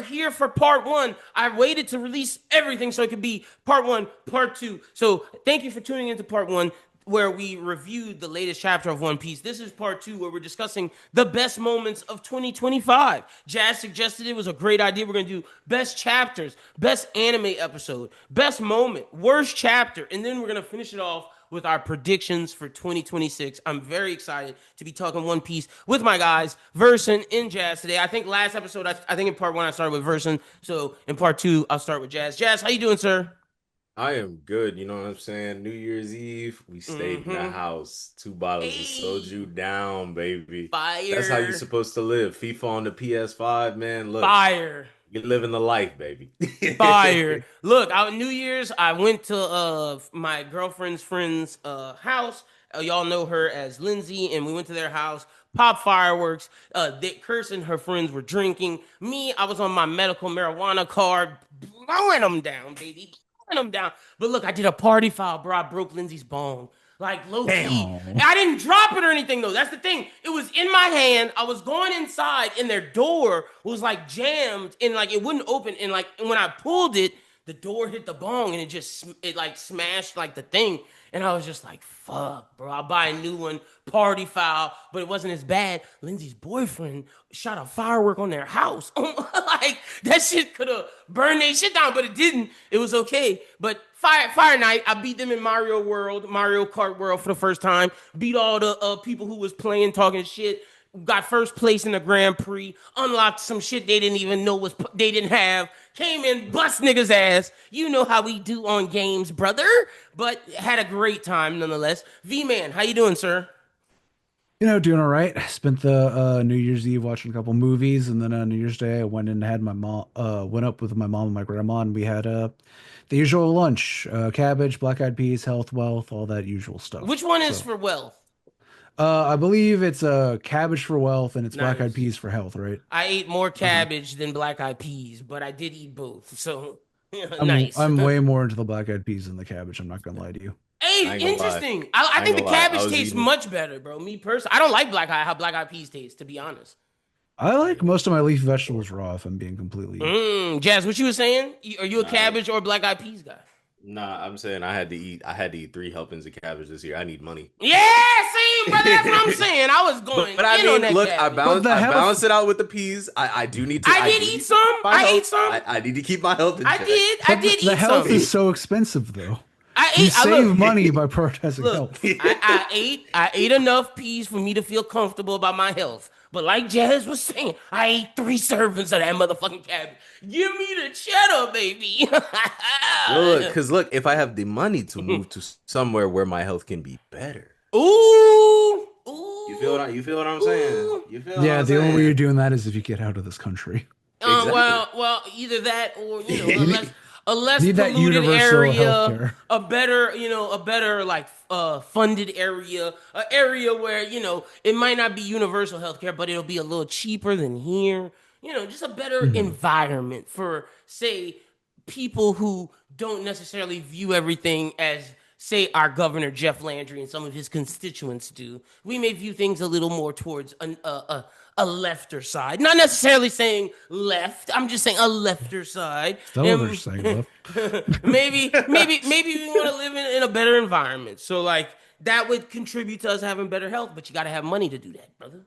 here for part one. I waited to release everything so it could be part one, part two. So thank you for tuning into part one, where we reviewed the latest chapter of One Piece. This is part two, where we're discussing the best moments of 2025. Jazz suggested it was a great idea. We're going to do best chapters, best anime episode, best moment, worst chapter, and then we're going to finish it off with our predictions for 2026. I'm very excited to be talking One Piece with my guys, Versen and Jazz today. I think last episode, I think in part one, I started with Versen. So in part two, I'll start with Jazz. Jazz, how you doing, sir? I am good, you know what I'm saying? New Year's Eve, we stayed in the Mm-hmm. house, two bottles of Hey, soju down, baby. That's how you fire, supposed to live. FIFA on the PS5, man. Look, fire. you're living the life, baby. Fire. Look, New Year's, I went to my girlfriend's friend's house. Y'all know her as Lindsay, and we went to their house, pop fireworks. Curse and her friends were drinking. Me, I was on my medical marijuana card, blowing them down, baby, blowing them down. But look, I did a party foul, bro. I broke Lindsay's bone. Like low key. Damn. I didn't drop it or anything though. That's the thing. It was in my hand. I was going inside and their door was like jammed and like it wouldn't open. And like and when I pulled it, the door hit the bong and it like smashed like the thing. And I was just like, fuck, bro. I'll buy a new one, party foul, but it wasn't as bad. Lindsay's boyfriend shot a firework on their house. Like that shit could have burned their shit down, but it didn't. It was okay. But Fire Night, I beat them in Mario Kart World for the first time. Beat all the people who was playing, talking shit. Got first place in the Grand Prix. Unlocked some shit they didn't even know they didn't have. Came in, bust niggas ass. You know how we do on games, brother. But had a great time nonetheless. V-Man, how you doing, sir? Doing all right. I spent the New Year's Eve watching a couple movies, and then on New Year's Day, I went and had my mom, went up with my mom and my grandma, and we had the usual lunch: cabbage, black-eyed peas, health, wealth, all that usual stuff. Which one is So, for wealth? I believe it's cabbage for wealth, and it's black-eyed Nice. peas for health, right? I ate more Okay. cabbage than black eyed peas, but I did eat both. So I'm nice. I'm way more into the black-eyed peas than the cabbage. I'm not gonna lie to you. Hey, I ain't gonna lie. interesting. I I ain't think the gonna lie. I cabbage was tastes eating. much better, bro. Me personally, I don't like how black eyed peas taste, to be honest. I like most of my leaf vegetables raw, if I'm being completely. Jazz, what you were saying? Are you a Nah, cabbage or a black eyed peas guy? nah, I'm saying I had to eat three helpings of cabbage this year. I need money. Yeah, same, brother. That's what I'm saying. I was going But I in on mean, that look, I cabbage. What balance the I hell? balance it out with the peas. I do need to. I did do eat need to some. keep my I health. ate some. I need to keep my health in I check. did. I But did the eat health some. is so expensive, though. I You ate. I save look. money by prioritizing Look, health. I ate enough peas for me to feel comfortable about my health. But like Jazz was saying, I ate three servings of that motherfucking cabbage. Give me the cheddar, baby. Look, because look, if I have the money to move to somewhere where my health can be better, Ooh, you feel what I'm saying? ooh. You feel what Yeah, I'm the only way you're saying? doing that is if you get out of this country. Exactly. Either that or You a less need that polluted universal area, healthcare. a better like funded area, an area where it might not be universal healthcare, but it'll be a little cheaper than here. Just a better Mhm. environment for say people who don't necessarily view everything as say our governor Jeff Landry and some of his constituents do. We may view things a little more towards a lefter side. Not necessarily saying left. I'm just saying a lefter side. Some of And us say left. maybe we want to live in a better environment. So like that would contribute to us having better health, but you got to have money to do that, brother.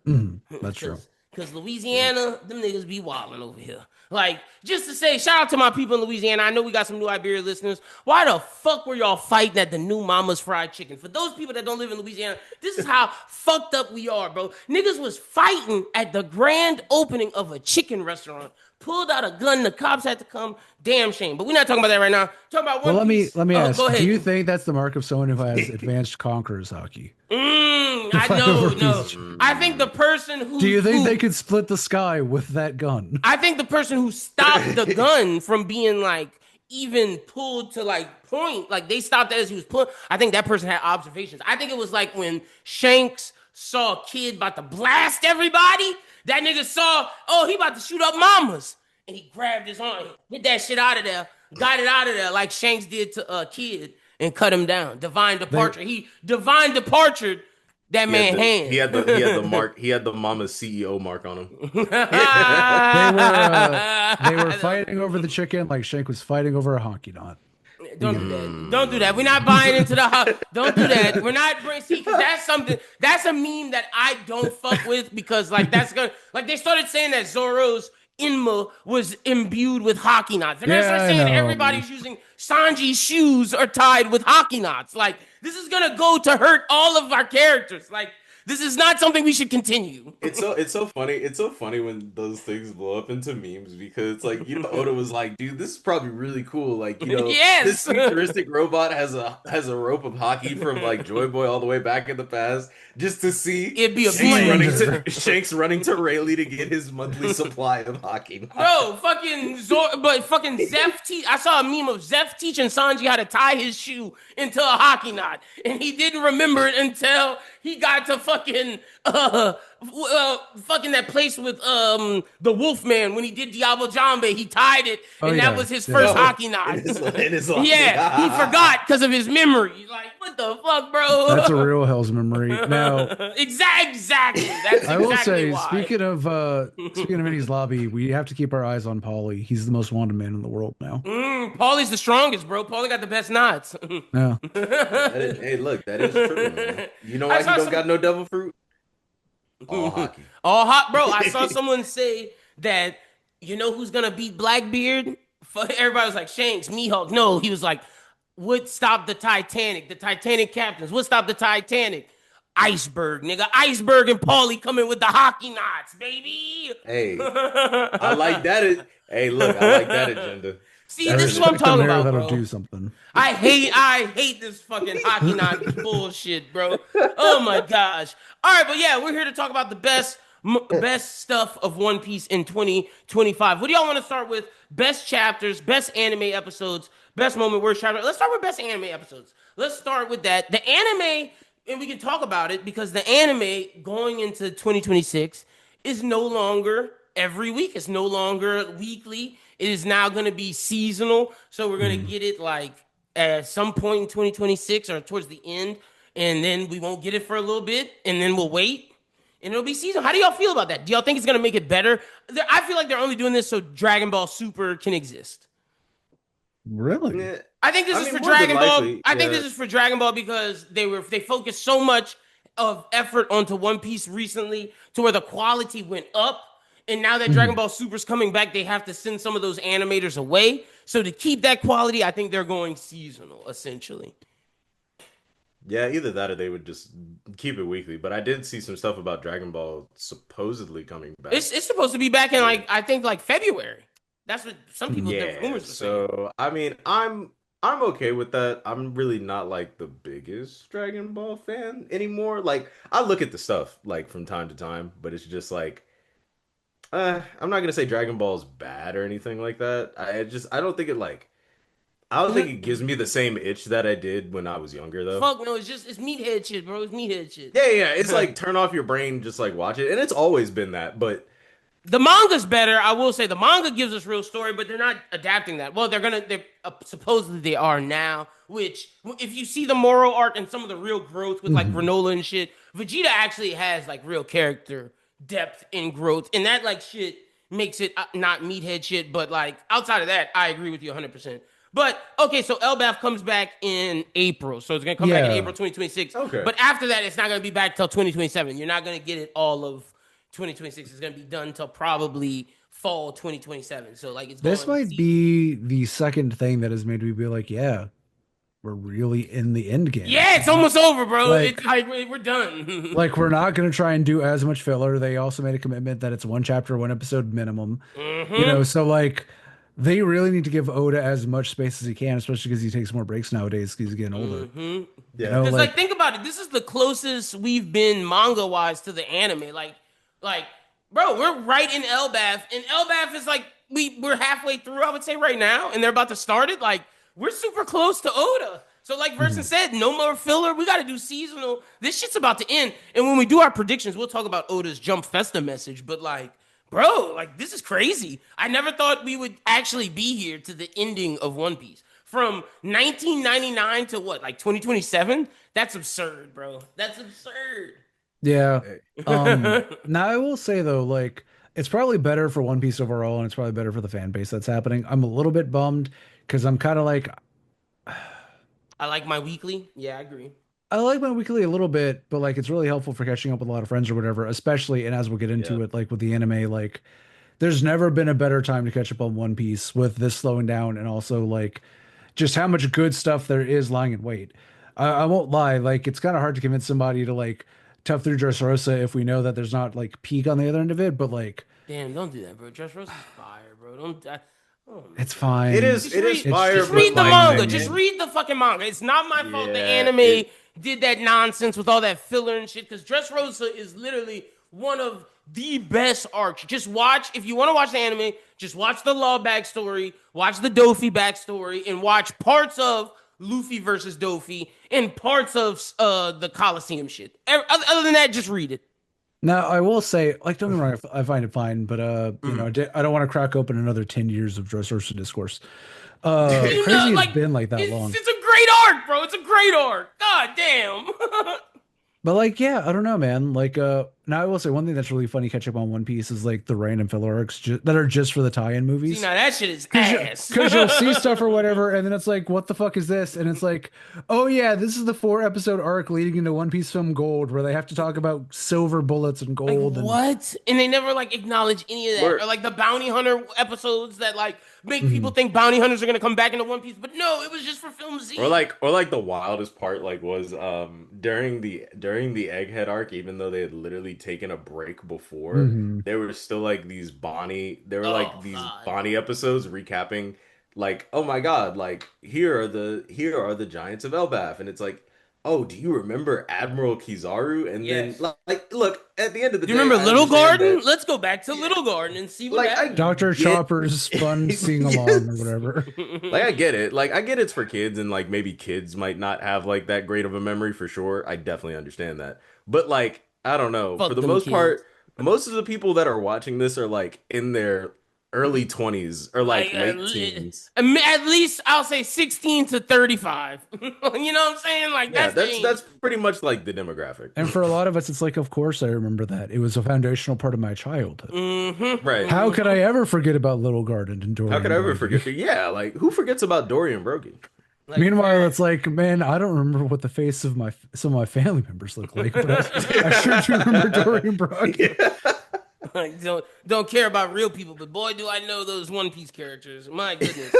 That's true. Because Louisiana, them niggas be wilding over here. Like, just to say, shout out to my people in Louisiana. I know we got some new Iberia listeners. Why the fuck were y'all fighting at the new Mama's Fried Chicken? For those people that don't live in Louisiana, this is how fucked up we are, bro. Niggas was fighting at the grand opening of a chicken restaurant. Pulled out a gun. The cops had to come. Damn shame. But we're not talking about that right now. Talking about Well, One Piece. let me Oh, ask. go Do you ahead. think that's the mark of someone who has advanced conquerors hockey? To I fight know, over a no. piece of chicken? I think the person Do you think who they could split the sky with that gun? I think the person who stopped the gun from being like even pulled to like point, like they stopped that as he was pulling. I think that person had observations. I think it was like when Shanks saw a kid about to blast everybody. That nigga saw, oh, he about to shoot up mamas. And he grabbed his arm, get that shit out of there, got it out of there like Shanks did to a kid and cut him down. Divine They departure. He divine departured that man hand. He had the mark. He had the Mama's CEO mark on him. They were fighting over the chicken like Shank was fighting over a honky knot. Don't do that. Don't do that. We're not buying into the. Don't do that. We're not bringing. See, because that's something. That's a meme that I don't fuck with because like that's gonna like they started saying that Zoro's Inma was imbued with hockey knots. They're gonna start saying everybody's using Sanji's shoes are tied with hockey knots. Like this is gonna go to hurt all of our characters. Like this is not something we should continue. It's so funny. It's so funny when those things blow up into memes because it's like Oda was like, dude, this is probably really cool. Like yes! This futuristic robot has a rope of hockey from like Joy Boy all the way back in the past just to see it'd be a Shanks running to Rayleigh to get his monthly supply of hockey. Bro, fucking Zeph. I saw a meme of Zeph teaching Sanji how to tie his shoe into a hockey knot, and he didn't remember it until he got to fucking that place with the Wolfman when he did Diablo Jambe. He tied it, and that was his first hockey knot. He forgot because of his memory. Like, what the fuck, bro? That's a real hell's memory. Now, exactly. That's I will say, speaking of Vinny's lobby, we have to keep our eyes on Paulie. He's the most wanted man in the world now. Paulie's the strongest, bro. Paulie got the best knots. Yeah. Hey, look, that is true, man. You know why he don't got no devil fruit? All hockey. All hot, bro. I saw someone say that who's gonna beat Blackbeard? Everybody was like Shanks, Mihawk. No, he was like, what stopped the Titanic? The Titanic captains. What stopped the Titanic? Iceberg, nigga. Iceberg and Paulie coming with the hockey knots, baby. Hey, I like that. Hey, look, I like that agenda. See, this is what I'm talking about, bro. That'll do something. I hate this fucking hockey knot bullshit, bro. Oh my gosh. All right, but yeah, we're here to talk about the best stuff of One Piece in 2025. What do y'all want to start with? Best chapters, best anime episodes, best moment, worst chapter. Let's start with best anime episodes. Let's start with that. The anime, and we can talk about it because the anime going into 2026 is no longer every week. It's no longer weekly. It is now going to be seasonal. So we're going to get it like at some point in 2026 or towards the end. And then we won't get it for a little bit. And then we'll wait. And it'll be seasonal. How do y'all feel about that? Do y'all think it's going to make it better? I feel like they're only doing this so Dragon Ball Super can exist. Really? Yeah. I think this is for Dragon Ball. I think this is for Dragon Ball because they focused so much of effort onto One Piece recently to where the quality went up. And now that Dragon Ball Super's coming back, they have to send some of those animators away. So to keep that quality, I think they're going seasonal, essentially. Yeah, either that or they would just keep it weekly. But I did see some stuff about Dragon Ball supposedly coming back. It's supposed to be back in I think February. That's what some people their rumors were saying. So I mean, I'm okay with that. I'm really not like the biggest Dragon Ball fan anymore. Like I look at the stuff like from time to time, but it's just like I'm not gonna say Dragon Ball is bad or anything like that. I don't think it gives me the same itch that I did when I was younger though. Fuck no, it's meathead shit, bro. It's meathead shit. Yeah. It's like turn off your brain, just like watch it. And it's always been that, but the manga's better. I will say the manga gives us real story, but they're not adapting that. Well, supposedly they are now, which if you see the moral arc and some of the real growth with like Granola and shit, Vegeta actually has like real character depth and growth, and that like shit makes it not meathead shit. But like outside of that, I agree with you 100%. But okay, so Elbaf comes back in April, so it's gonna come back in April 2026. Okay, but after that, it's not gonna be back till 2027. You're not gonna get it all of 2026. It's gonna be done till probably fall 2027. So like this might be the second thing that has made me be like, yeah, we're really in the end game. Yeah, it's almost over, bro. We're done. Like, we're not going to try and do as much filler. They also made a commitment that it's one chapter, one episode minimum. So like, they really need to give Oda as much space as he can, especially because he takes more breaks nowadays because he's getting older. Yeah, because like think about it. This is the closest we've been manga-wise to the anime. Like, bro, we're right in Elbaf, and Elbaf is like we're halfway through, I would say, right now, and they're about to start it. Like, we're super close to Oda. So like Versen said, no more filler. We got to do seasonal. This shit's about to end. And when we do our predictions, we'll talk about Oda's Jump Festa message. But like, bro, like this is crazy. I never thought we would actually be here to the ending of One Piece. From 1999 to what, like 2027? That's absurd, bro. That's absurd. Yeah. Hey. Now I will say though, like it's probably better for One Piece overall, and it's probably better for the fan base that's happening. I'm a little bit bummed because I'm kind of like I like my weekly. Yeah, I agree. I like my weekly a little bit, but like it's really helpful for catching up with a lot of friends or whatever, especially and as we'll get Yeah. into it, like with the anime, like there's never been a better time to catch up on One Piece with this slowing down and also like just how much good stuff there is lying in wait. I won't lie, like it's kind of hard to convince somebody to like tough through Dressrosa if we know that there's not like peak on the other end of it, but like Damn, don't do that, bro. Dress Rose is fire, bro. Don't. Oh my it's god. fine. Just It is read. It's fire, Just just it's but read the like manga. the fine. Just end, read the fucking manga. It's not my fault the yeah, anime did that nonsense with all that filler and shit. Because Dress Rosa is literally one of the best arcs. Just watch if you want to watch the anime. Just watch the Law backstory, watch the Dofi backstory, and watch parts of Luffy versus Dofi and parts of the Coliseum shit. Other than that, just read it. Now I will say, like, don't get me wrong, I find it fine, but Mhm. I don't want to crack open another 10 years of Dressrosa discourse. You know, Crazy it's like been like that long. it's a great arc, bro. It's a great arc. God damn. But like, yeah, I don't know, man. Like, now I will say one thing that's really funny catch up on One Piece is like the random filler arcs that are just for the tie-in See, movies. now that shit is Cause ass. you'll see stuff or whatever, and then it's like, what the fuck is this? And it's like, oh yeah, this is the 4 episode arc leading into One Piece Film Gold, where they have to talk about silver bullets and Like gold and what? And they never like acknowledge any of that, or or like the bounty hunter episodes that like make people Mhm. think bounty hunters are gonna come back into One Piece. But no, it was just for Film Z. or like the wildest part like was during the Egghead arc, even though they had literally taken a break before, Mhm. there were still like there were like Oh these God. Bonnie episodes recapping like, oh my God, like here are the giants of Elbaf, and it's like, oh, do you remember Admiral Kizaru? And then Yes. look, at the end of the Do you day, remember I Little understand Garden? that, Let's go back to yeah, Little Garden and see what like I happened. Dr. get Chopper's fun sing along or yes. whatever. Like I get it. Like I get it's for kids and like maybe kids might not have like that great of a memory for sure. I definitely understand that. But like I don't know. For Fuck the them most kids. part, most of the people that are watching this are like in their early 20s or like Like late teens. at least I'll say 16 to 35. You know what I'm saying? Like Yeah, that's the that's age. pretty much like the demographic. And for a lot of us, it's like, of course I remember that. It was a foundational part of my childhood. Right. How could I Hmm. ever forget about Little Garden and How could Dorian I ever Brody? forget? Yeah, like who forgets about Dorian Broggie? Like Meanwhile, fair. it's like, man, I don't remember what the face of my some of my family members look like, but I sure do remember Dorian Brody. Yeah. Like, don't care about real people, but boy, do I know those One Piece characters. My goodness.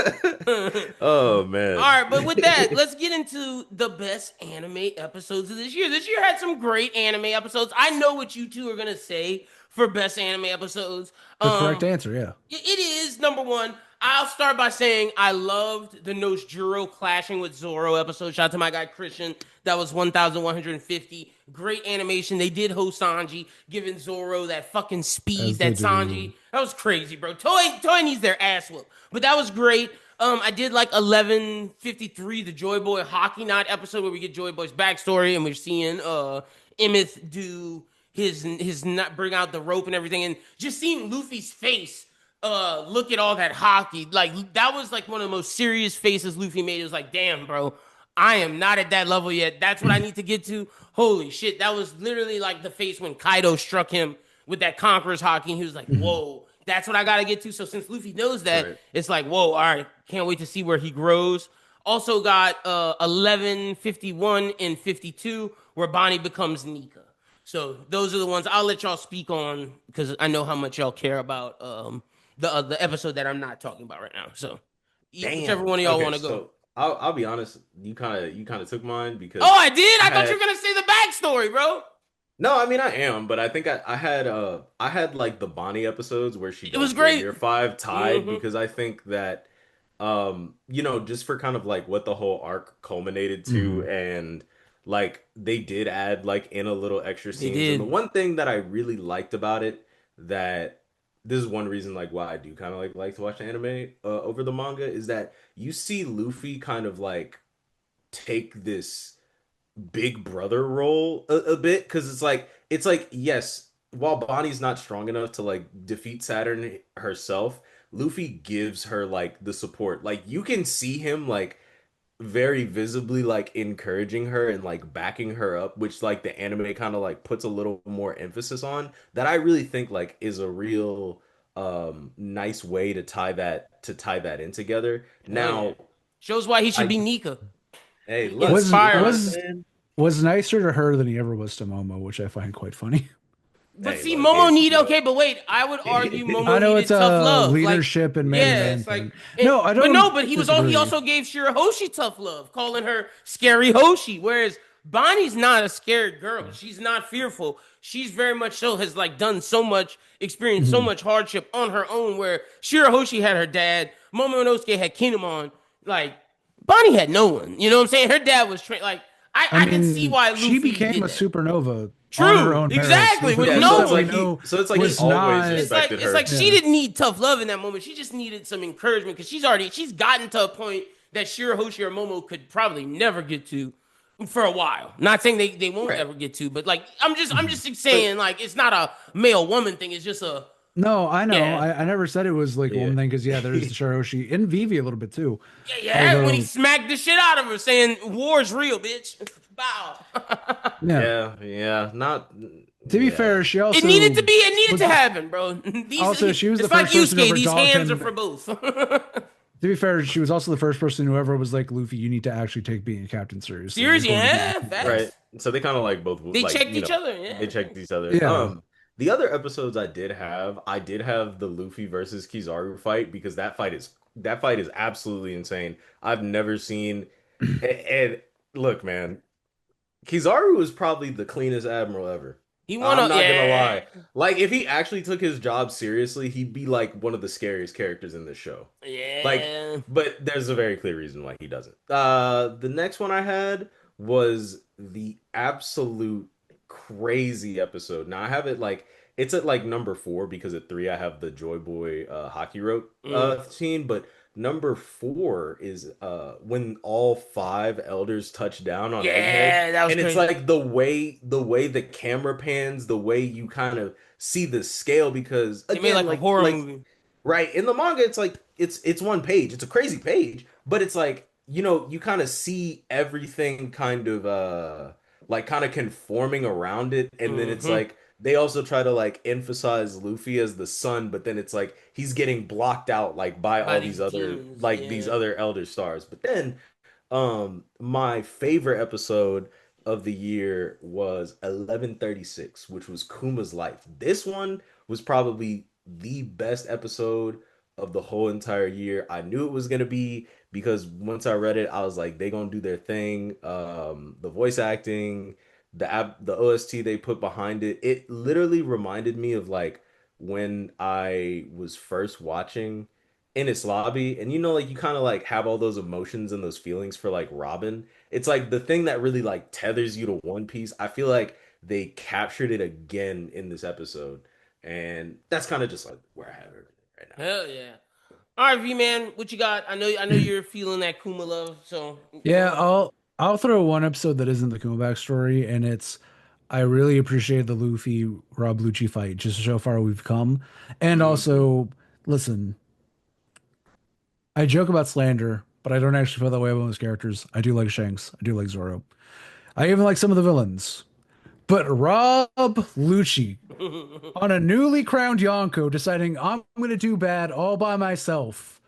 Oh All man. right, but with that, let's get into the best anime episodes of this year. This year had some great anime episodes. I know what you two are gonna say for best anime episodes. The correct answer, yeah. It is number one. I'll start by saying I loved the Noshjuro clashing with Zoro episode. Shout out to my guy Christian. That was 1,150. Great animation. They did Hosanji, giving Zoro that fucking speed As they that do. Sanji. That was crazy, bro. Toei needs their ass whooped. But that was great. I did like 1153, the Joy Boy Hockey Knot episode where we get Joy Boy's backstory and we're seeing Emeth do his not bring out the rope and everything, and just seeing Luffy's face look at all that hockey, like that was like one of the most serious faces Luffy made. It was like, damn, bro, I am not at that level yet. That's what I need to get to. Holy shit, that was literally like the face when Kaido struck him with that Conqueror's hockey, and he was like, whoa, that's what I gotta get to. So since Luffy knows that, Right. it's like, whoa, all right, can't wait to see where he grows. Also got 1151 and 52 where Bonnie becomes Nika. So those are the ones I'll let y'all speak on because I know how much y'all care about the episode that I'm not talking about right now. So whichever Damn. one of y'all Okay, want to go. so I'll be honest. You kind of took mine Oh, because I did. I I thought you had were gonna say the backstory, bro. no. I mean, I am, but I think I had like the Bonnie episodes where she It was does go great. near five tied Hmm. because I think that you know, just for kind of like what the whole arc culminated to, Mhm. and like they did add like in a little extra They scenes, and the did. one thing that I really liked about it, that this is one reason like why I do kind of like to watch anime over the manga, is that you see Luffy kind of like take this big brother role a bit, because it's like yes, while Bonnie's not strong enough to like defeat Saturn herself, Luffy gives her like the support. Like you can see him like very visibly like encouraging her and like backing her up, which like the anime kind of like puts a little more emphasis on, that I really think like is a real nice way to tie that in together. Hell yeah. Now, Shows why he should I be Nika. hey, look, Was you know what I'm Inspiring. was saying? was nicer to her than he ever was to Momo, which I find quite funny. But Hey, see, look, Momo it's need okay, but wait, I would argue I Momo know it's needed tough a love. Like, leadership and man to yeah, man it's like, thing. No, I but no, don't but he disagree. also gave Shirahoshi tough love, calling her scary Hoshi. Whereas Bonnie's not a scared girl. She's not fearful. She's very much so has like done so much, experienced so Mhm. much hardship on her own. Where Shirahoshi had her dad, Momonosuke had Kinemon. Like Bonnie had no one. You know what I'm saying? Her dad was trained. Like I I can see mean, why she Luffy became did a that. supernova on her True, own merits exactly. with the With yeah, quest so no that it's we like one. he know so it's like he was always not. respected It's like her. she Yeah. didn't need tough love in that moment. She just needed some encouragement because she's gotten to a point that Shirahoshi or Momo could probably never get to for a while. Not saying they won't Right. ever get to, but like I'm Mhm. just But saying like it's not a male woman thing. It's just a No, I know. yeah. I never said it was like a yeah. woman thing because yeah, there's the Shiroshi and Vivi a little bit too. Yeah, when he Although, smacked the shit out of her saying war's real, bitch. Bow. yeah, Yeah, not to be yeah. fair, she It also needed was to happen, bro. also she was the It's like first person who Yusuke, ever these dogged hands are him. for both. To be fair, she was also the first person who ever was like, Luffy, you need to actually take being a captain seriously. You're Seriously, going to be the yeah, king of Right. facts. So they kind of like both They like, checked each other, yeah. they checked each other. Yeah. The other episodes I did have the Luffy versus Kizaru fight because that fight is absolutely insane. I've never seen and look, man, Kizaru is probably the cleanest admiral ever. He won I'm a not gonna yeah, lie. Like if he actually took his job seriously, he'd be like one of the scariest characters in this show. Like, yeah. but there's a very clear reason why he doesn't. The next one I had was the absolute crazy episode. Now I have it like it's at like number 4 because at 3 I have the Joy Boy hockey rope Mm. scene, but number 4 is when all 5 elders touch down on Egghead, Yeah, that was and it's crazy. like the way the camera pans, the way you kind of see the scale because They made again like a horror like movie. right. In the manga, it's like it's one page. It's a crazy page, but it's like, you kind of see everything kind of like kind of conforming around it. And then it's Hmm. like they also try to like emphasize Luffy as the son, but then it's like he's getting blocked out like by By all these these other demons, like these yeah. other elder stars. But then my favorite episode of the year was 1136, which was Kuma's life. This one was probably the best episode of the whole entire year. I knew it was gonna be because once I read it, I was like, they gonna do their thing. The voice acting, the OST they put behind it, it literally reminded me of like when I was first watching in its lobby, and like you kind of like have all those emotions and those feelings for like Robin. It's like the thing that really like tethers you to One Piece. I feel like they captured it again in this episode, and that's kind of just like where I have everything right now. Hell yeah. All right, V man, what you got? I know you're feeling that Kuma love, so go Yeah, ahead. I'll throw one episode that isn't the Kuma backstory, and it's I really appreciate the Luffy Rob Lucci fight, just to show how far we've come. And Hmm. also, listen, I joke about slander, but I don't actually feel that way about most characters. I do like Shanks. I do like Zoro. I even like some of the villains. But Rob Lucci on a newly crowned Yonko deciding I'm going to do bad all by myself.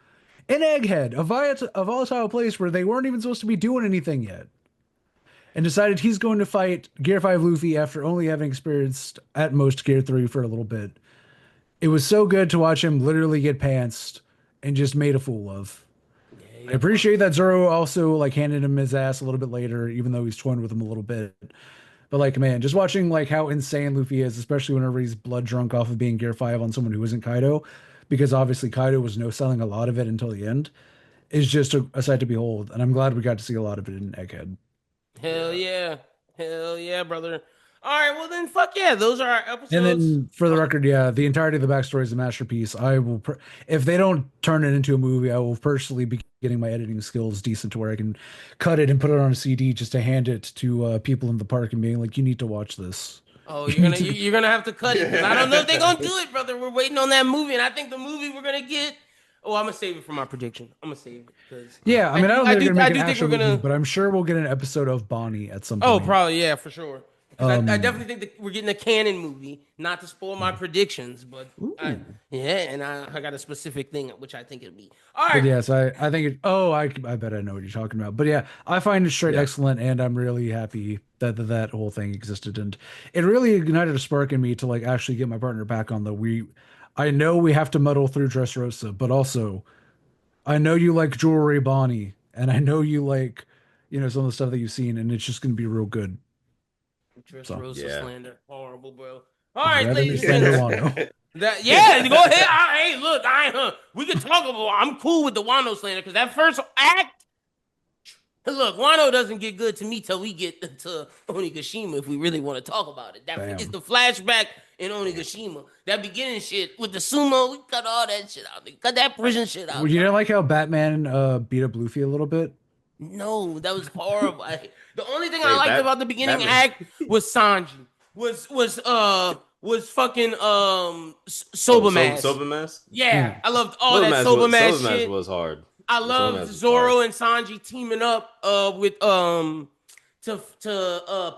In Egghead, a volatile place where they weren't even supposed to be doing anything yet. And decided he's going to fight Gear 5 Luffy after only having experienced at most Gear 3 for a little bit. It was so good to watch him literally get pantsed and just made a fool of. Yeah, I yeah. appreciate that Zoro also like handed him his ass a little bit later, even though he's toying with him a little bit. But like, man, just watching like how insane Luffy is, especially whenever he's blood drunk off of being Gear 5 on someone who isn't Kaido, because obviously Kaido was no selling a lot of it until the end, is just a sight to behold. And I'm glad we got to see a lot of it in Egghead. Hell Yeah. yeah. Hell yeah, brother. All right, well then fuck yeah, those are our And episodes. then for the record, yeah, the entirety of the backstory is a masterpiece. If they don't turn it into a movie, I will personally be getting my editing skills decent to where I can cut it and put it on a CD just to hand it to people in the park and being like, you need to watch this. Oh, You need to. you're gonna have to cut it because I don't know if they're gonna do it, brother. We're waiting on that movie, and I think the movie we're gonna get. Oh, I'm gonna save it for my prediction. I'm gonna save it because Yeah, I mean, I don't think they're gonna I make an do think actual we're movie, gonna. but I'm sure we'll get an episode of Bonnie at some Oh, point. probably yeah, for sure. Because I Um, definitely think that we're getting a canon movie. Not to spoil my predictions, but ooh. and I got a specific thing which I think it'll be. All But right, yes, I think it. Oh, I bet I know what you're talking about. But yeah, I find it straight Yeah. excellent, and I'm really happy that whole thing existed, and it really ignited a spark in me to like actually get my partner back on the we. I know we have to muddle through Dressrosa, but also I know you like Jewelry Bonnie, and I know you like, some of the stuff that you've seen, and it's just gonna be real good. So Dressrosa Yeah. slander, horrible, bro. All right, rather than ladies and slander gentlemen. Wano. That yeah, go ahead. Hey, look, we can talk about. I'm cool with the Wano slander because that first act. Look, Wano doesn't get good to me till we get to Onigashima if we really want to talk about it. That is Bam. the flashback in Onigashima. That beginning shit with the sumo, we cut all that shit out. We cut that prison shit Well, out. you didn't like how Batman beat up Luffy a little bit? No, that was horrible. The only thing I Wait, liked about the beginning Batman. act was Sanji. Was fucking Oh, Soba Mask. Soba Mask. Yeah, I loved all Soba that Mask Soba was Mask Soba Mask shit. was hard. I Soba loved Mask was hard. Zoro and Sanji teaming up with to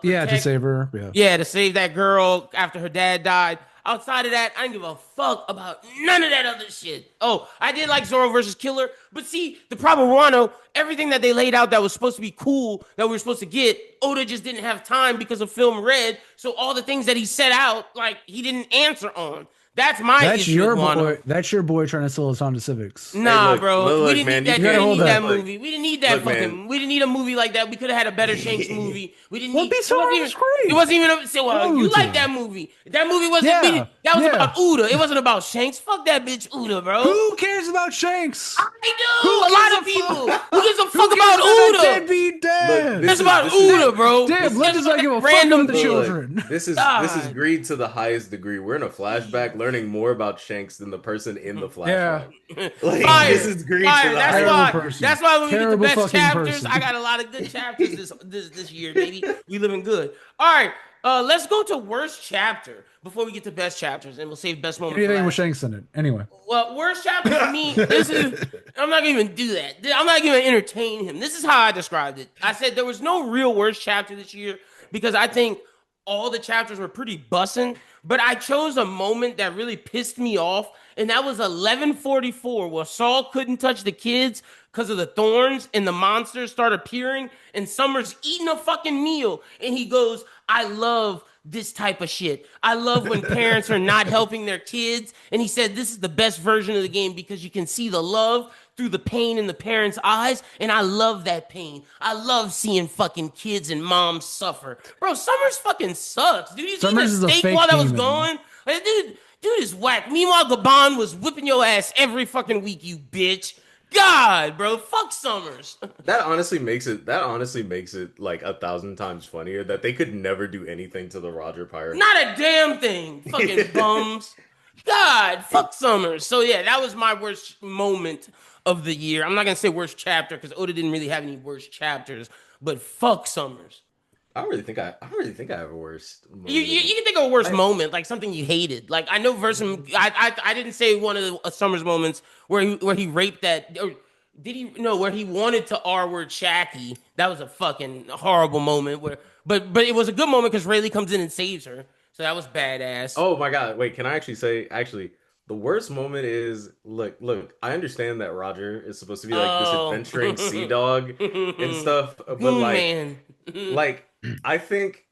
Yeah, to protect save her. Yeah. yeah, to save that girl after her dad died. Outside of that, I didn't give a fuck about none of that other shit. Oh, I did like Zoro versus Killer, but see, the problem with Wano, everything that they laid out that was supposed to be cool, that we were supposed to get, Oda just didn't have time because of Film Red. So all the things that he set out, like he didn't answer on. That's my That's issue your with Wano. boy. That's your boy trying to sell his Honda Civics. Hey, Nah, bro. We look, didn't man, need that. you We gotta didn't hold need that. that movie. We didn't need that Look, man. fucking. We didn't need a movie like that. We could have had a better Shanks movie. We didn't One need. Piece It wasn't Story even. was great. It wasn't even. Well, you Love like it. that movie. That movie wasn't. Yeah, That was yeah. about Uda. It wasn't about Shanks. Fuck that bitch Uda, bro. Who cares about Shanks? I do. Who A gives lot a of people. fuck? Who gives a Who fuck cares about that Uda? deadbeat dad? Look, That's about this is- Uda, bro. Damn, It's Blood just does not give a fuck random about the dude. children. This is God. greed to the highest degree. We're in a flashback, learning more about Shanks than the person in the Yeah. flashback. Like Fire. this is greed Fire. to the That's highest. why. person. That's why when we get the Terrible best fucking chapters, person. I got a lot of good chapters this year, baby. We living good. All right. Let's go to worst chapter before we get to best chapters, and we'll save best moment. Anything for with last. Shanks in it. Anyway. Well, worst chapter for me. This is. I'm not gonna even do that. I'm not gonna entertain him. This is how I described it. I said there was no real worst chapter this year because I think all the chapters were pretty bussin'. But I chose a moment that really pissed me off, and that was 11:44, where Saul couldn't touch the kids because of the thorns, and the monsters start appearing, and Summer's eating a fucking meal, and he goes, "I love this type of shit. I love when parents are not helping their kids." And he said, "This is the best version of the game because you can see the love through the pain in the parents' eyes. And I love that pain. I love seeing fucking kids and moms suffer." Bro, Summers fucking sucks. Dude, he's eating a Summers is a steak fake while that was demon. going. Like, dude is whack. Meanwhile, Gabon was whipping your ass every fucking week, you bitch. God, bro, fuck Summers. That honestly makes it. That honestly makes it like 1,000 times funnier that they could never do anything to the Roger Pirate. Not a damn thing. Fucking bums. God, fuck Summers. So yeah, that was my worst moment of the year. I'm not gonna say worst chapter because Oda didn't really have any worst chapters, but fuck Summers. I don't really think I have a worst. You can think of a worst moment, like something you hated. Like I know Versen. I didn't say one of the Summers moments where he raped that. Or did he? No, where he wanted to R word Shaggy. That was a fucking horrible moment. But it was a good moment because Rayleigh comes in and saves her. So that was badass. Oh my god! Wait, can I actually say the worst moment is look. I understand that Roger is supposed to be like this adventuring sea dog and stuff, but Goon like man. like I think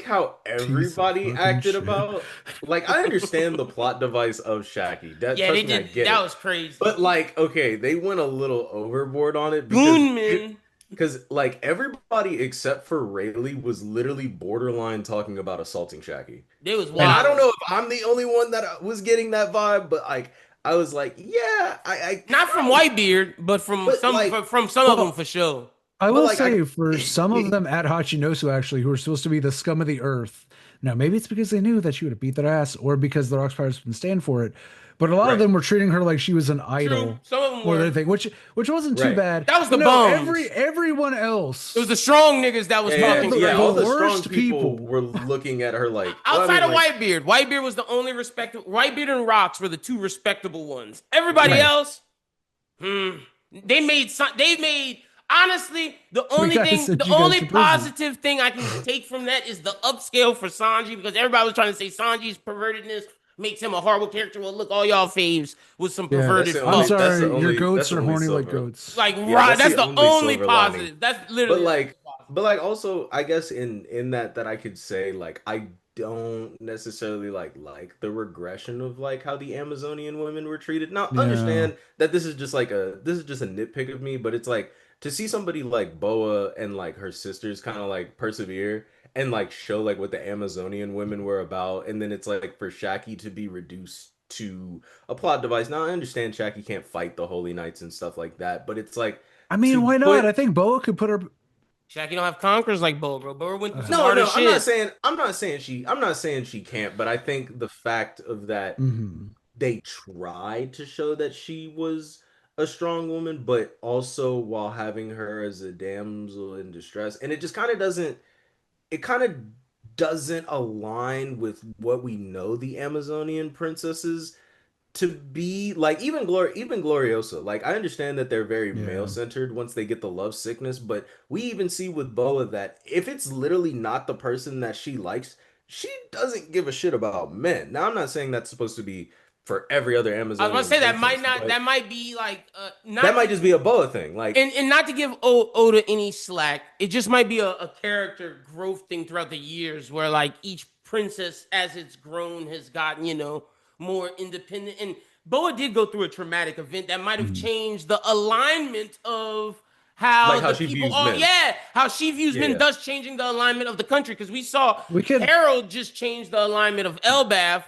how everybody fucking acted shit. about like I understand the plot device of Shaggy. That Yeah, trust they me, I did. get That it. was crazy. But like, okay, they went a little overboard on it Goon man. because like everybody except for Rayleigh was literally borderline talking about assaulting Shaggy. It was And I wild. don't know if I'm the only one that was getting that vibe, but like I was like, yeah, I Not from Whitebeard, but from But, some like, from some of them for sure. I will like, say for some of them at Hachinosu actually, who are supposed to be the scum of the earth. Now maybe it's because they knew that she would have beat their ass, or because the Rocks Pirates didn't stand for it. But a lot Right. of them were treating her like she was an True. idol, Some of them or were. their thing, which wasn't too Right. bad. That was But the no, bums. everyone else. It was the strong niggas that was talking the- yeah, crazy. all the strong worst people people. were looking at her like well, I Outside mean, of like, Whitebeard, Whitebeard was the only respectable. Whitebeard and Rocks were the two respectable ones. Everybody Right. else, Hmm. They made honestly We gotta the send you guys only to prison. positive thing I can take from that is the upscale for Sanji because everybody was trying to say Sanji's pervertedness makes him a horrible character. Well, look, all y'all faves with some Yeah. That's perverted the I'm only. fuck. sorry, your That's goats the are only horny like silver. goats. Like, Yeah, right, that's that's the the only only silver lining. positive. That's But literally the only like, positive. but like also, I guess in that I could say like I don't necessarily like the regression of like how the Amazonian women were treated. Now, Yeah. understand that this is just a nitpick of me, but it's like to see somebody like Boa and like her sisters kind of like persevere and like show like what the Amazonian women were about, and then it's like for Shaki to be reduced to a plot device. Now, I understand Shaki can't fight the Holy Knights and stuff like that, but it's like I mean, to why not? put I think Boa could put her. Shaq, you don't have conquerors like Bo, bro. Bo went through some no, harder no, shit. I'm not saying she can't, but I think the fact of that Mhm. they tried to show that she was a strong woman, but also while having her as a damsel in distress, and it kind of doesn't align with what we know the Amazonian princesses to be like even Gloriosa. Like I understand that they're very male Yeah. centered once they get the love sickness, but we even see with Boa that if it's literally not the person that she likes, she doesn't give a shit about men. Now I'm not saying that's supposed to be for every other I was about to Amazonian say that might princess, not but that might be like that not might just be a Boa thing. Like and not to give Oda any slack, it just might be a character growth thing throughout the years where like each princess as it's grown has gotten, more independent. And Boa did go through a traumatic event that might have Mhm. changed the alignment of how how the she people views are. men. Yeah, how she views men, Yeah. thus changing the alignment of the country. Because we saw We could. Harold just change the alignment of Elbaf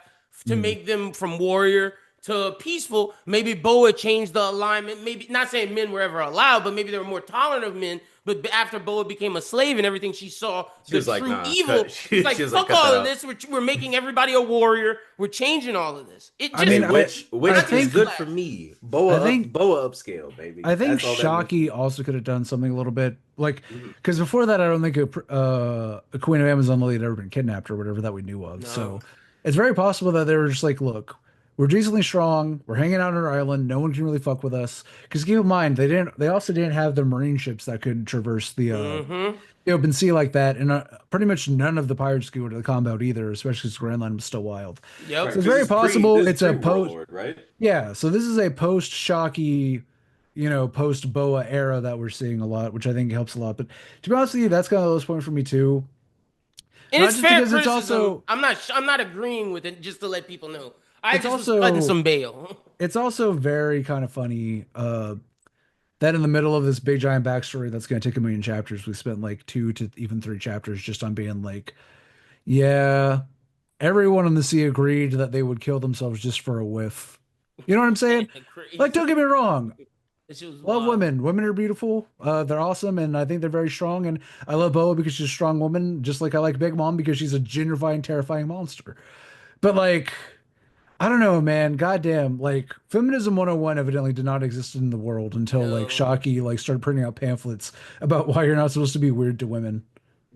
to Mhm. make them from warrior to peaceful. Maybe Boa changed the alignment. Maybe not saying men were ever allowed, but maybe they were more tolerant of men. But after Boa became a slave and everything, she saw She the was like, true nah, cut evil. She's like, she was like, "Fuck cut that all of out. this. We're making everybody a warrior. We're changing all of this." It I just Hey, mean, I which not to is get think good for slack. me. I think Boa upscale, baby. I think That's all that meant to Shockey me. also could have done something a little bit like Mhm. because before that, I don't think a queen of Amazon Lily had ever been kidnapped or whatever that we knew of. No. So it's very possible that they were just like, look, we're decently strong. We're hanging out on our island. No one can really fuck with us. Because keep in mind, they didn't. They also didn't have the marine ships that could traverse Mm-hmm. the open sea like that, and pretty much none of the pirates could go to the combat either, especially because Greenland was still wild. Right, So Yep. it's because very possible this is it's a pre post. Warlord, right? Yeah, so this is a post Shocky, post Boa era that we're seeing a lot, which I think helps a lot. But to be honest with you, that's kind of the lowest point for me too. And Not it's just fair because it's criticism. also I'm not agreeing with it. Just to let people know, I it's just was cutting also some bail. it's also very kind of funny that in the middle of this big giant backstory that's going to take a million chapters, we spent like 2 to even 3 chapters just on being like, yeah, everyone in the sea agreed that they would kill themselves just for a whiff. You know what I'm saying? Like, don't Crazy. get me wrong. This shit was Love wild. women. Women are beautiful. They're awesome, and I think they're very strong. And I love Boa because she's a strong woman, just like I like Big Mom because she's a gentrifying, terrifying monster. But like, I don't know, man. Goddamn, like feminism 101 evidently did not exist in the world until like No. Shockey like started printing out pamphlets about why you're not supposed to be weird to women.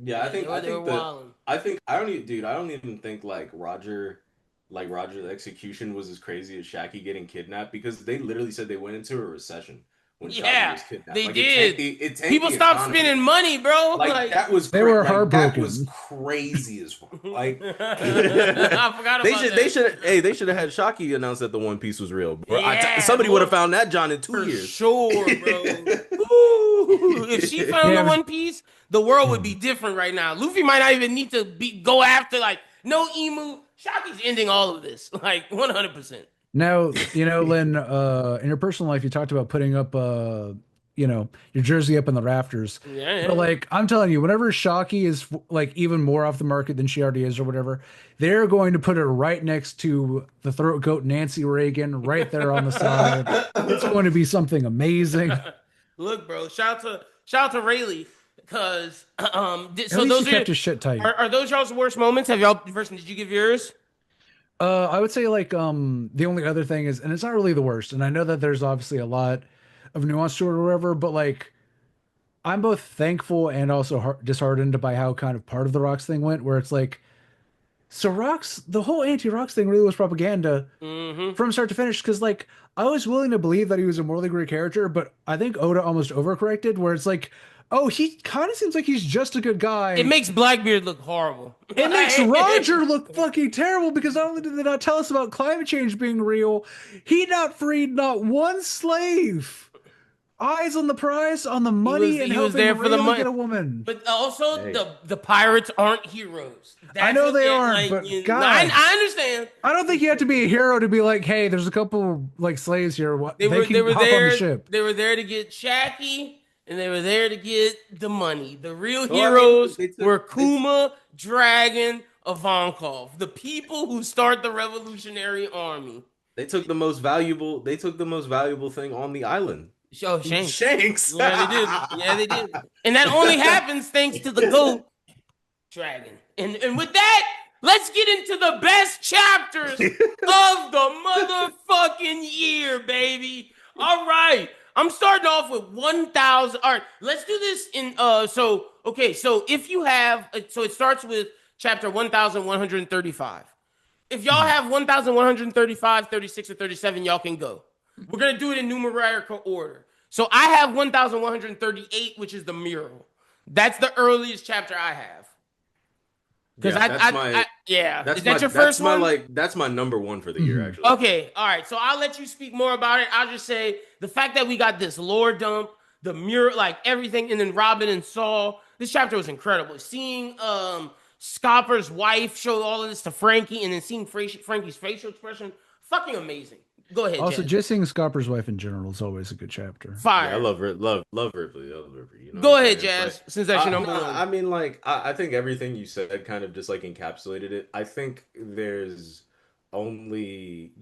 Yeah, They were wilding. I don't even think like Roger the Execution was as crazy as Shaggy getting kidnapped because they literally said they went into a recession when Shaggy Yeah, was kidnapped. they Like did. it tanked People the stopped economy. spending money, bro. Like Like They were that was heartbroken. crazy as fuck. Like I forgot about that. they should have had Shockey announce that the One Piece was real, bro. Yeah, Somebody would have boy, found that John in 2 years. sure, bro. Ooh, if she found the Yeah. One Piece, the world would be Hmm. different right now. Luffy might not even need to go after like no emu. Shaki's ending all of this, like 100%. Now, Lynn, in your personal life, you talked about putting up, your jersey up in the rafters. Yeah, But yeah. like, I'm telling you, whenever Shockey is like even more off the market than she already is or whatever, they're going to put her right next to the throat goat Nancy Reagan, right there on the side. It's going to be something amazing. Look, bro. Shout out to Rayleigh, because At so least he those kept his shit tight. are those y'all's worst moments? Have y'all Versen, did you give yours? I would say like the only other thing is, and it's not really the worst, and I know that there's obviously a lot of nuance to it or whatever, but like I'm both thankful and also disheartened by how kind of part of the Rocks thing went, where it's like, so Rocks, the whole anti-Rocks thing really was propaganda Mm-hmm. from start to finish, because like I was willing to believe that he was a morally great character, but I think Oda almost overcorrected, where it's like, oh, he kind of seems like he's just a good It guy. makes Blackbeard look horrible. It makes Like, Roger look fucking terrible because not only did they not tell us about climate change being real, he not freed not one slave. Eyes on the prize, on the money, and he was helping there for the Rayleigh money. get a woman. But also Hey, the pirates aren't heroes. I That's know what they they aren't, like. but God, I understand. I don't think you have to be a hero to be like, hey, there's a couple like slaves here. What they They can were hop on the there. ship. They were there to get Shaggy, and they were there to get the money. The real well, I mean, heroes they took were they Kuma, Dragon, Ivankov, the people who start the Revolutionary Army. they took the most valuable thing on the island. Oh, Shanks. Shanks. Yeah, they did. Yeah, they did. And that only happens thanks to the GOAT Dragon. And with that, let's get into the best chapters of the motherfucking year, baby. All right. I'm starting off with 1,000. All right, let's do this in so okay, so if you have so it starts with chapter 1,135. If y'all have 1,135, 36, or 37, y'all can go. We're gonna do it in numerical order. So I have 1,138, which is the mural. That's the earliest chapter I have. Because Yeah, yeah. that's Is that my your first one? that's my number one for the year Mhm. actually. Okay, all right. So I'll let you speak more about it. I'll just say the fact that we got this lore dump, the mural, like everything, and then Robin and Saul. This chapter was incredible. Seeing Scopper's wife show all of this to Frankie, and then seeing Frankie's facial expression, fucking amazing. Go ahead, Also, Jazz. just seeing Scopper's wife in general is always a good chapter. Yeah, I Fire. love love Ripley, I love Ripley. You know what Go I'm ahead, saying? It's like Jazz. Since that's your number no, one. I mean like I think everything you said kind of just like encapsulated it. I think there's only,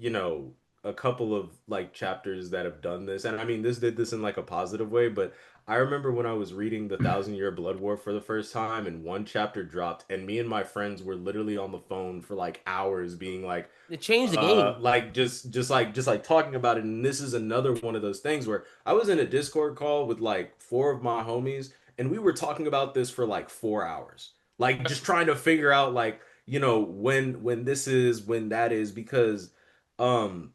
a couple of like chapters that have done this. And I mean this did this in like a positive way, but I remember when I was reading The Thousand Year Blood War for the first time and one chapter dropped and me and my friends were literally on the phone for like hours being It changed the game. like just like talking about it. And this is another one of those things where I was in a Discord call with like four of my homies and we were talking about this for like 4 hours, like just trying to figure out like when this is, when that is, because um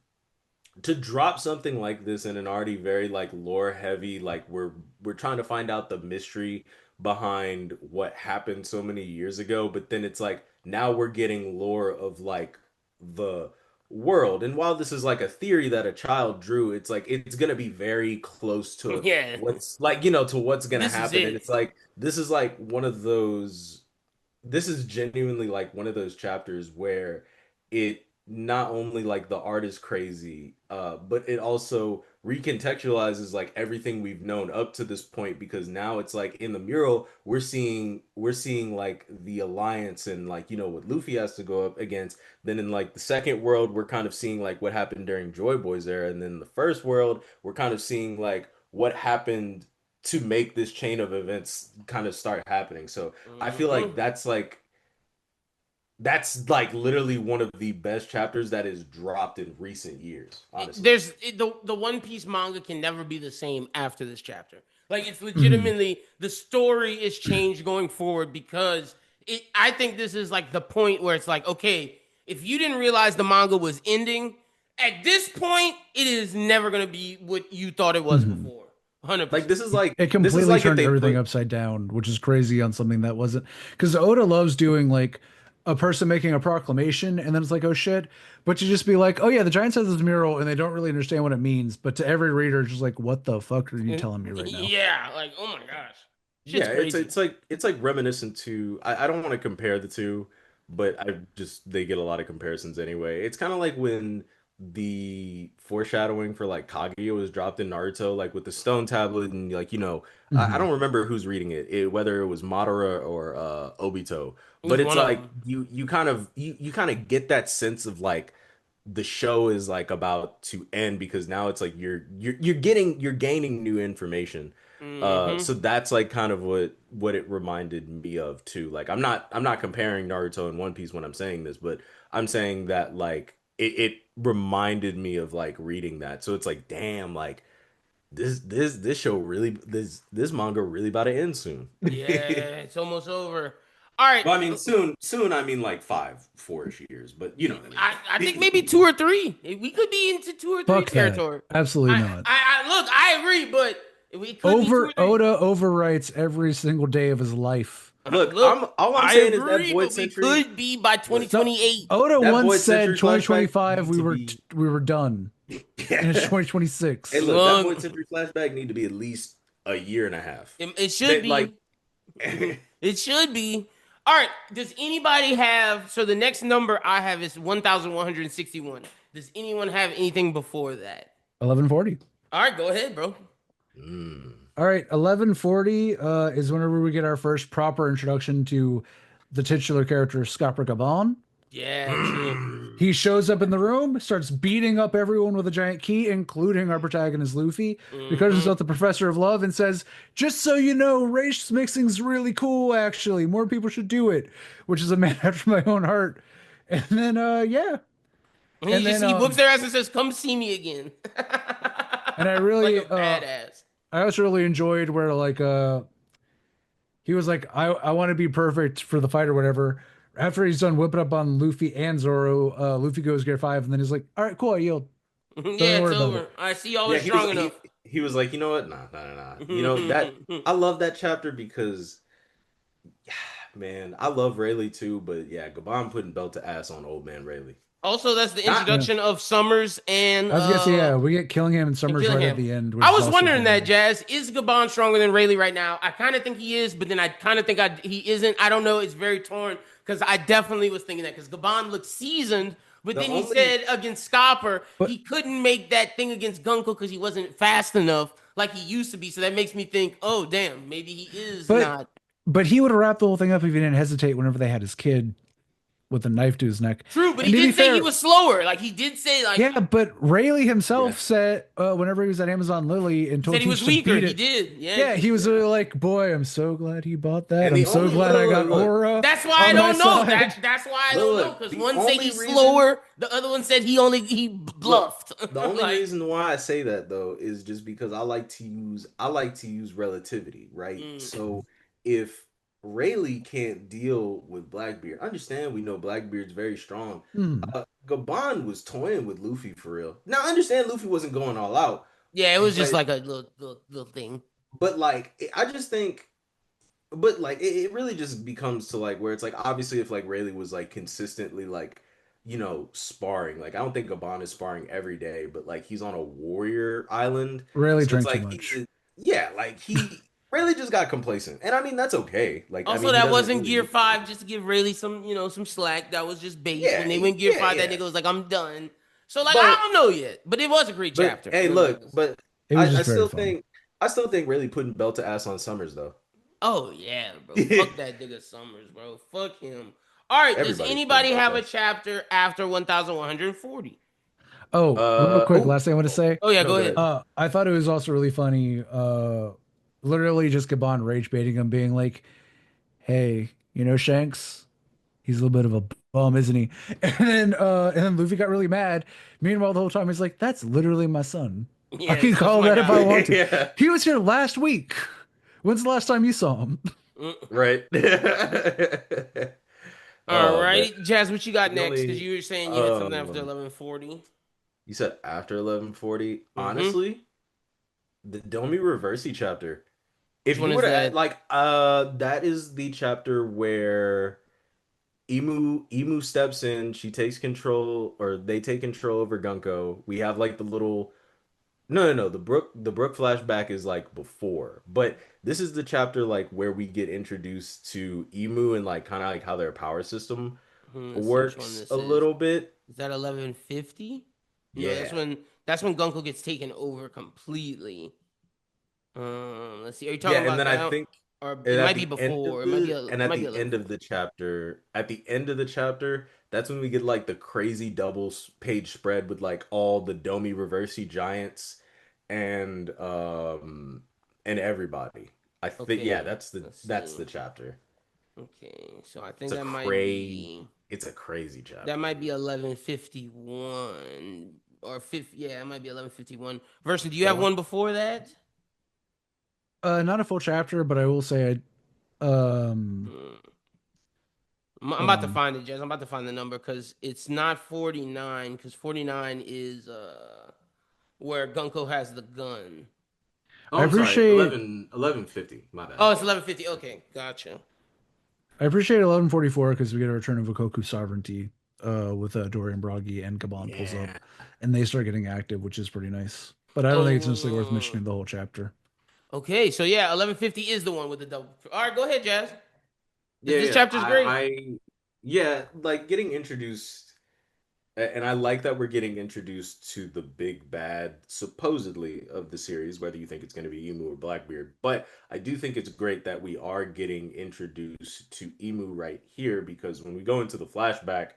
to drop something like this in an already very like lore heavy, like we're trying to find out the mystery behind what happened so many years ago, but then it's like now we're getting lore of like the world. And while this is like a theory that a child drew, it's like it's gonna be very close to Yeah. what's like, to what's gonna This is happen. And it. it's like this is like one of those, this is genuinely like one of those chapters where it not only like the art is crazy, but it also recontextualizes like everything we've known up to this point, because now it's like in the mural we're seeing like the alliance and like what Luffy has to go up against. Then in like the second world we're kind of seeing like what happened during Joy Boy's era, and then the first world we're kind of seeing like what happened to make this chain of events kind of start happening. So I feel like Mhm. that's like literally one of the best chapters that is dropped in recent years, honestly. The One Piece manga can never be the same after this chapter. Like it's Mhm. legitimately the story is changed going forward because it. I think this is like the point where it's like, okay, if you didn't realize the manga was ending, at this point, it is never gonna be what you thought it was Mhm. before. 100%. Like this is like It this is completely like if turned they everything put upside down, which is crazy on something that wasn't. Because Oda loves doing like a person making a proclamation, and then it's like, oh shit. But to just be like, oh yeah, the giant says this mural, and they don't really understand what it means. But to every reader, it's just like, what the fuck are you telling me right now? Yeah, like oh my gosh, shit's yeah, it's crazy. it's like reminiscent to, I don't want to compare the two, but I just they get a lot of comparisons anyway. It's kind of like when the foreshadowing for like Kaguya was dropped in Naruto, like with the stone tablet, and like I Hmm. don't remember who's reading whether it was Madara or Obito, It was but it's one of like them. you kind of get that sense of like the show is like about to end, because now it's like you're gaining new information. Hmm. So that's like kind of what it reminded me of too. Like I'm not comparing Naruto and One Piece when I'm saying this, but I'm saying that like it reminded me of like reading that. So it's like damn, like this show really, this manga really about to end soon. Yeah, it's almost over. All right. Well, I mean, soon. I mean, like 4-ish years, but you know what I mean. I think maybe 2 or 3. We could be into 2 or 3 Fuck that. territory. Absolutely not. Look. I agree, but we could be two or Over three. Oda overwrites every single day of his life. Look, Look, all I'm I saying is that agree, Void but we Century. could be by Look, So 2028. Oda that once Void said Century flashback 2025 need we to were be. we were done. And it's Yeah. Hey, 2026. look, that Look, Void Century flashback need to be at least a year and a half. it should That like, be. It should be. All right. Does anybody have? So the next number I have is 1,161. Does anyone have anything before that? 1140. All right, go ahead, bro. mm, All right, 1140 is whenever we get our first proper introduction to the titular character Scopper Gabon. Yeah, true. mm. He shows up in the room, starts beating up everyone with a giant key, including our protagonist Luffy, declares Hmm. himself the professor of love, and says, "Just so you know, race mixing's really cool, actually. More people should do it," which is a man after my own heart. And then, yeah. And then, He whoops their ass and says, "Come see me again." and I Like really, a badass. I also really enjoyed where, like, he was like, I want to be perfect for the fight or whatever. After he's done whipping up on Luffy and Zoro, Luffy goes gear 5, and then he's like, all right, cool, I yield. Don't Yeah, even it's worry about it. over. I see y'all are Yeah, strong enough. he was like, you know what? Nah, nah, nah, nah. You know that I love that chapter because, man, I love Rayleigh too. But yeah, Gabon putting belt to ass on old man Rayleigh. Also, that's the Not Yeah. introduction of Summers and I was gonna say, yeah, we get Killingham and Summers right at Gillingham. the end, which I is was also wondering that, badass. Jazz. Is Gabon stronger than Rayleigh right now? I kind of think he is, but then I kind of think he isn't. I don't know. It's very torn because I definitely was thinking that because Gabon looked seasoned, but the then he only said against Scopper, But he couldn't make that thing against Gunko because he wasn't fast enough like he used to be. So that makes me think, oh, damn, maybe he is but not. but he would have wrapped the whole thing up if he didn't hesitate whenever they had his kid with a knife to his neck. True, but he And to be did say he fair, was slower. Like he did say, like yeah, but Rayleigh yeah himself said whenever he was at Amazon Lily and he said told he was Teach to weaker. beat He it, did. Yeah. yeah, he was really like, boy, I'm so glad he bought that. and I'm the so only glad I got look, Aura That's why I on my don't know. side. That's why I don't know look, because the one said only he's reason slower, the other one said he look bluffed. the only Like, reason why I say that though is just because I like to use relativity, right? mm, So if Rayleigh can't deal with Blackbeard, understand we know Blackbeard's very strong. Hmm. Gabon was toying with Luffy for real. Now I understand Luffy wasn't going all out, yeah, it was just but like a little thing. like I just think but like it really just becomes to like where it's like obviously if like Rayleigh was like consistently like sparring, like I don't think Gabon is sparring every day, but like he's on a warrior island, Rayleigh so it's drank too like much. yeah, like he Rayleigh just got complacent, and I mean that's okay. Like I Also, mean he that doesn't wasn't really Gear need to be. 5 just to give Rayleigh some slack. That was just bait. Yeah, When they went Gear yeah, 5, that yeah. nigga was like, I'm done. So like I But don't know yet, but it was a great but chapter, hey, look, regardless. but It was I just very still fun. think Rayleigh putting belt to ass on Summers though. Oh yeah, bro. Fuck that nigga Summers, bro. Fuck him. All right, does Everybody's putting anybody belt have to a ass. chapter after 1140? Oh, real quick, Oh, last thing I want to oh say. Oh yeah, no, go go ahead. ahead. I thought it was also really funny. Literally just Gabon rage baiting him, being like, "Hey, Shanks, he's a little bit of a bum, isn't he?" And then Luffy got really mad. Meanwhile, the whole time he's like, "That's literally my son. I can Yes, that's call my that if I guy. want to. Yeah. He was here last week. When's the last time you saw him?" Mm. Right. All Oh man. right, Jazz, what you got The next? Because only you were saying you had something after 1140. you said after 1140. Mm-hmm. Honestly, the Domi Reversi chapter. Which If one you is were to that? like that is the chapter where Emu steps in, she takes control or they take control over Gunko. We have like the little no, the Brook flashback is like before. But this is the chapter like where we get introduced to Emu and like kind of like how their power system Let's see which one works this a is. little bit. Is that 1150? No, Yeah. that's when Gunko gets taken over completely. Let's see. Are you talking Yeah, and about then I that? think Or and it at might be the end of before. the and It at might be the end of 1140. the chapter, that's when we get like the crazy double page spread with like all the Domi Reversi giants and everybody. I think yeah, Okay, let's that's see. the chapter. Okay, so I It's think a it's a crazy that chapter. might be 1151 or 50. Yeah, it might be 1151. Versus, do you have Well, one before that? Not a full chapter, but I will say, I, um, Hmm. I'm Hold about to on. find it, Jess. I'm about to find the number because it's not 49. Because 49 is where Gunko has the gun. Oh, I I'm sorry. appreciate 1150. My bad. Oh, it's 1150. Okay, gotcha. I appreciate 1144 because we get a return of Vokoku sovereignty with Dorian Bragi and Kaban pulls up Yeah. and they start getting active, which is pretty nice. But I don't think it's necessarily worth Oh, mentioning the whole chapter. okay. So yeah, 1150 is the one with the double. All right, go ahead, Jazz. Yeah, This yeah. chapter's great. Yeah, like getting introduced, and I like that we're getting introduced to the big bad, supposedly, of the series, whether you think it's going to be Emu or Blackbeard. But I do think it's great that we are getting introduced to Emu right here because when we go into the flashback,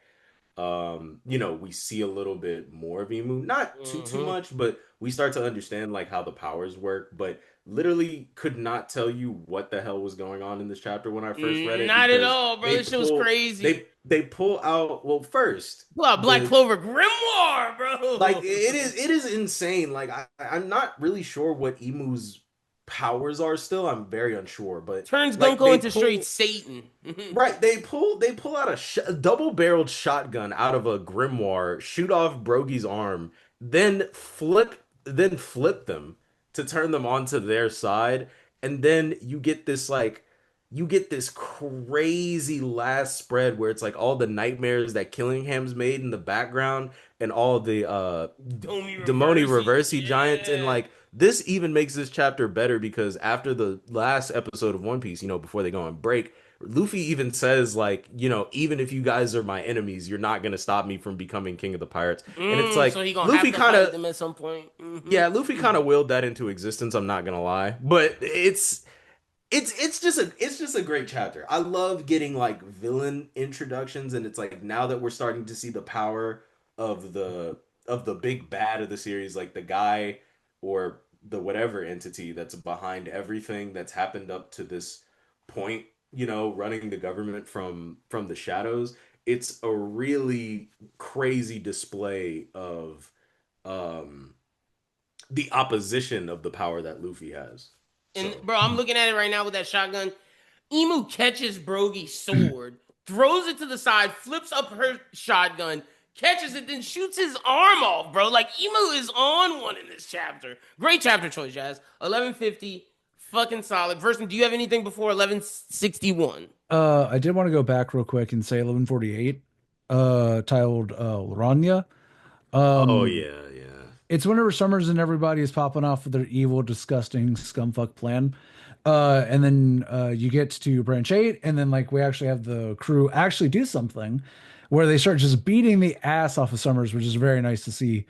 we see a little bit more of Emu, not too Hmm. much, but we start to understand like how the powers work, but literally could not tell you what the hell was going on in this chapter when I first read it Not at because all, bro. they This shit was pull crazy. they pull out well first Pull out Black the Clover Grimoire, like bro. it is insane. Like I'm not really sure what Emu's powers are still. I'm very unsure, but Turns like Gunko they into straight pull Satan. right, they pull out a double-barreled shotgun out of a grimoire, shoot off Brogy's arm, then flip them to turn them onto their side, and then you get this crazy last spread where it's like all the nightmares that Killingham's made in the background and all the Domi Demoni Reversi. Reversi giants and Yeah. like this even makes this chapter better because after the last episode of One Piece, before they go on break, Luffy even says like, even if you guys are my enemies, you're not gonna stop me from becoming king of the pirates. And it's So like he gonna have Luffy to kind fight of them at some point. Hmm. yeah, Luffy kind of willed that into existence, I'm not gonna lie. But it's just a great chapter. I love getting like villain introductions, and it's like now that we're starting to see the power of the big bad of the series, like the guy or the whatever entity that's behind everything that's happened up to this point, running the government from the shadows. It's a really crazy display of um the opposition of the power that Luffy has. And So bro, I'm looking at it right now with that shotgun. Emu catches Brogy's sword, throws it to the side, flips up her shotgun, catches it, then shoots his arm off, bro. Like Emu is on one in this chapter. Great chapter choice, Jazz. 1150, fucking solid. Versen, do you have anything before 1161? I did want to go back real quick and say 1148, titled Rania. oh Um, yeah, yeah. it's whenever Summers and everybody is popping off with their evil, disgusting scumfuck plan. And then you get to branch 8, and then like we actually have the crew actually do something where they start just beating the ass off of Summers, which is very nice to see.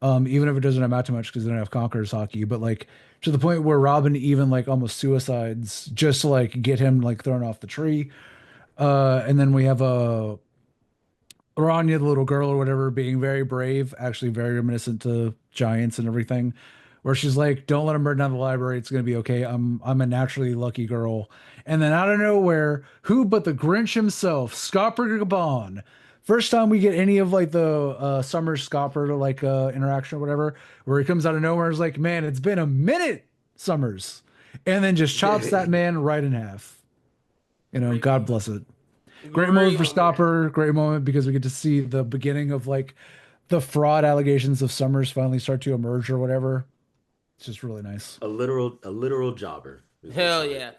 Even if it doesn't amount to much because they don't have Conquerors hockey, but like to the point where Robin even like almost suicides just to like get him like thrown off the tree. And then we have a Rania, the little girl or whatever, being very brave, actually very reminiscent to giants and everything, where she's like, "Don't let him burn down the library. It's gonna be okay. I'm a naturally lucky girl." And then out of nowhere, who but the Grinch himself, Scopper Gabon. First time we get any of like the Summer Scopper like interaction or whatever, where he comes out of nowhere and is like, "Man, it's been a minute, Summers," and then just chops that man right in half. Great God moment. bless it. Great moment Great for moment. Stopper. Great moment because we get to see the beginning of like the fraud allegations of Summers finally start to emerge or whatever. It's just really nice. A literal jobber is what Hell Summers yeah. is.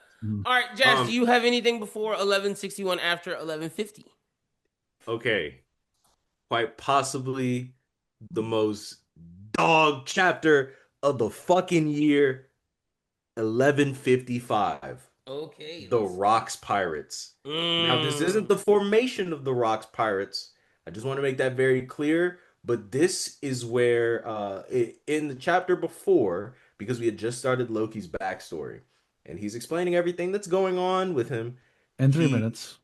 All right, Jazz, do Um, you have anything before 1161 after 1150? okay, quite possibly the most dog chapter of the fucking year, 1155. Okay, The let's. Rocks Pirates. Now, this Mm. isn't the formation of the Rocks Pirates. I just want to make that very clear. But this is where, in the chapter before, because we had just started Loki's backstory, and he's explaining everything that's going on with him. In three He, minutes.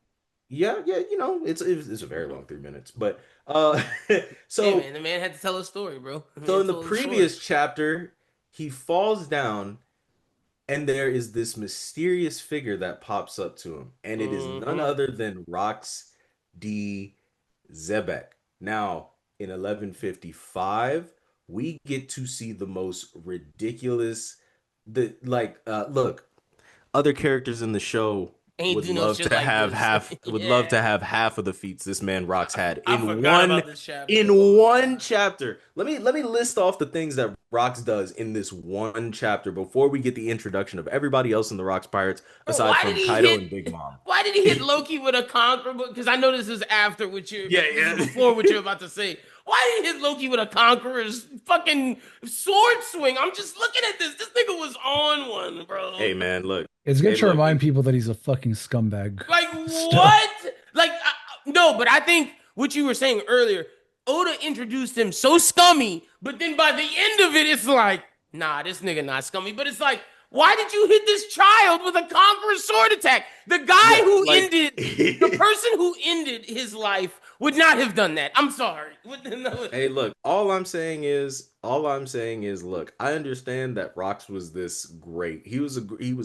yeah, yeah, it's a very long 3 minutes. But Hey so man, the man had to tell a story, bro. The so man in the told a story. previous chapter, he falls down and there is this mysterious figure that pops up to him, and it is none Hmm. other than Rox D. Zebek. Now, in 1155, we get to see the most ridiculous, look, other characters in the show Ain't would do no love shit to like have this. half would love Yeah. to have half of the feats this man Rocks had I forgot about this chapter. in Oh my one god. chapter. Let me list off the things that Rocks does in this one chapter before we get the introduction of everybody else in the Rocks Pirates Bro, aside why did from he Kaido hit? and Big Mom. Why did he hit Loki with a conqueror? Because I know this is after what you're. Yeah, This is yeah. before what you're about to say. Why did he hit Loki with a conqueror's fucking sword swing? I'm just looking at this. This nigga was on one, bro. Hey man, look. It's good Hey, to look. remind people that he's a fucking scumbag. Like Still. what? Like no, but I think what you were saying earlier, Oda introduced him so scummy, but then by the end of it, it's like, nah, this nigga not scummy. But it's like, why did you hit this child with a conqueror's sword attack? The guy Yeah, who like ended, the person who ended his life would not have done that. I'm sorry. Hey, look, all I'm saying is, look, I understand that Rox was this great. He was a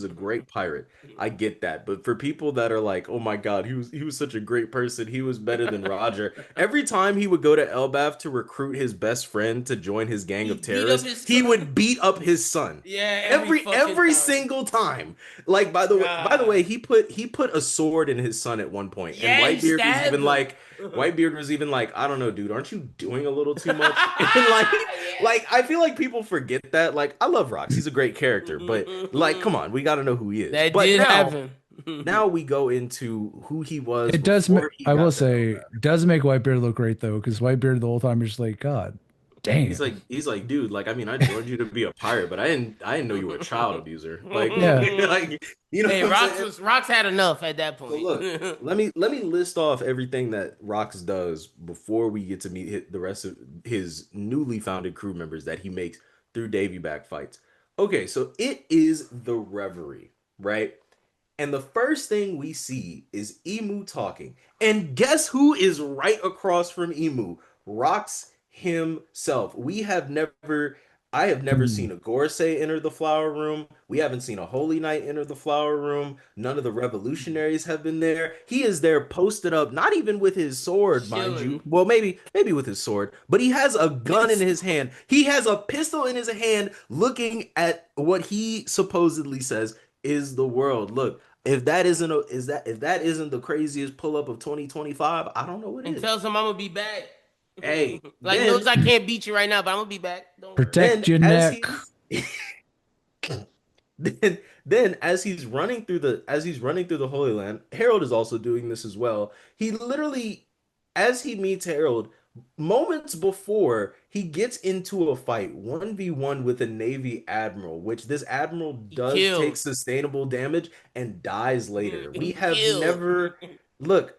great pirate. I get that. But for people that are like, "Oh my God, he was such a great person. He was better than Roger." Every time he would go to Elbaf to recruit his best friend to join his gang He of beat up terrorists, his he son. would beat up his son. Yeah, every fucking Every time. single time. Like by the God. way, he put a sword in his son at one point, and Yeah, he stabbed him. Whitebeard was even like, I don't know, dude, aren't you doing a little too much? And like I feel like people forget that. Like, I love Rox. He's a great character, but like, come on, we gotta know who he is. That But did happen. now we go into who he was It does. before he I will got to say, Elbaf. does make Whitebeard look great though, because Whitebeard the whole time is just like, God damn. He's like, dude, like, I mean, I joined you to be a pirate, but I didn't know you were a child abuser. Like, Yeah. like, you know Hey, what I'm saying? Rox had enough at that So point. look, let me list off everything that Rox does before we get to meet the rest of his newly founded crew members that he makes through Davy back fights. Okay, so it is the Reverie, right? And the first thing we see is Emu talking. And guess who is right across from Emu? Rox himself. I have never Hmm. seen a Gorosei enter the flower room. We haven't seen a Holy Knight enter the flower room. None of the revolutionaries have been there. He is there posted up, not even with his sword, mind you. Chilling. Well, maybe with his sword, but he has a gun in his hand. He has a pistol in his hand looking at what he supposedly says is the world. Look, if that isn't the craziest pull up of 2025, I don't know what And is. tells him I'm gonna be back. Hey, Like knows I can't beat you right now, but I'm gonna be back. Don't worry. then Protect your as neck. he's then as he's running through the Holy Land, Harold is also doing this as well. He literally, as he meets Harold, moments before he gets into a fight 1v1 with a Navy admiral, which this admiral He does take killed. sustainable damage and dies later. We He have killed. never look.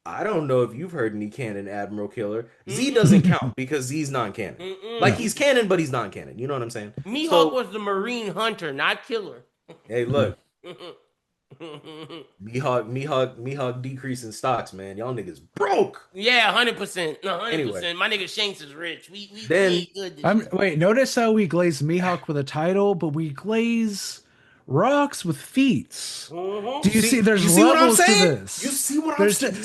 I don't know if you've heard any canon Admiral Killer. Z Mm-mm. doesn't count because Z's non-canon. Like, Mm-mm. No. he's canon, but he's non-canon. You know what I'm saying? Mihawk So, was the Marine hunter, not killer. hey, look, Mihawk decreasing stocks, man. Y'all niggas broke. Yeah, 100%. No, Anyway, 100%. My nigga Shanks is rich. We then ain't good this year. Wait, notice how we glaze Mihawk with a title, but we glaze rocks with feats. Do you see? There's you see what I'm levels to saying? You this. see what I'm There's saying? You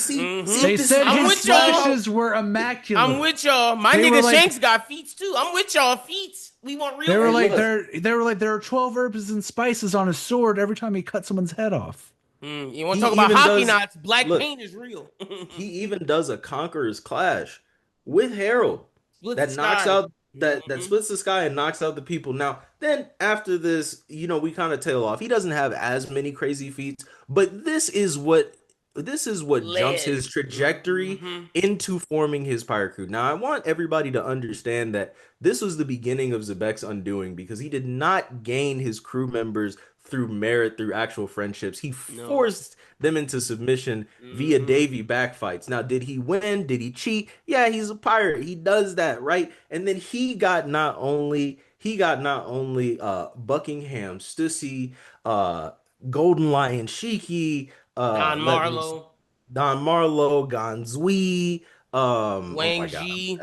see they this is said what I'm his with y'all. slashes were immaculate. I'm with y'all. My They were nigga like- Shanks got feats too. I'm with y'all. Feats. We want real. They were Hey, like look. there are 12 herbs and spices on his sword every time he cut someone's head off. You want He to talk about even hockey does knots? Black look, paint is real. he even does a Conqueror's Clash with Harold Split the that knocks sky. out that splits the sky and knocks out the people. Now, then after this, we kind of tail off. He doesn't have as many crazy feats, but this is what jumps Lead. his trajectory into forming his pirate crew. Now, I want everybody to understand that this was the beginning of Zebek's undoing because he did not gain his crew members through merit, through actual friendships. He No. forced them into submission via Davy backfights. Now, did he win? Did he cheat? Yeah, he's a pirate. He does that, right? And then he got not only Buckingham, Stussy, Golden Lion Shiki, Don let me Marlowe, Don Marlowe, Gonzui, oh Wang my god, Ji.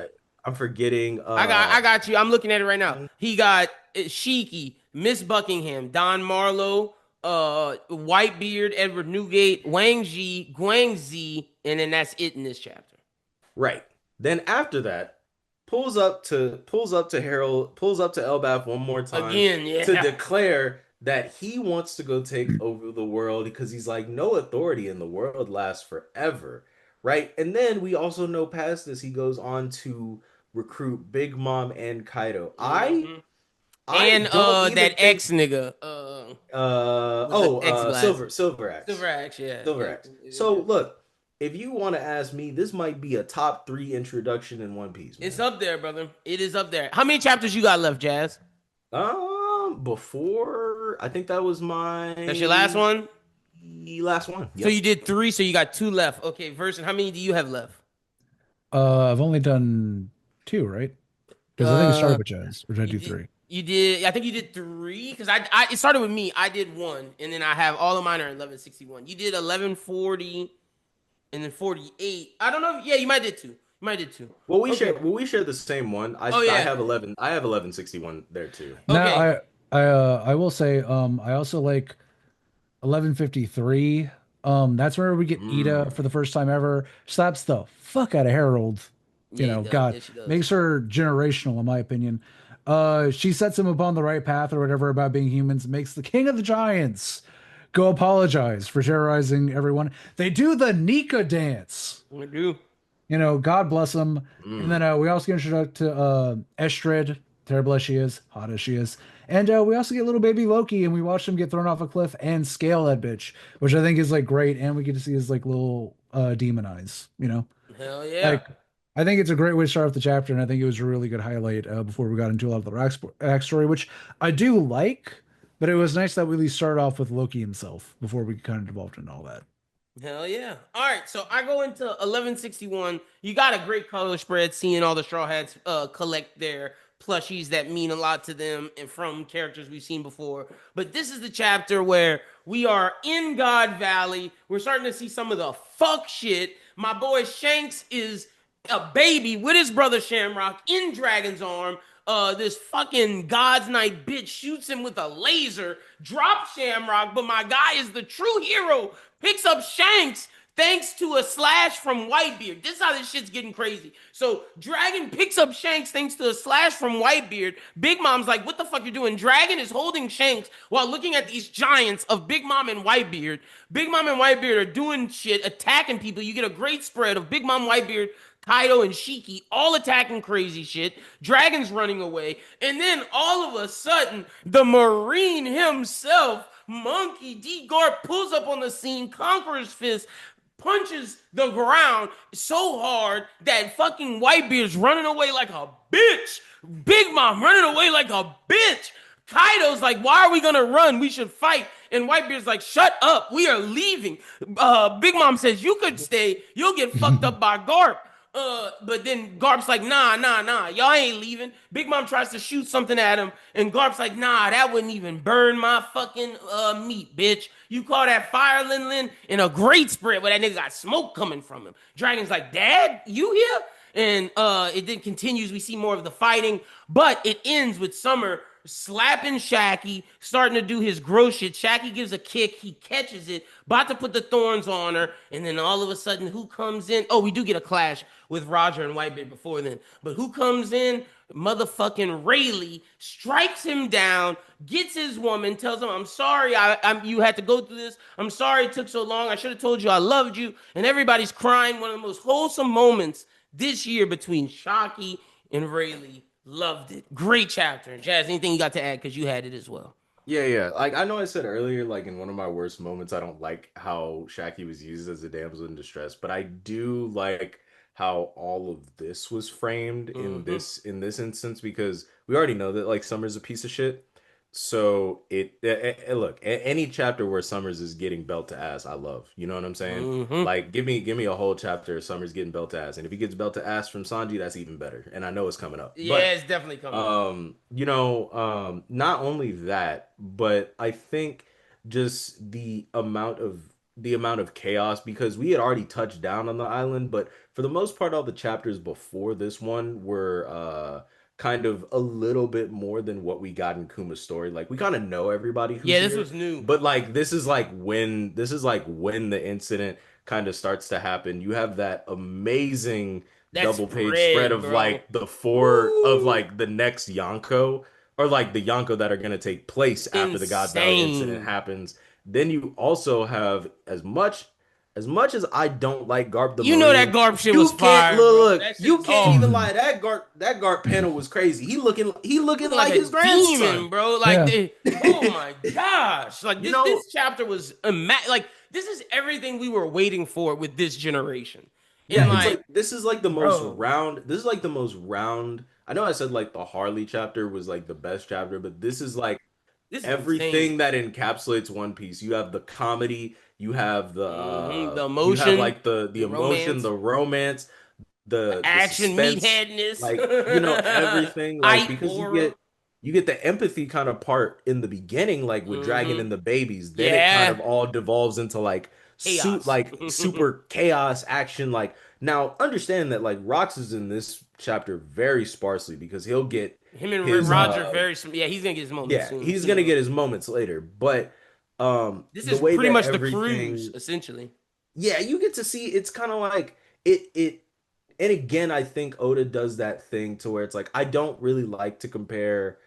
I'm forgetting I got you. I'm looking at it right now. He got Shiki, Miss Buckingham, Don Marlowe, Whitebeard, Edward Newgate, Wang Ji, Guangzi, and then that's it in this chapter. right. Then after that, pulls up to Harold, pulls up to Elbaf one more time Again, yeah. to declare that he wants to go take over the world because he's like, no authority in the world lasts forever, right? And then we also know past this, he goes on to recruit Big Mom and Kaido. Hmm. I And don't that even think ex nigga, with the ex glasses, Silver Axe. Silver Axe, yeah, Silver yeah, Axe. yeah, So yeah. look, if you want to ask me, this might be a top three introduction in One Piece, It's man. up there, brother. It is up there. How many chapters you got left, Jazz? Before I think that was That's your last my one. last one. So Yep. you did three, so you got two left. Okay, Versen, how many do you have left? I've only done two, right? Because I think it started Uh, with Jazz, or did I you do did. three? You did. I think you did three because it started with me. I did one, and then I have all of mine are 1161. You did 1140, and then 48. I don't know. Yeah, you might did two. You might did two. Okay. Well we share the same one. Oh I yeah. have 11. I have 1161 there too. Now Okay. I will say I also like 1153. That's where we get Ida Mm. for the first time ever. Slaps the fuck out of Harold. Yeah, he does. God, Yeah, she does. makes her generational in my opinion. She sets him upon the right path or whatever about being humans, makes the king of the giants go apologize for terrorizing everyone. They do the Nika dance. I do. God bless them. And then Mm. we also get introduced to Estrid, terrible as she is, hot as she is. And we also get little baby Loki, and we watch him get thrown off a cliff and scale that bitch, which I think is like great. And we get to see his like little demon eyes. Hell yeah. Like, I think it's a great way to start off the chapter, and I think it was a really good highlight before we got into a lot of the backstory, which I do like. But it was nice that we at least started off with Loki himself before we kind of devolved into all that. Hell yeah. All right, so I go into 1161. You got a great color spread seeing all the Straw Hats collect their plushies that mean a lot to them and from characters we've seen before. But this is the chapter where we are in God Valley. We're starting to see some of the fuck shit. My boy Shanks is a baby with his brother Shamrock in Dragon's Arm. This fucking God's Night bitch shoots him with a laser, drops Shamrock, but my guy is the true hero, picks up Shanks thanks to a slash from Whitebeard. This is how this shit's getting crazy. So Dragon picks up Shanks thanks to a slash from Whitebeard. Big Mom's like, what the fuck you doing? Dragon is holding Shanks while looking at these giants of Big Mom and Whitebeard. Big Mom and Whitebeard are doing shit, attacking people. You get a great spread of Big Mom, Whitebeard, Kaido and Shiki all attacking crazy shit. Dragon's running away. And then all of a sudden, the Marine himself, Monkey D. Garp, pulls up on the scene, Conqueror's Fist, punches the ground so hard that fucking Whitebeard's running away like a bitch. Big Mom running away like a bitch. Kaido's like, why are we gonna run? We should fight. And Whitebeard's like, shut up. We are leaving. Big Mom says, you could stay. You'll get fucked up by Garp. But then Garp's like, nah. Y'all ain't leaving. Big Mom tries to shoot something at him. And Garp's like, nah, that wouldn't even burn my fucking meat, bitch. You call that fire, Lin Lin? In a great spread where that nigga got smoke coming from him. Dragon's like, Dad, you here? And it then continues. We see more of the fighting, but it ends with Summer slapping Shaggy, starting to do his gross shit. Shaggy gives a kick, he catches it, about to put the thorns on her, and then all of a sudden, who comes in? Oh, we do get a clash with Roger and Whitebeard before then, but who comes in? Motherfucking Rayleigh strikes him down, gets his woman, tells him, "I'm sorry, you had to go through this. I'm sorry it took so long. I should have told you I loved you." And everybody's crying. One of the most wholesome moments this year between Shockey and Rayleigh. Loved it. Great chapter. Jazz, anything you got to add? Because you had it as well. Yeah. Like I know I said earlier, like in one of my worst moments, I don't like how Shaki was used as a damsel in distress, but I do like how all of this was framed Mm-hmm. in this instance because we already know that like Summer's a piece of shit. So look, any chapter where Summers is getting belt to ass, I love. You know what I'm saying? Mm-hmm. Like give me a whole chapter of Summers getting belt to ass, and if he gets belt to ass from Sanji, that's even better. And I know it's coming up, Yeah, but it's definitely coming up. not only that, but I think just the amount of chaos because we had already touched down on the island, but for the most part, all the chapters before this one were kind of a little bit more than what we got in Kuma's story. Like we kind of know everybody who's Yeah, this here, was new. but like this is like when the incident kind of starts to happen. You have that amazing That double page spread spread, of bro. like the four of Woo! like the next Yonko. or like the Yonko that are going to take place after the God Valley incident Insane. happens. Then you also have as much as I don't like Garp the You know that Marine, Garp shit was you can't fire, bro. look, That shit you was can't even hard. Mhm. lie. That Garp panel was crazy. He looking Looking like like a his grandson. demon, bro. Like, Yeah. oh my gosh! Like You this know, chapter was like this is everything we were waiting for with this generation, and yeah, it's like, like this is like the most bro, round. This is like the most round. I know I said like the Harley chapter was like the best chapter, but this is like this is insane. everything that encapsulates One Piece. You have the comedy, The you have emotion, like the the emotion, romance, the romance, the the action, suspense, meatheadness, like everything, like hype because you aura. get you get the empathy kind of part in the beginning, like with Dragon Hmm. and the babies. Then it kind Yeah, of all devolves into like chaos. like super chaos action. Like now, understand that like Rox is in this chapter very sparsely because he'll get Him and his Roger very. Yeah, he's gonna get his moment yeah, soon. he's Soon gonna enough. get his moments later, but This the is way pretty that much the cruise, everything essentially. yeah, you get to see it's kind of like it and again I think Oda does that thing to where it's like I don't really like to compare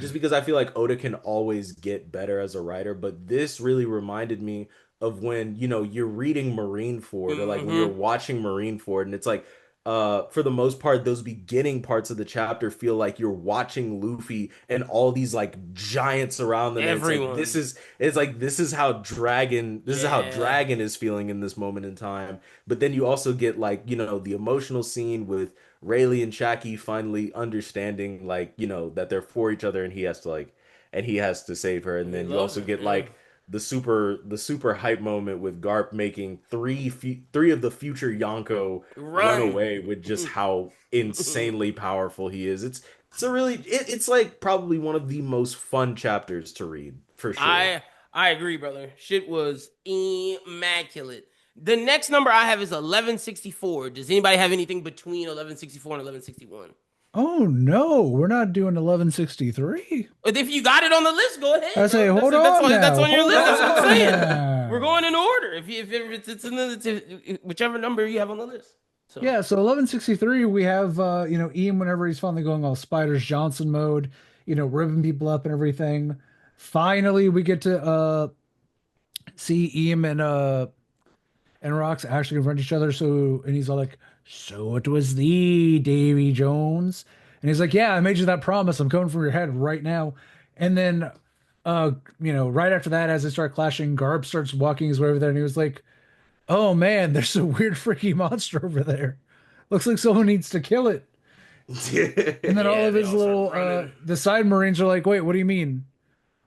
just because I feel like Oda can always get better as a writer, but this really reminded me of when, you're reading Marineford or like when you're Hmm. watching Marineford and it's like for the most part those beginning parts of the chapter feel like you're watching Luffy and all these like giants around them and Everyone. it's like this is how Yeah. Dragon is feeling in this moment in time. But then you also get like, the emotional scene with Rayleigh and Shaki finally understanding like, that they're for each other and he has to save her. And He then you loves also her. get Yeah. like the super hype moment with Garp making three of the future Yonko run Run. away with just how insanely powerful he is. It's like probably one of the most fun chapters to read for sure. I I agree, brother. Shit was immaculate. The next number I have is 1164. Does anybody have anything between 1164 and 1161? Oh no, we're not doing 1163. If you got it on the list, go I ahead, say, bro. hold That's on on now, your hold list. That's what I'm on saying. We're now. going in order. If it's in whichever number you have on the list. So Yeah, so 1163, we have Ian whenever he's finally going all Spiders Johnson mode, ribbing people up and everything. Finally, we get to see Ian and Rox actually confront each other. So, and he's all like, "So it was thee, Davy Jones." And he's like, "Yeah, I made you that promise. I'm coming for your head right now." And then, right after that, as they start clashing, Garb starts walking his way over there, and he was like, "Oh man, there's a weird freaky monster over there. Looks like someone needs to kill it." And then all yeah, of they his all start little running. the side Marines are like, "Wait, what do you mean?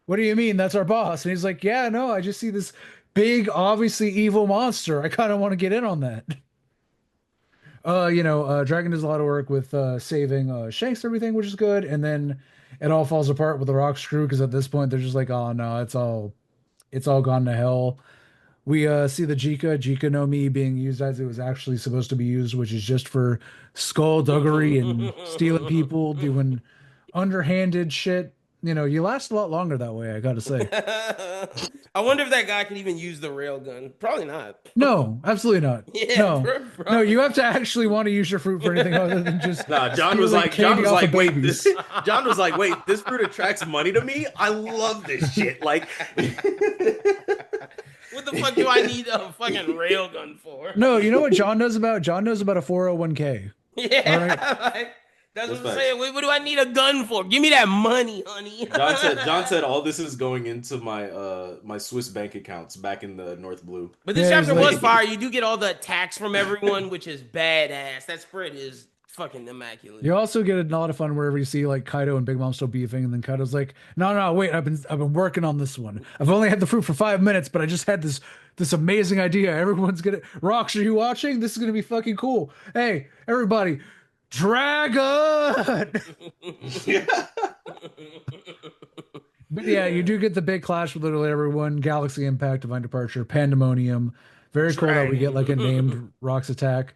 What do you mean? That's our boss." And he's like, "Yeah, no, I just see this big, obviously evil monster. I kind of want to get in on that." Dragon does a lot of work with saving Shanks and everything, which is good. And then it all falls apart with the Rock's crew because at this point they're just like, "Oh no, it's all gone to hell." We see the Jika no Mi being used as it was actually supposed to be used, which is just for skullduggery and stealing people, doing underhanded shit. You last a lot longer that way, I gotta say. I wonder if that guy can even use the rail gun. Probably not. No, absolutely not. Yeah, No. No, probably you have to not. actually want to use your fruit for anything other than just Nah, stealing John candy was off of like, wait, this babies. John was like, wait, this fruit attracts money to me? I love this shit. Like What the fuck do I need a fucking rail gun for? No, you know what John knows about? John knows about a 401k. All right. Yeah, like, that's That's what I'm facts. saying. What do I need a gun for? Give me that money, honey. John said all this is going into my Swiss bank accounts back in the North Blue. But this Yeah, he's chapter was like, fire. You do get all the attacks from everyone, which is badass. That spread is fucking immaculate. you also get a lot of fun wherever you see like Kaido and Big Mom still beefing, and then Kaido's like, "No, no, wait, I've been working on this one. I've only had the fruit for 5 minutes, but I just had this amazing idea. Everyone's gonna Rocks, are you watching? This is gonna be fucking cool. Hey, everybody, Dragon!" But yeah, you do get the big clash with literally everyone. Galaxy Impact, Divine Departure, Pandemonium. Very cool that we get like a Dragon. named Rocks attack.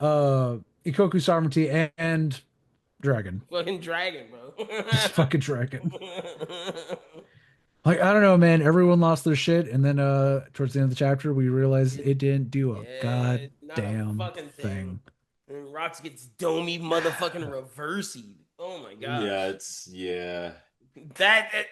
Uh Ikoku Sovereignty and Dragon. Fucking dragon, bro. Just fucking Dragon. Like, I don't know, man. Everyone lost their shit, and then towards the end of the chapter, we realized it didn't do a Yeah, not a goddamn fucking thing. thing. And Rocks gets domey motherfucking reversey. Oh my gosh. Yeah,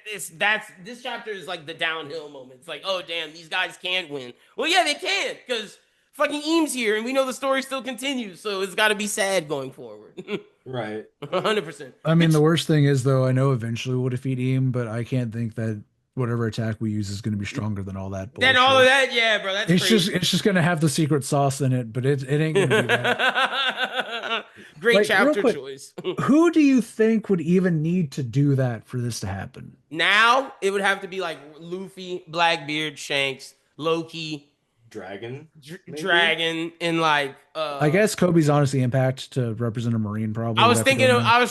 it's That's this chapter is like the downhill moment. It's like, oh damn, these guys can't win. Well, yeah, they can because fucking Eames here, and we know the story still continues. So it's got to be sad going forward. right. 100%. I mean, the worst thing is though, I know eventually we'll defeat him, but I can't think that whatever attack we use is going to be stronger than all that bullshit. Then all of that, yeah, bro. That's It's crazy. just going to have the secret sauce in it, but it ain't going to be that. Great Like, real chapter quick, choice. Who do you think would even need to do that for this to happen? Now it would have to be like Luffy, Blackbeard, Shanks, Loki, Dragon. Dragon, and like I guess Kobe's honestly impact to represent a Marine probably. I was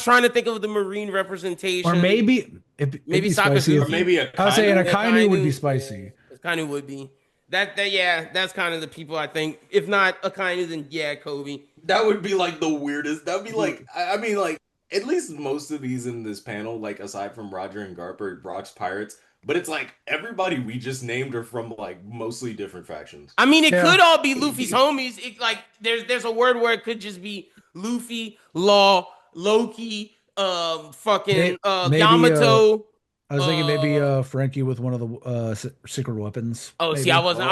trying to think of the Marine representation. Or maybe maybe spicy. Sakazuki. Or maybe a I was saying a Akainu Kainu would be spicy. Yeah, Akainu would be. That's kind of the people I think. If not Akainu, then yeah, Kobe. That would be like the weirdest. That would be like, I mean, like, at least most of these in this panel, like, aside from Roger and Garp, are Brock's pirates. But it's like everybody we just named are from like mostly different factions. I mean, it could all be Luffy's homies. It, like, there's a word where it could just be Luffy, Law, Loki, fucking Maybe, Yamato. I was thinking maybe Frankie with one of the secret weapons. Oh, maybe. see, I wasn't.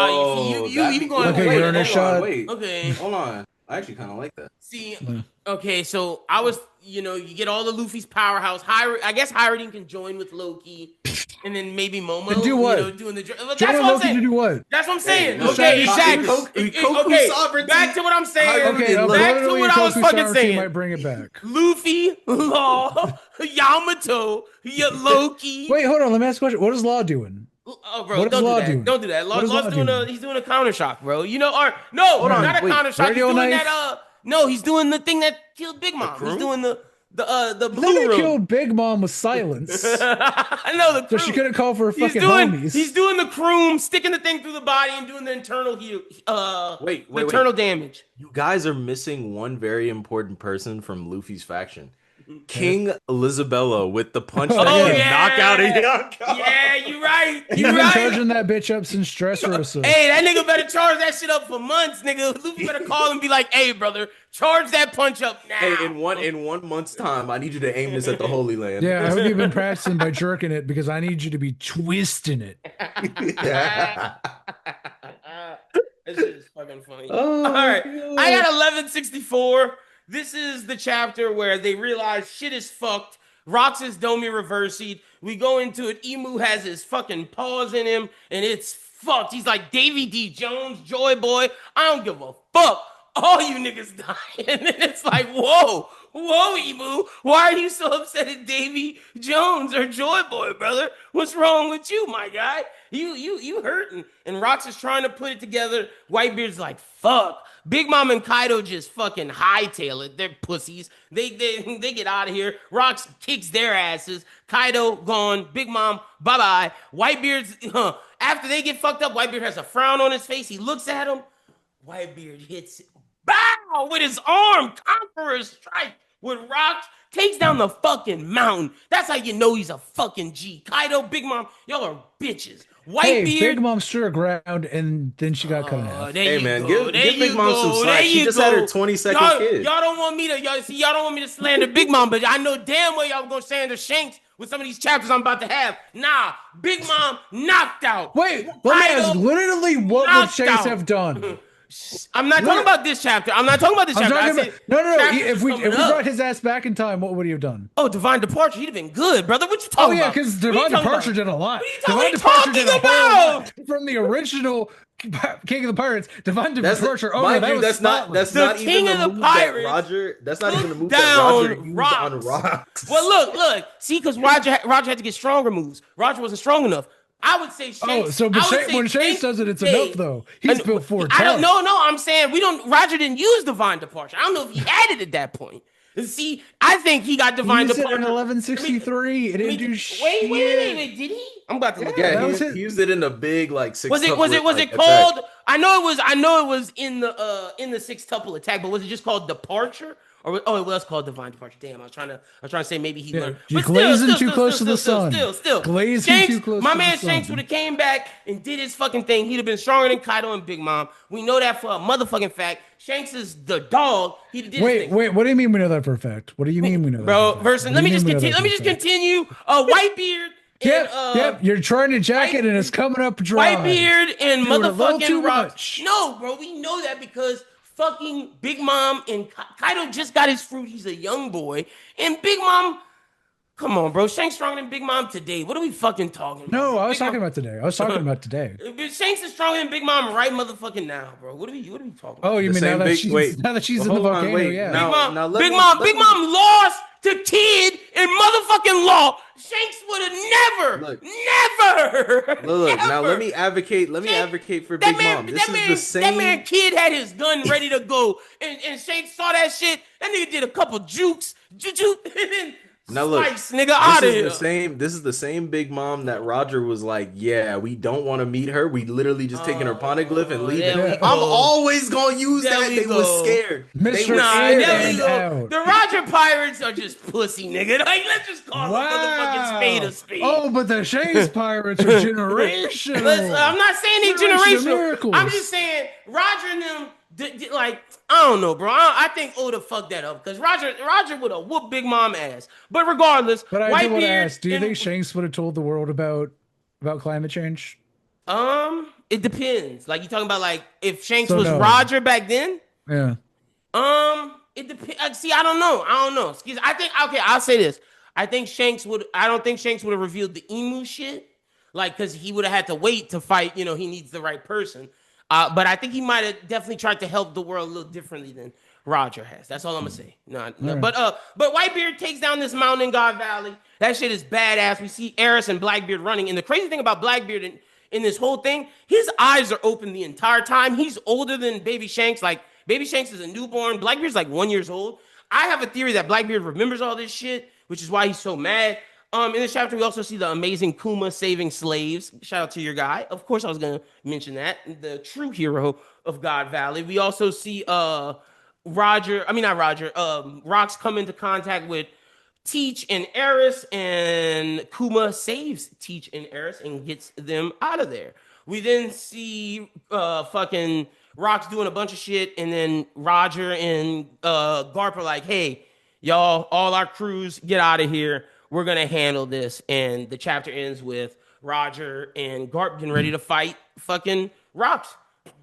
You going? Okay, Wait, you're in a shot. Wait, okay, hold on. I actually kind of like that. See, okay, so I was, you get all the Luffy's powerhouse. I guess Hyruddin can join with Loki, and then maybe Momo. To do what? Doing the. That's what Join I'm Loki saying. to do what? That's what I'm saying. Hey, okay, exactly. Okay, back to what I'm saying. Okay, back to what I was fucking saying. Might bring it back. Luffy, Law, Yamato, Loki. Wait, hold on. Let me ask a question. What is Law doing? Oh, bro, don't do that. Don't do that. He's doing a counter shock, bro. Hold on, not a counter shock. He's doing that. No, he's doing the thing that killed Big Mom. He's doing the blue room. Killed Big Mom with silence. I know the crew. So she couldn't call for her fucking homies. He's doing the croom, sticking the thing through the body and doing the internal heal. Internal damage. You guys are missing one very important person from Luffy's faction. King Elizabella with the punch that can knock out a Yonko. Yeah, you're right. He's been charging that bitch up since Dressrosa. Hey, that nigga better charge that shit up for months, nigga. Luffy better call and be like, "Hey, brother, charge that punch up now." Hey, in 1 month's time, I need you to aim this at the Holy Land. Yeah, I hope you've been practicing by jerking it because I need you to be twisting it. This is fucking funny. All right, God. I got 1164. This is the chapter where they realize shit is fucked. Roxas Domi reversied. We go into it. Emu has his fucking paws in him, and it's fucked. He's like Davy D. Jones, Joy Boy. I don't give a fuck. All you niggas die. And then it's like, whoa, Emu. Why are you so upset at Davy Jones or Joy Boy, brother? What's wrong with you, my guy? You hurting. And Roxas trying to put it together. Whitebeard's like, fuck. Big Mom and Kaido just fucking hightail it. They're pussies. They get out of here. Rox kicks their asses. Kaido gone. Big Mom, bye-bye. Whitebeard's, after they get fucked up, Whitebeard has a frown on his face. He looks at him. Whitebeard hits it. Bow! With his arm. Conqueror's strike. With Rox. Takes down the fucking mountain. That's how you know he's a fucking G. Kaido, Big Mom, y'all are bitches. Whitebeard. Hey, Big Mom stood her ground and then she got cut in half. Hey man, give Big Mom some slack. She just had her 22nd kid. Y'all don't want me to slander Big Mom, but I know damn well y'all gonna slander Shanks with some of these chapters I'm about to have. Nah, Big Mom knocked out. Wait, let me ask, literally what would Shanks have done? I'm not talking about this chapter. I'm not talking about this chapter. No. If we brought his ass back in time, what would he have done? Oh, Divine Departure. He'd have been good, brother. What you talking about? Because Divine Departure did a lot. What are you talking about? From the original King of the Pirates, Divine Departure. That's not King even of the Pirates. Roger. That's not even the move that Roger used on Rocks. Well, look. See, because Roger had to get stronger moves. Roger wasn't strong enough. I would say Shanks. When Shanks does it, it's enough though. He's built for I don't know. No, I'm saying Roger didn't use Divine Departure. I don't know if he had it at that point. See, I think he got Divine Departure in 1163. It didn't do shit. Wait, did he? I'm about to look at it. Yeah, he used it in a big like six. Was it called? I know it was in the six tuple attack, but was it just called Departure? Or oh, it was called Divine Departure. Damn, I was trying to say maybe he Yeah, learned, you're but still, glazing still, too still, close still, to the still, still, sun. still, still. Glazing Shanks, too close my to the man Shanks would sun. have came back and did his fucking thing. He'd have been stronger than Kaido and Big Mom. We know that for a motherfucking fact. Shanks is the dog. He did his Wait, thing. wait. What do you mean we know that for a fact? What do you mean we know that for a Bro, fact? Versen, What do let you me mean just we know continue. that Let for me a just fact? continue. Whitebeard and Yep. You're trying to jack White it, and it's coming up dry. Whitebeard and Doing a little too motherfucking Rocks. much. No, bro, we know that because fucking Big Mom and Kaido just got his fruit. He's a young boy, and Big Mom. Come on, bro. Shanks stronger than Big Mom today. What are we fucking talking about, No, bro? I was Big Mom. talking about today. I was talking about today. Shanks is stronger than Big Mom right motherfucking now, bro. What are we talking Oh, about? you The mean same big wait. now that she's Well, in the hold on, volcano? wait. Yeah. Now let Big me Mom lost to Kid in motherfucking Law. Shanks would have look. Look, now never. let me Shanks, advocate for Big Mom. This is the that man, same. Kid had his gun ready to go, and Shanks saw that shit. That nigga did a couple jukes, and then Now look, slice nigga out of here. this is the same Big Mom that Roger was like, yeah, we don't want to meet her. We literally just taking her poneglyph and Oh, leaving. there we Yeah. I'm go. always gonna use There that. we They was go. scared. They Mr. were Nah, In there scared. we and go. out. The Roger Pirates are just pussy, nigga. Like, let's just call a motherfucking spade a Wow. spade. Oh, but the Shanks pirates are I'm generational. not saying they Generation of generational. I'm just miracles. saying Roger and them, like, I don't know, bro. I think Oda fucked that up because Roger would have whooped Big Mom ass. But regardless, But I do want to Whitebeard ask, do you think and Shanks would have told the world about climate change? it depends. Like you talking about like if Shanks So was no. Roger back then. Yeah. It depends. See, I don't know. I don't know. Excuse. I think okay. I'll say this. I think Shanks would. I don't think Shanks would have revealed the emu shit, like because he would have had to wait to fight. You know, he needs the right person. But I think he might have definitely tried to help the world a little differently than Roger has. That's all I'm gonna say. No, All no. right. But Whitebeard takes down this mountain in God Valley. That shit is badass. We see Eris and Blackbeard running, and the crazy thing about Blackbeard in this whole thing, his eyes are open the entire time. He's older than Baby Shanks. Like Baby Shanks is a newborn. Blackbeard's like 1 year old. I have a theory that Blackbeard remembers all this shit, which is why he's so mad. In this chapter, we also see the amazing Kuma saving slaves. Shout out to your guy. Of course, I was gonna mention that. The true hero of God Valley. We also see Roger, I mean not Roger, Rocks come into contact with Teach and Eris, and Kuma saves Teach and Eris and gets them out of there. We then see fucking Rocks doing a bunch of shit, and then Roger and Garp are like, hey, y'all, all our crews, get out of here. We're gonna handle this. And the chapter ends with Roger and Garp getting ready to fight fucking Rocks.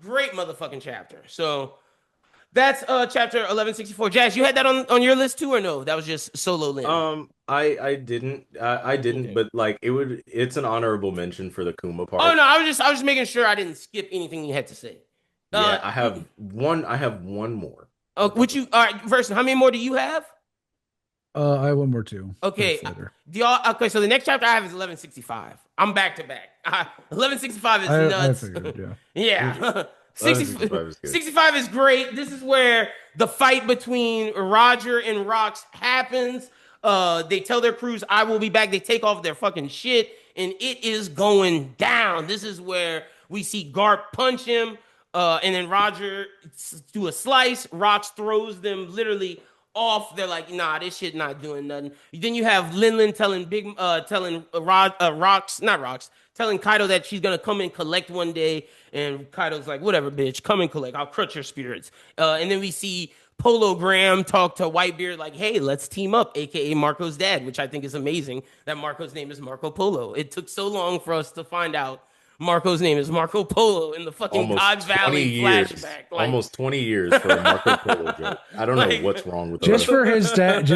Great motherfucking chapter. So that's chapter 1164. Jazz, you had that on your list too, or no? That was just solo Lynn. I didn't, Okay. but like it's an honorable mention for the Kuma Oh part. no, I was just making sure I didn't skip anything you had to say. Uh, Yeah, I have one more. would you? All right, Versen, how many more do you have? I have one more too. But Okay, it's later. do y'all? Okay, so the next chapter I have is 1165. I'm back to back. 1165 is I nuts. figured, yeah. Yeah. 60, 1165 is good. 65 is great. This is where the fight between Roger and Rox happens. They tell their crews, I will be back. They take off their fucking shit, and it is going down. This is where we see Garp punch him, and then Roger do a slice. Rox throws them literally off. They're like, nah, this shit not doing nothing. Then you have Linlin telling Rox, not Rox, telling Kaido that she's gonna come and collect one day, and Kaido's like, whatever, bitch, come and collect. I'll crush your spirits. And then we see Polo Graham talk to Whitebeard like, hey, let's team up, aka Marco's dad, which I think is amazing that Marco's name is Marco Polo. It took so long for us to find out Marco's name is Marco Polo in the fucking Almost God 20 Valley years. flashback. Like, Almost 20 years for a Marco Polo joke. I don't know like, what's wrong with Just Oda. for his dad,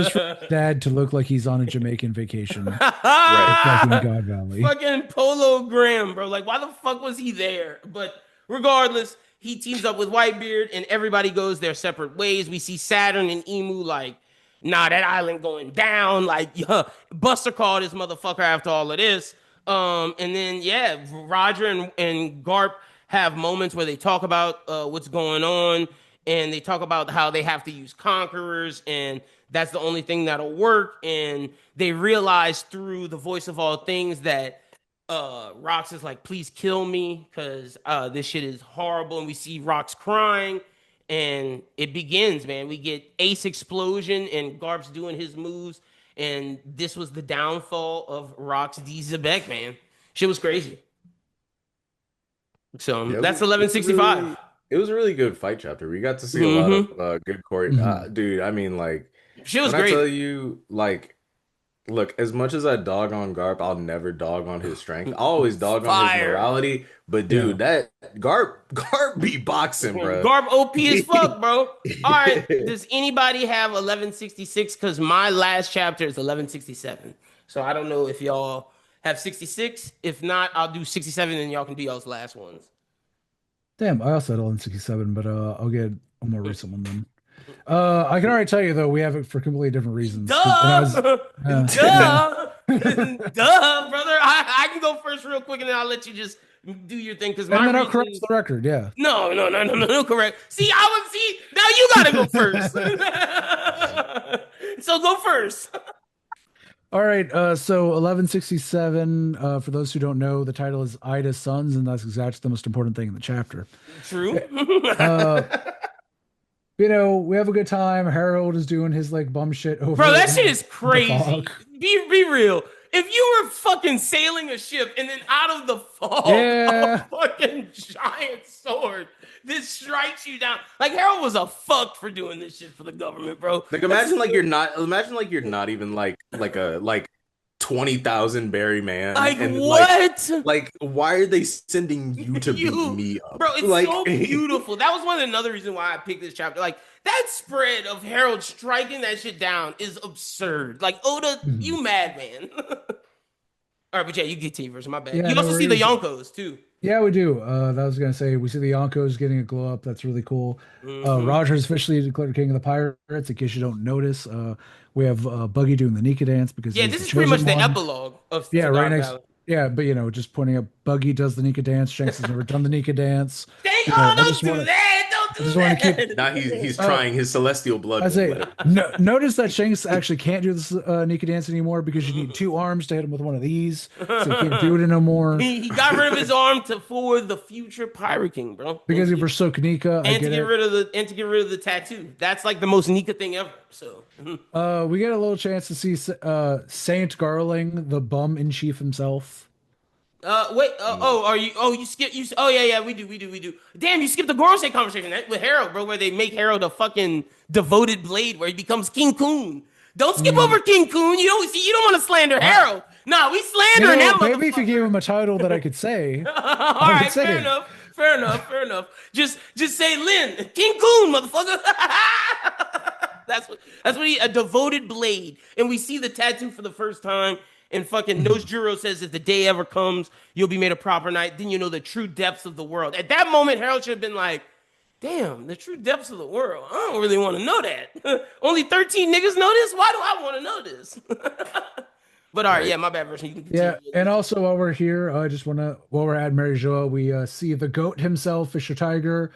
to look like he's on a Jamaican vacation. Right. Fucking God Valley. fucking Polo Graham, bro. Like, why the fuck was he there? But regardless, he teams up with Whitebeard, and everybody goes their separate ways. We see Saturn and Emu like, nah, that island going down. Like, Buster called this motherfucker after all of this. And then yeah, Roger and Garp have moments where they talk about what's going on, and they talk about how they have to use conquerors, and that's the only thing that'll work. And they realize through the voice of all things that Rox is like, please kill me because this shit is horrible. And we see Rox crying. and it begins, man. We get Ace explosion and Garp's doing his moves, and this was the downfall of Rox D Zebek, man. Shit was crazy. So Yeah, that's it was 1165. really it was a really good fight chapter. We got to see a lot of Mm-hmm. good chore. Mhm. Dude, I mean, like Shit was when I tell great. you, like, look, as much as I dog on Garp, I'll never dog on his strength. I'll always dog on his Fire. morality. But Yeah. dude, that Garp be boxing, bro. Garb OP as fuck, bro. All right. Does anybody have 1166? Because my last chapter is 1167. So I don't know if y'all have 66. If not, I'll do 67 and y'all can do y'all's last ones. Damn, I also had 1167, but I'll get a more recent one then. I can already tell you though, we have it for completely different reasons. And I was, Duh. yeah. Duh. Duh, brother. I can go first real quick and then I'll let you just do your thing because And my then I'll correct reason. the record. Yeah. No, no, no, no, no, no, correct. See, I would see. Now you gotta go first. So go first. All right. So 1167. For those who don't know, the title is Ida's Sons, and that's exactly the most important thing in the chapter. True. Uh, we have a good time. Harold is doing his like bum shit Bro, over that shit in is the fog. crazy. Be real. If you were fucking sailing a ship and then out of the fog, a Yeah. fucking giant sword this strikes you down. Like Harold was a fuck for doing this shit for the government, bro. Like That's imagine like you're not even like a 20,000 berry man like and what? like why are they sending you to beat You, me up? bro, it's Like so beautiful. That was one of another reason why I picked this chapter. Like that spread of Harold striking that shit down is absurd. Like Oda, Mhm. you madman. All right, but yeah, you get to version. My bad. Yeah, You no also see the worries. Yonkos too. Yeah, we do. That was gonna say we see the Yonkos getting a glow up. That's really cool. Hmm. Roger's officially declared king of the pirates. In case you don't notice, we have Buggy doing the Nika dance because Yeah, he's this the is pretty chosen much the one. epilogue of Yeah, to right Garden next. Valley. Yeah, but just pointing out, Buggy does the Nika dance. Shanks has never done the Nika dance. Dang! I Oh, just don't want do to. that! Don't I just want to keep. do now he's that! trying his celestial blood I won't say, let him. no, notice that Shanks actually can't do this Nika dance anymore because you need two arms to hit him with one of these, so he can't do it no more. He got rid of his arm to for the future Pirate King, bro, Because if we're so Nika, I and to get get it. rid of the tattoo. That's like the most Nika thing ever. So, We get a little chance to see Saint Garling, the bum in chief himself. wait. Mm. Are you? Oh, you skip. You. Oh, yeah, yeah. We do. Damn, you skipped the Gorosei conversation with Harold, bro, where they make Harold a fucking devoted blade, where he becomes King Coon. Don't skip Mm, over King Coon. You don't see. You don't want to slander I, Harold. Nah, we slandering that maybe if you gave motherfucker. him a title that I could say, All I would right, say fair it. enough. Fair enough. Fair enough. Just say Lin, King Coon, motherfucker. That's what he a devoted blade. And we see the tattoo for the first time. And fucking Nose Mhm. Juro says if the day ever comes, you'll be made a proper knight. Then you know the true depths of the world. At that moment, Harold should have been like, damn, the true depths of the world. I don't really want to know that. Only 13 niggas know this? Why do I want to know this? But all right, Right. yeah, my bad version. You can Yeah, continue. and also while we're here, I just want to while we're at Mary Jo, we see the goat himself, Fisher Tiger,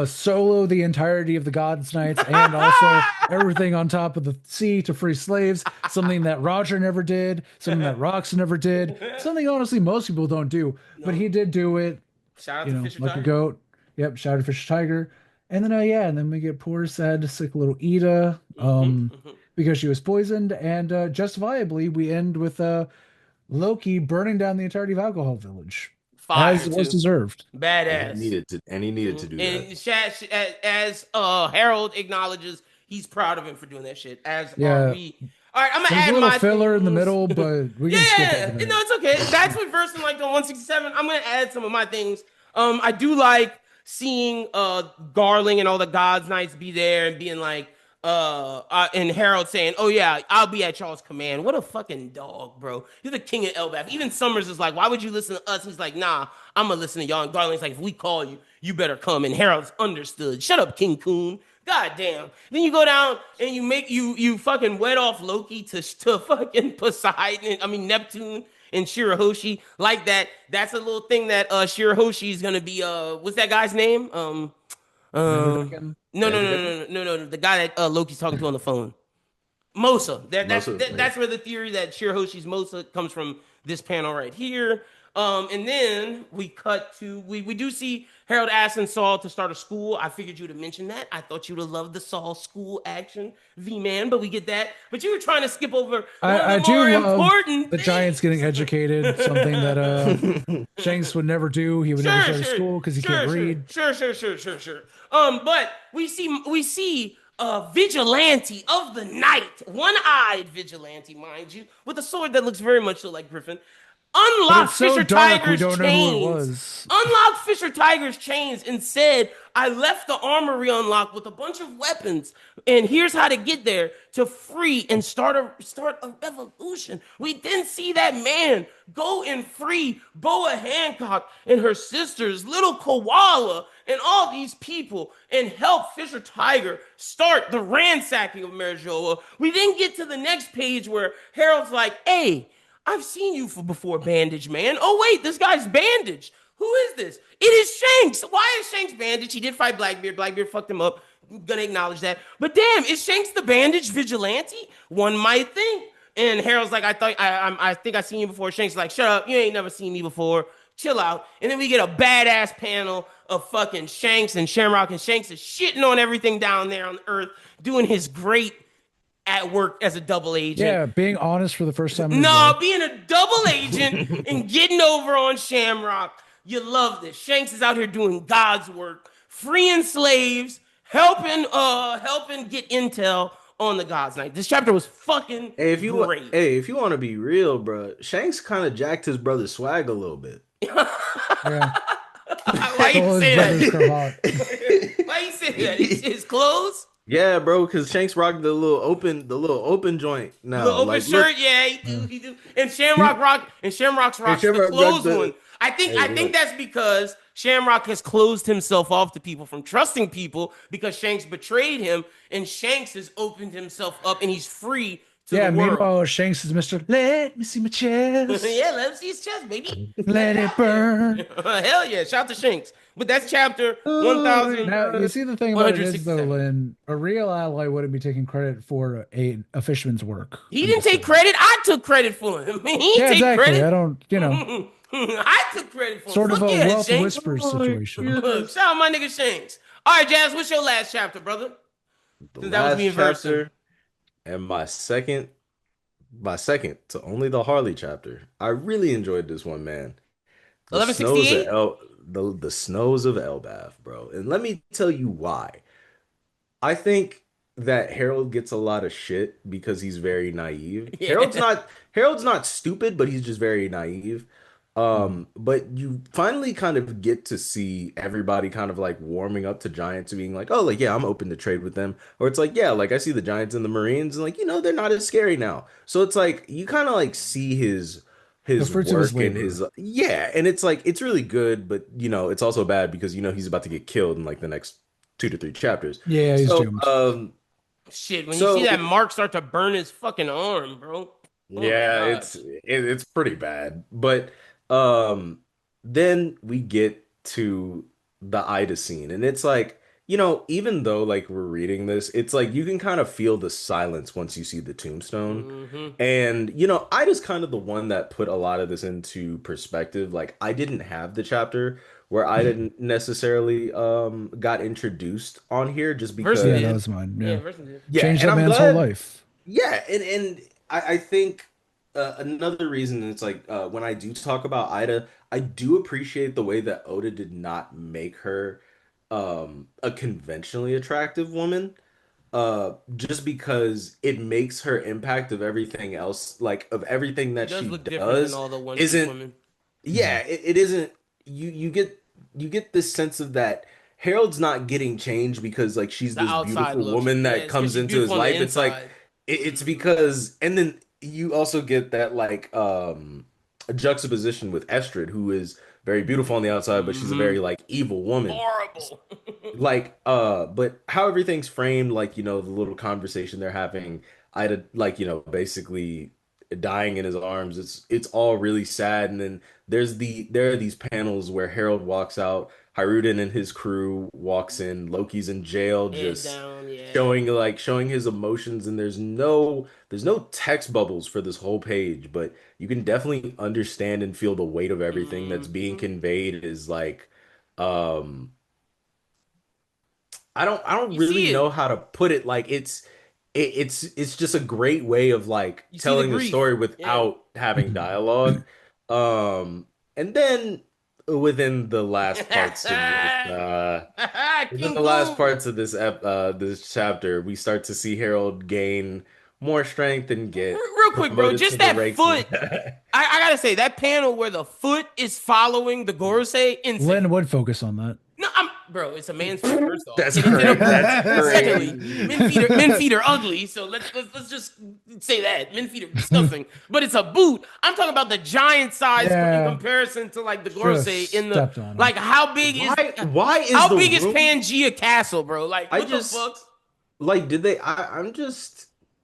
solo the entirety of the God's Knights, and also everything on top of the sea to free slaves. Something that Roger never did, something that Rox never did, something honestly most people don't do, but No. he did do it. Shout out to Fisher Like a Tiger. goat. Yep, shouted Fisher Tiger. And then yeah, and then we get poor, sad, sick little Ida, Hmm. because she was poisoned, and justifiably we end with Loki burning down the entirety of Alcohol Village, as Fire was too. deserved. Badass. And he needed to Mhm. do that. And as Harold acknowledges, he's proud of him for doing that shit. As are Yeah, we. All right, I'm gonna there's a add little my filler in the things. middle, but we can skip over Yeah, no, that. it's okay. That's what Versen liked on 167. I'm gonna add some of my things. I do like seeing Garling and all the Gods Knights be there and being like and Harold saying, "Oh yeah, I'll be at y'all's command." What a fucking dog, bro. You're the king of Elbaf. Even Summers is like, "Why would you listen to us?" He's like, "Nah, I'm gonna listen to y'all." And Garling's like, "If we call you, you better come." And Harold's understood. Shut up, King Coon. God damn. Then you go down and you fucking wet off Loki to fucking Poseidon. I mean Neptune and Shirahoshi like that. That's a little thing that Shirahoshi is gonna be. What's that guy's name? Vanderdecken. No, no, Vanderdecken? no, no, no, no, no. The guy that Loki's talking to on the phone. Mosa. Most of That's where the theory that Shirahoshi's Mosa comes from this panel right here. And then we cut to we do see Harold asking Saul to start a school. I figured you'd have mentioned that. I thought you'd have loved the Saul school action, V-Man, but we get that. But you were trying to skip over one of I the do more love important the Giants getting things. educated, something that Shanks would never do. He would never Sure, start a sure, school because he can't sure, sure, read. sure, sure, sure, sure, sure. But we see a vigilante of the night, one-eyed vigilante, mind you, with a sword that looks very much so like Griffin. But it's Unlocked so Fisher dark we Tiger's don't know who it chains. was. Unlocked Fisher Tiger's chains and said, I left the armory unlocked with a bunch of weapons. And here's how to get there to free and start a revolution. We then see that man go and free Boa Hancock and her sisters, little Koala, and all these people and help Fisher Tiger start the ransacking of Marijoa. We then get to the next page where Harold's like, hey, I've seen you before, Bandage Man. Oh, wait, this guy's bandaged. Who is this? It is Shanks. Why is Shanks bandaged? He did fight Blackbeard. Blackbeard fucked him up. I'm gonna acknowledge that. But damn, is Shanks the bandaged vigilante? One might think. And Harold's like, I think I seen you before. Shanks is like, shut up. You ain't never seen me before. Chill out. And then we get a badass panel of fucking Shanks and Shamrock, and Shanks is shitting on everything down there on Earth, doing his great at work as a double agent. Yeah, being honest for the first time in his No, life. being a double agent and getting over on Shamrock. You love this. Shanks is out here doing God's work, freeing slaves, helping get intel on the God's Night. This chapter was fucking great. If you want to be real, bro, Shanks kind of jacked his brother's swag a little bit. Yeah. Why you Stole his say brother's that? cravat. Why you say that? His clothes? Yeah, bro, because Shanks rocked the little open joint The now. open Like, look, shirt, yeah, he do. And He, Shamrock's and rocks the Shamrock rocked clothes the. one. I think Hey, I think look. that's because Shamrock has closed himself off to people from trusting people because Shanks betrayed him, and Shanks has opened himself up and he's free to the yeah, world. meanwhile, Shanks is Mr. Let me see my chest. Yeah, let him see his chest, baby. Let it burn. Hell yeah, shout to Shanks. But that's chapter Now, you see, the thing about it is, though, 1167. Lynn, a real ally wouldn't be taking credit for a fisherman's work. He I'm didn't just take saying. credit. I took credit for him. He didn't Yeah, take exactly. I credit. don't, I took credit for him. sort of Fuck a yeah, wealth of Shanks. whispers Oh my situation. Look, goodness. shout out my nigga Shanks. All right, Jazz, what's your last chapter, brother? The Since that was last me and Versen. chapter and my second to only the Harley chapter. I really enjoyed this one, man. The snows of 1168? El the snows of Elbath, bro. And let me tell you why. I think that Harold gets a lot of shit because he's very naive. Yeah. Harold's not stupid, but he's just very naive. But you finally kind of get to see everybody kind of like warming up to Giants and being like, oh, like, yeah, I'm open to trade with them. Or it's like, yeah, like I see the Giants and the Marines and like, they're not as scary now. So it's like you kind of like see his The his fruits of his work and labor. yeah, and it's like it's really good, but it's also bad because he's about to get killed in like the next 2 to 3 chapters. Yeah, he's So doomed. Shit, when you see so that Mark start to burn his fucking arm, bro. Oh my yeah, God. it's pretty bad. But um then we get to the Ida scene and it's like, even though like we're reading this, it's like you can kind of feel the silence once you see the tombstone. Hmm. And Ida's kind of the one that put a lot of this into perspective. Like I didn't have the chapter where I didn't necessarily got introduced on here just Versen Yeah, because that did. was mine. Yeah, Yeah. Versen did. yeah, Changed and that I'm man's whole glad. life. Yeah, and I think another reason it's like when I do talk about Ida, I do appreciate the way that Oda did not make her a conventionally attractive woman. Just because it makes her impact of everything else, like of everything She that does she look different than does, all the One Piece isn't women. yeah, it isn't you get this sense of that Harold's not getting changed because like she's The this outside beautiful looks. woman Yeah, that it's because comes she's into his beautiful on the life. It's like inside. it's Hmm. because and then you also get that like a juxtaposition with Estrid, who is very beautiful on the outside, but she's a Hmm. very like evil woman. Horrible. Like but how everything's framed, like the little conversation they're having, Ida, like basically dying in his arms. It's all really sad. And then there are these panels where Harold walks out, Hiruden and his crew walks in, Loki's in jail, Head just down, yeah. showing his emotions, and there's no text bubbles for this whole page, but you can definitely understand and feel the weight of everything that's being Hmm. conveyed is like um I don't You really see it. know how to put it. Like it's just a great way of like You see the telling a grief. story Yeah. without having Mhm. dialogue. And then within the last parts of King Cool. this chapter, we start to see Harold gain more strength and get Real quick, bro. promoted to Just the that ranks of foot. I gotta say that panel where the foot is following the Gorosei, insane. Len would focus on that. No, bro. It's a man's feet. First off, That's get into the crazy. booth. That's Secondly, crazy. men feet are ugly. So let's just say that men feet are disgusting. But it's a boot. I'm talking about the giant size in Yeah, comparison to like the should have Gorosei in the stepped on him. like how big is Why is how the big is room? Pangea Castle, bro? Like I what the just fuck? like did they I'm just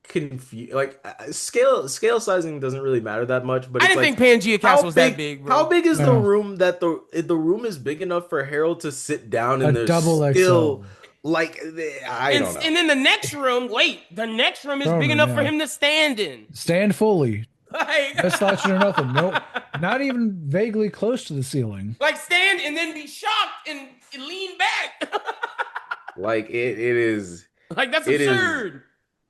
confused. Like scale sizing doesn't really matter that much, but I it's didn't like think Pangea Castle was that big, how bro. big is the Yeah, room that the room is big enough for Harold to sit down a and there's double still XL like I don't know. And then the next room, wait, the next room is throne big room. enough for Yeah, him to stand in. stand fully. Like, No slouching or nothing. No, not even vaguely close to the ceiling. like stand and then be shocked and lean back. Like Like that's it is absurd.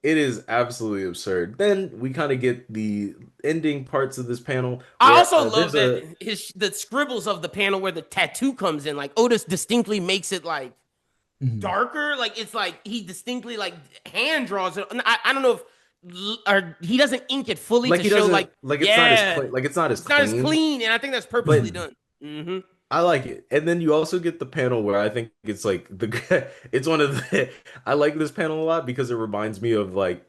it is absolutely absurd. Then we kind of get the ending parts of this panel I where also love there's that a the scribbles of the panel where the tattoo comes in. Like Otis distinctly makes it like Mhm. darker. Like it's like he distinctly like hand draws it. I don't know if or he doesn't ink it fully like to he show like doesn't like it's not as yeah, clean, like it's not as it's not as clean, clean, and I think that's purposely but Mhm. done. Hmm. I like it. And then you also get the panel where I think it's like the it's one of the I like this panel a lot because it reminds me of like,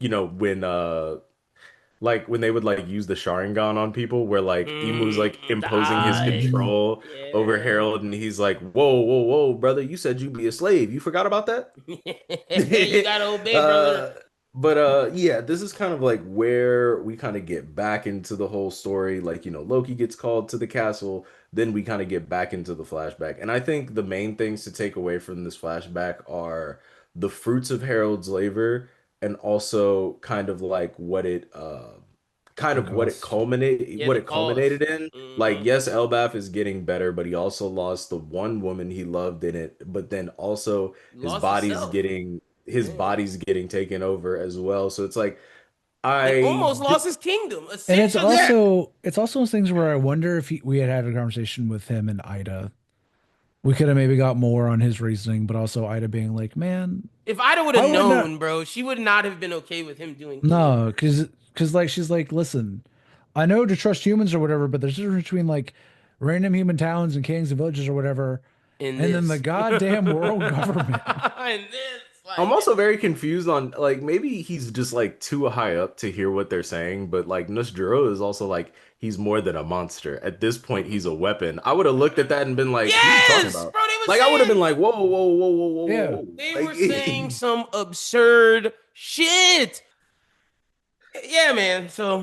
like when they would like use the Sharingan on people where like Imu's like The imposing his eye. Mhm. control over Yeah. Harold and he's like, "Whoa, whoa, whoa, brother, you said you'd be a slave. You forgot about that?" You gotta obey, brother. uh, but yeah, this is kind of like where we kind of get back into the whole story. Like, Loki gets called to the castle, then we kind of get back into the flashback. And I think the main things to take away from this flashback are the fruits of Harold's labor and also kind of like The cost. Yeah, what the it cause. culminated in. Like, Hmm. yes, Elbaf is getting better, but he also lost the one woman he loved in it, but then also his Lost body's himself. getting his Yeah. body's getting taken over as well. So it's like And I almost lost his kingdom, And essentially. it's also those things where I wonder if we had a conversation with him and Ida. We could have maybe got more on his reasoning, but also Ida being like, "Man, If Ida would have why would not?" known, bro, she would not have been okay with him doing any of No, this because like she's like, "Listen, I know to trust humans or whatever, but there's a difference between like random human towns and kings and villages or whatever, in and then the this. goddamn world government." In this. I'm Like, also very confused on like maybe he's just like too high up to hear what they're saying, but like Nusjuro is also like he's more than a monster. At this point, he's a weapon. I would have looked at that and been like, "What are you talking yes, about?" bro, they were Like I would have been saying like, "Whoa, whoa, whoa, whoa, whoa, whoa, Yeah. whoa!" they Like, were saying some absurd shit. Yeah, man. So,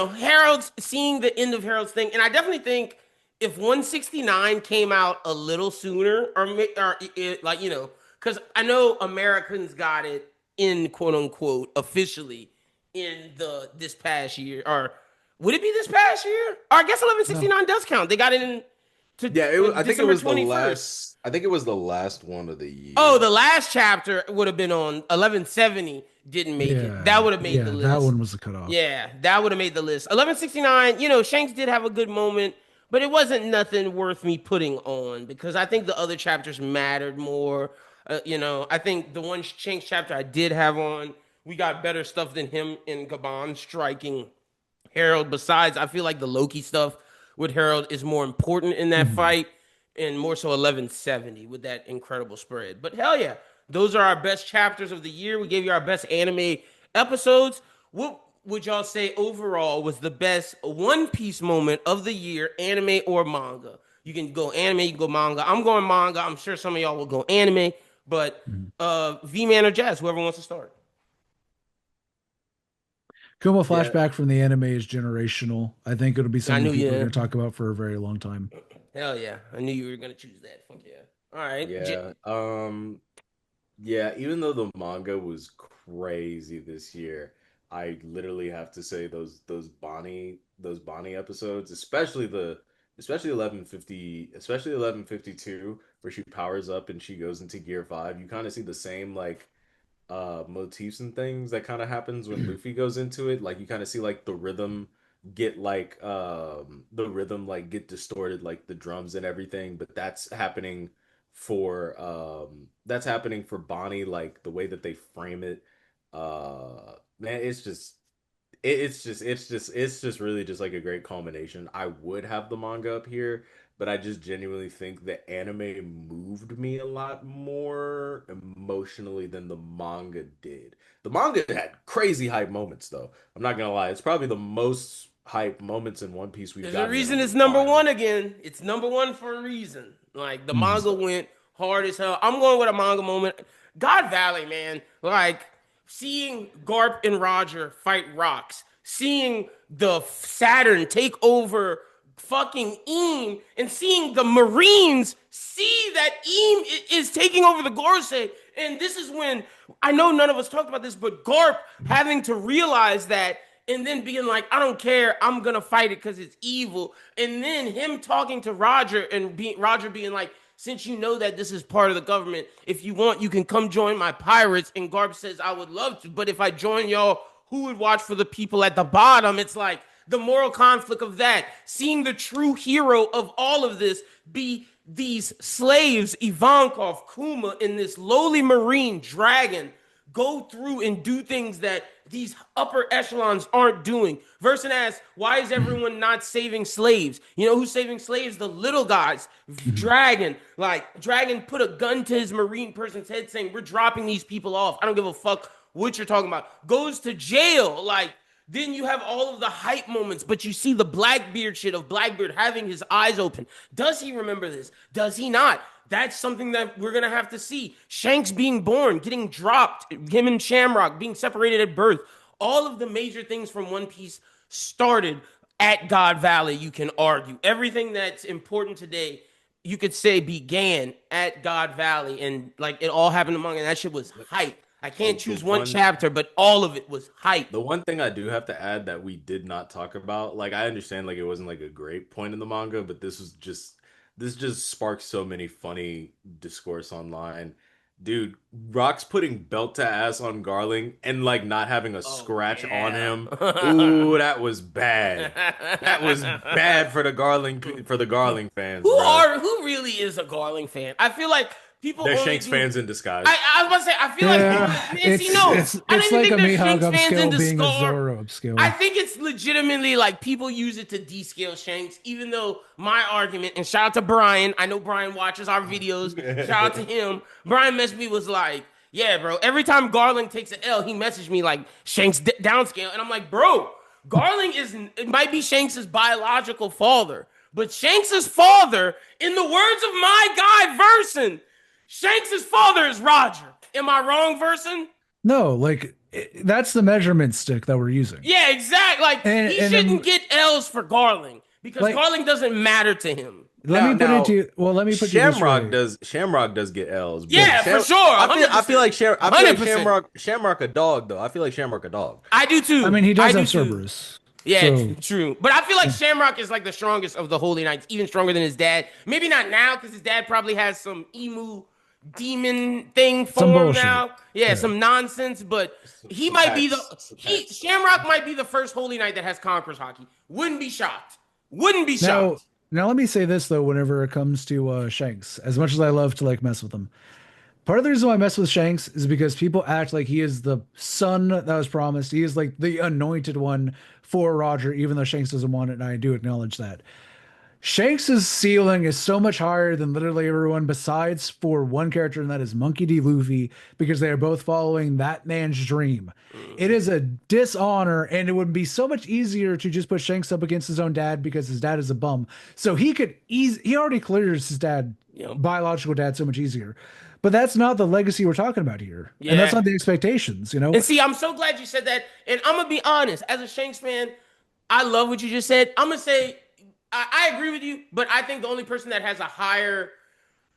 Harold's seeing the end of Harold's thing, and I definitely think if 169 came out a little sooner, or it, like, because I know Americans got it in quote unquote officially in this past year, or would it be this past year? Or I guess No. 1169 does count. They got it in to yeah, I think it December was the 21st. last. I think it was the last one of the Oh, year. the last chapter would have been on 1170. Didn't make it. That Yeah. would have made the Yeah, that list. one was the cutoff. Yeah, that would have made the list. 1169, Shanks did have a good moment, but it wasn't nothing worth me putting on because I think the other chapters mattered more. I think the one Shanks chapter I did have on, we got better stuff than him and Gabon striking Harold. Besides, I feel like the Loki stuff with Harold is more important in that Mhm. fight and more so 1170 with that incredible spread. But hell yeah, those are our best chapters of the year. We gave you our best anime episodes. What would y'all say overall was the best One Piece moment of the year, anime or manga? You can go anime, you can go manga. I'm going manga. I'm sure some of y'all will go anime, but Mhm. V Man or Jazz, whoever wants to start. Kuma Yeah, flashback from the anime is generational. I think it'll be I something knew people are you. going to talk about for a very long time. Hell yeah, I knew you were gonna choose that. Fuck yeah. All right. yeah. Yeah, even though the manga was crazy this year, I literally have to say those Bonnie episodes, especially 1150, especially 1152, where she powers up and she goes into gear 5. You kind of see the same like motifs and things that kind of happens when Luffy goes into it. Like you kind of see like the rhythm like get distorted, like the drums and everything, but that's happening for Bonnie, like the way that they frame it. Man, it's just really just like a great culmination. I would have the manga up here, but I just genuinely think the anime moved me a lot more emotionally than the manga did. The manga had crazy hype moments though. I'm not gonna lie. It's probably the most hype moments in One Piece we've There's a gotten in a reason it's number while. one again. It's number one for a reason. Like the Mhm. manga So went hard as hell. I'm going with a manga moment. God Valley, man. Like seeing Garp and Roger fight rocks, seeing the Saturn take over fucking Eam, and seeing the Marines see that Eam is taking over the Gorosei. And this is when I know none of us talked about this, but Garp having to realize that and then being like, I don't care, I'm gonna fight it because it's evil. And then him talking to Roger and Roger being like, since you know that this is part of the government, if you want, you can come join my pirates. And Garb says, I would love to, but if I join y'all, who would watch for the people at the bottom? It's like the moral conflict of that. Seeing the true hero of all of this be these slaves, Ivankov, Kuma, and this lowly marine dragon go through and do things that these upper echelons aren't doing. Versen asks, why is everyone not saving slaves? You know who's saving slaves? The little guys. Mhm. Dragon. Like, Dragon put a gun to his marine person's head saying, we're dropping these people off. I don't give a fuck what you're talking about. Goes to jail. Like, then you have all of the hype moments, but you see the Blackbeard shit of Blackbeard having his eyes open. Does he remember this? Does he not? That's something that we're gonna have to see. Shanks being born, getting dropped, him and Shamrock being separated at birth. All of the major things from One Piece started at God Valley, you can argue. Everything that's important today, you could say began at God Valley. And like it all happened among, and that shit was hype. I can't the choose one one chapter, but all of it was hype. The one thing I do have to add that we did not talk about, like I understand like it wasn't like a great point in the manga, but this just sparks so many funny discourse online. Dude, Rock's putting belt to ass on Garling and like not having a Oh scratch on yeah. him. Ooh, that was bad. That was bad for the Garling fans, bro. Who really is a Garling fan? I feel like people They're only Shanks do. fans in disguise. I was about to say I feel like people. Yeah, And see, no, I don't it's even like think a there's Mihawk Shanks fans in upscale being a Discord. Zoro I upscale. think it's legitimately like people use it to descale Shanks, even though my argument, and shout out to Brian, I know Brian watches our videos, shout out to him. Brian messaged me was like, yeah, bro, every time Garland takes an L, he messaged me like Shanks downscale. And I'm like, bro, Garland is, it might be Shanks's biological father, but Shanks's father, in the words of my guy, Versen, Shanks's father is Roger. Am I wrong, Versen? No, that's the measurement stick that we're using. Yeah, exactly. Like he And shouldn't get L's for Garling because like Garling doesn't matter to him. let me put it Now to you. Well, let me put it this way. Shamrock does get L's, but Yeah, for sure, I feel 100%, like 100%. Shamrock a dog though. I feel like Shamrock a dog. I do I too. mean, he I does do have too. Cerberus, Yeah, so true. But I feel like Shamrock is like the strongest of the Holy Knights, even stronger than his dad. Maybe not now because his dad probably has some emu demon thing some form bullshit. now. Yeah, Yeah. some nonsense. But he Some might be the packs, some he packs. Shamrock might be the first Holy Knight that has Conqueror's Haki. Wouldn't be shocked. Wouldn't be Now, shocked. now let me say this though. Whenever it comes to Shanks, as much as I love to like mess with him, part of the reason why I mess with Shanks is because people act like he is the son that was promised. He is like the anointed one for Roger, even though Shanks doesn't want it, and I do acknowledge that. Shanks's ceiling is so much higher than literally everyone besides for one character, and that is Monkey D. Luffy, because they are both following that man's dream. It is a dishonor, and it would be so much easier to just put Shanks up against his own dad because his dad is a bum. So he already clears his dad, Yep. biological dad, so much easier. But that's not the legacy we're talking about here. And that's Yeah. not the expectations, you know? And see, I'm so glad you said that. And I'm gonna be honest, as a Shanks fan, I love what you just said. I'm gonna say I agree with you, but I think the only person that has a higher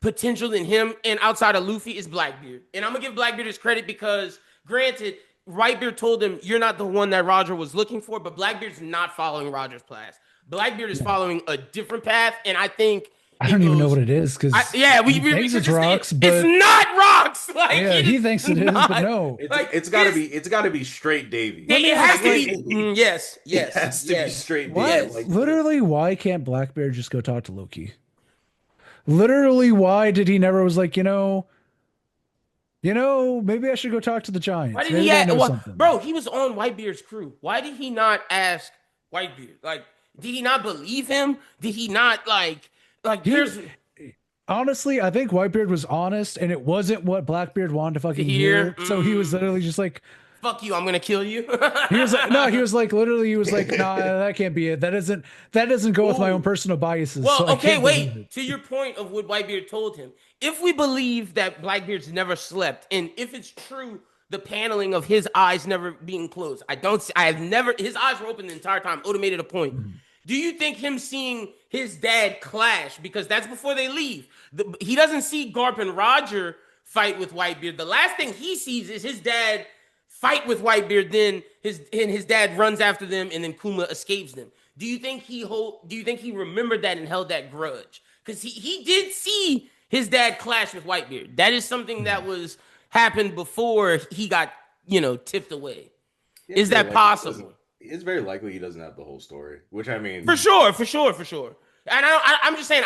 potential than him and outside of Luffy is Blackbeard. And I'm gonna give Blackbeard his credit because, granted, Whitebeard told him you're not the one that Roger was looking for, but Blackbeard's not following Roger's path. Blackbeard is following a different path, and I think I don't even know what it is because we thinks it's rocks, but it's not rocks. Like, yeah, he thinks it is, but no. It's gotta be straight Davy. It has to be. Yes. It has to be straight Why, Davy. Like, literally, why can't Blackbeard just go talk to Loki? Literally, why did he never was like, maybe I should go talk to the Giants. Why did Maybe he they ask, know well, something. bro, he was on Whitebeard's crew. Why did he not ask Whitebeard? Like, did he not believe him? Did he not like there's Honestly, I think Whitebeard was honest, and it wasn't what Blackbeard wanted to fucking hear. So he was literally just like, fuck you, I'm gonna kill you. he was like, no, he was like, literally, he was like, nah, that can't be it. That doesn't go with my own personal biases. Well, so I okay, can't believe wait. it. To your point of what Whitebeard told him, if we believe that Blackbeard's never slept, and if it's true, the paneling of his eyes never being closed, his eyes were open the entire time. Oda made it a point. Do you think him seeing his dad clash, because that's before they leave, he doesn't see Garp and Roger fight with Whitebeard. The last thing he sees is his dad fight with Whitebeard, then his dad runs after them, and then Kuma escapes them. Do you think he remembered that and held that grudge? Because he did see his dad clash with Whitebeard. That is something that was happened before he got, tipped away. yeah, Is that possible? It's very likely he doesn't have the whole story, which I mean, For sure. And I'm just saying,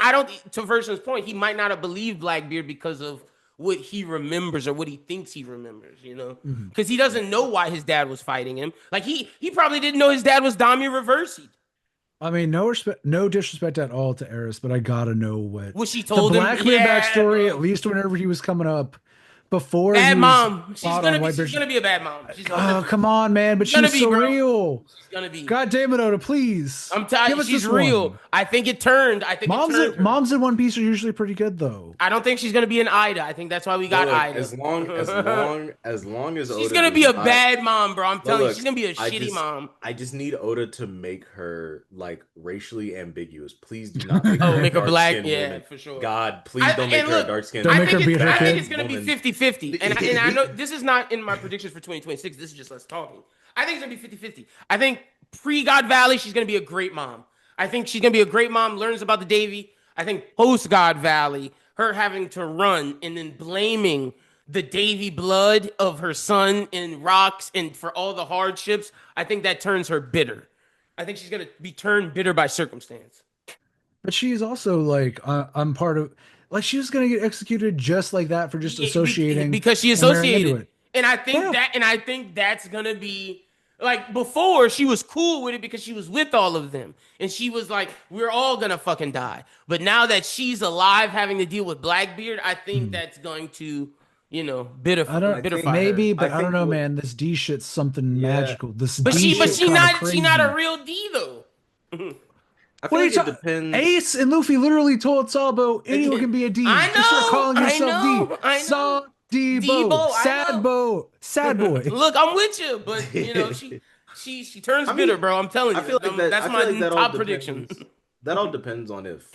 to Versen's point, he might not have believed Blackbeard because of what he remembers or what he thinks he remembers, because he doesn't know why his dad was fighting him. Like he probably didn't know his dad was Dami Reversi. I mean, no disrespect at all to Eris, but I gotta know what she told him. Blackbeard backstory, at least whenever he was coming up. Before bad he was mom. She's fought gonna on be. Whitebeard. She's gonna be a bad mom. Oh, come on, man! But gonna she's be, so bro. real. She's gonna be. God damn it, Oda! Please. I'm telling Give you, us she's this real. one. I think it turned. I think Moms, it turned her. moms in One Piece are usually pretty good, though. I don't think she's gonna be an Ida. I think that's why we got Ida. as long as she's Oda gonna be a does not- bad mom, bro. I'm telling you, look, she's gonna be a shitty mom. I just need Oda to make her like racially ambiguous. Please do not make her Make her black. dark-skinned Yeah, woman. for sure. God, please don't make her a dark skinned. Don't make her beat her I think kid. it's going to be 50-50. And I know this is not in my predictions for 2026. This is just us talking. I think it's going to be 50-50. I think pre-God Valley, she's going to be a great mom. I think she's going to be a great mom, learns about the Davy. I think post-God Valley, her having to run and then blaming the Davy blood of her son in rocks and for all the hardships, I think that turns her bitter. I think she's going to be turned bitter by circumstance. But she's also like, I'm part of. Like she was gonna get executed just like that for just associating because she and marrying into associated. it. And I think that's gonna be like before she was cool with it because she was with all of them and she was like, we're all gonna fucking die. But now that she's alive, having to deal with Blackbeard, I think that's going to, bitterfy Maybe, her. but I don't know, man. This D shit's something magical. But she not a real D though. I feel like it depends. Ace and Luffy literally told Sabo anyone can be a D. I know. Just start calling yourself D. I know. Saw D-Bo. Sad boy. Look, I'm with you, but she turns bitter, bro. I'm telling you. I feel like that's my top prediction. That all depends on if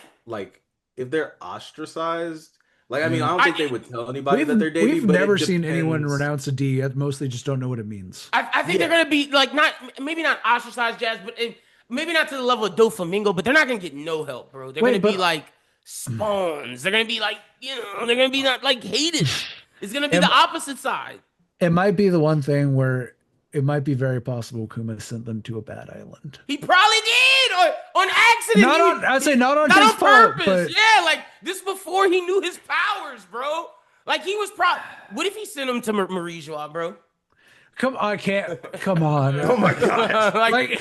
they're ostracized. Like, I mean, I don't think they would tell anybody that they're Davy. We've but never it seen anyone depends. renounce a D. I mostly just don't know what it means. I think they're gonna be like maybe not ostracized, Jazz, but maybe not to the level of Doflamingo, but they're not gonna get no help, bro. They're gonna be like spawns. They're gonna be like, they're gonna be not like hated. It's gonna be the opposite side. It might be the one thing where it might be very possible Kuma sent them to a bad island. He probably did, or on accident. Not on his purpose. Fault, but... Yeah, like this before he knew his powers, bro. Like he was what if he sent him to Marie Joie, bro? Come, I can't. Come on. Oh my gosh. Like,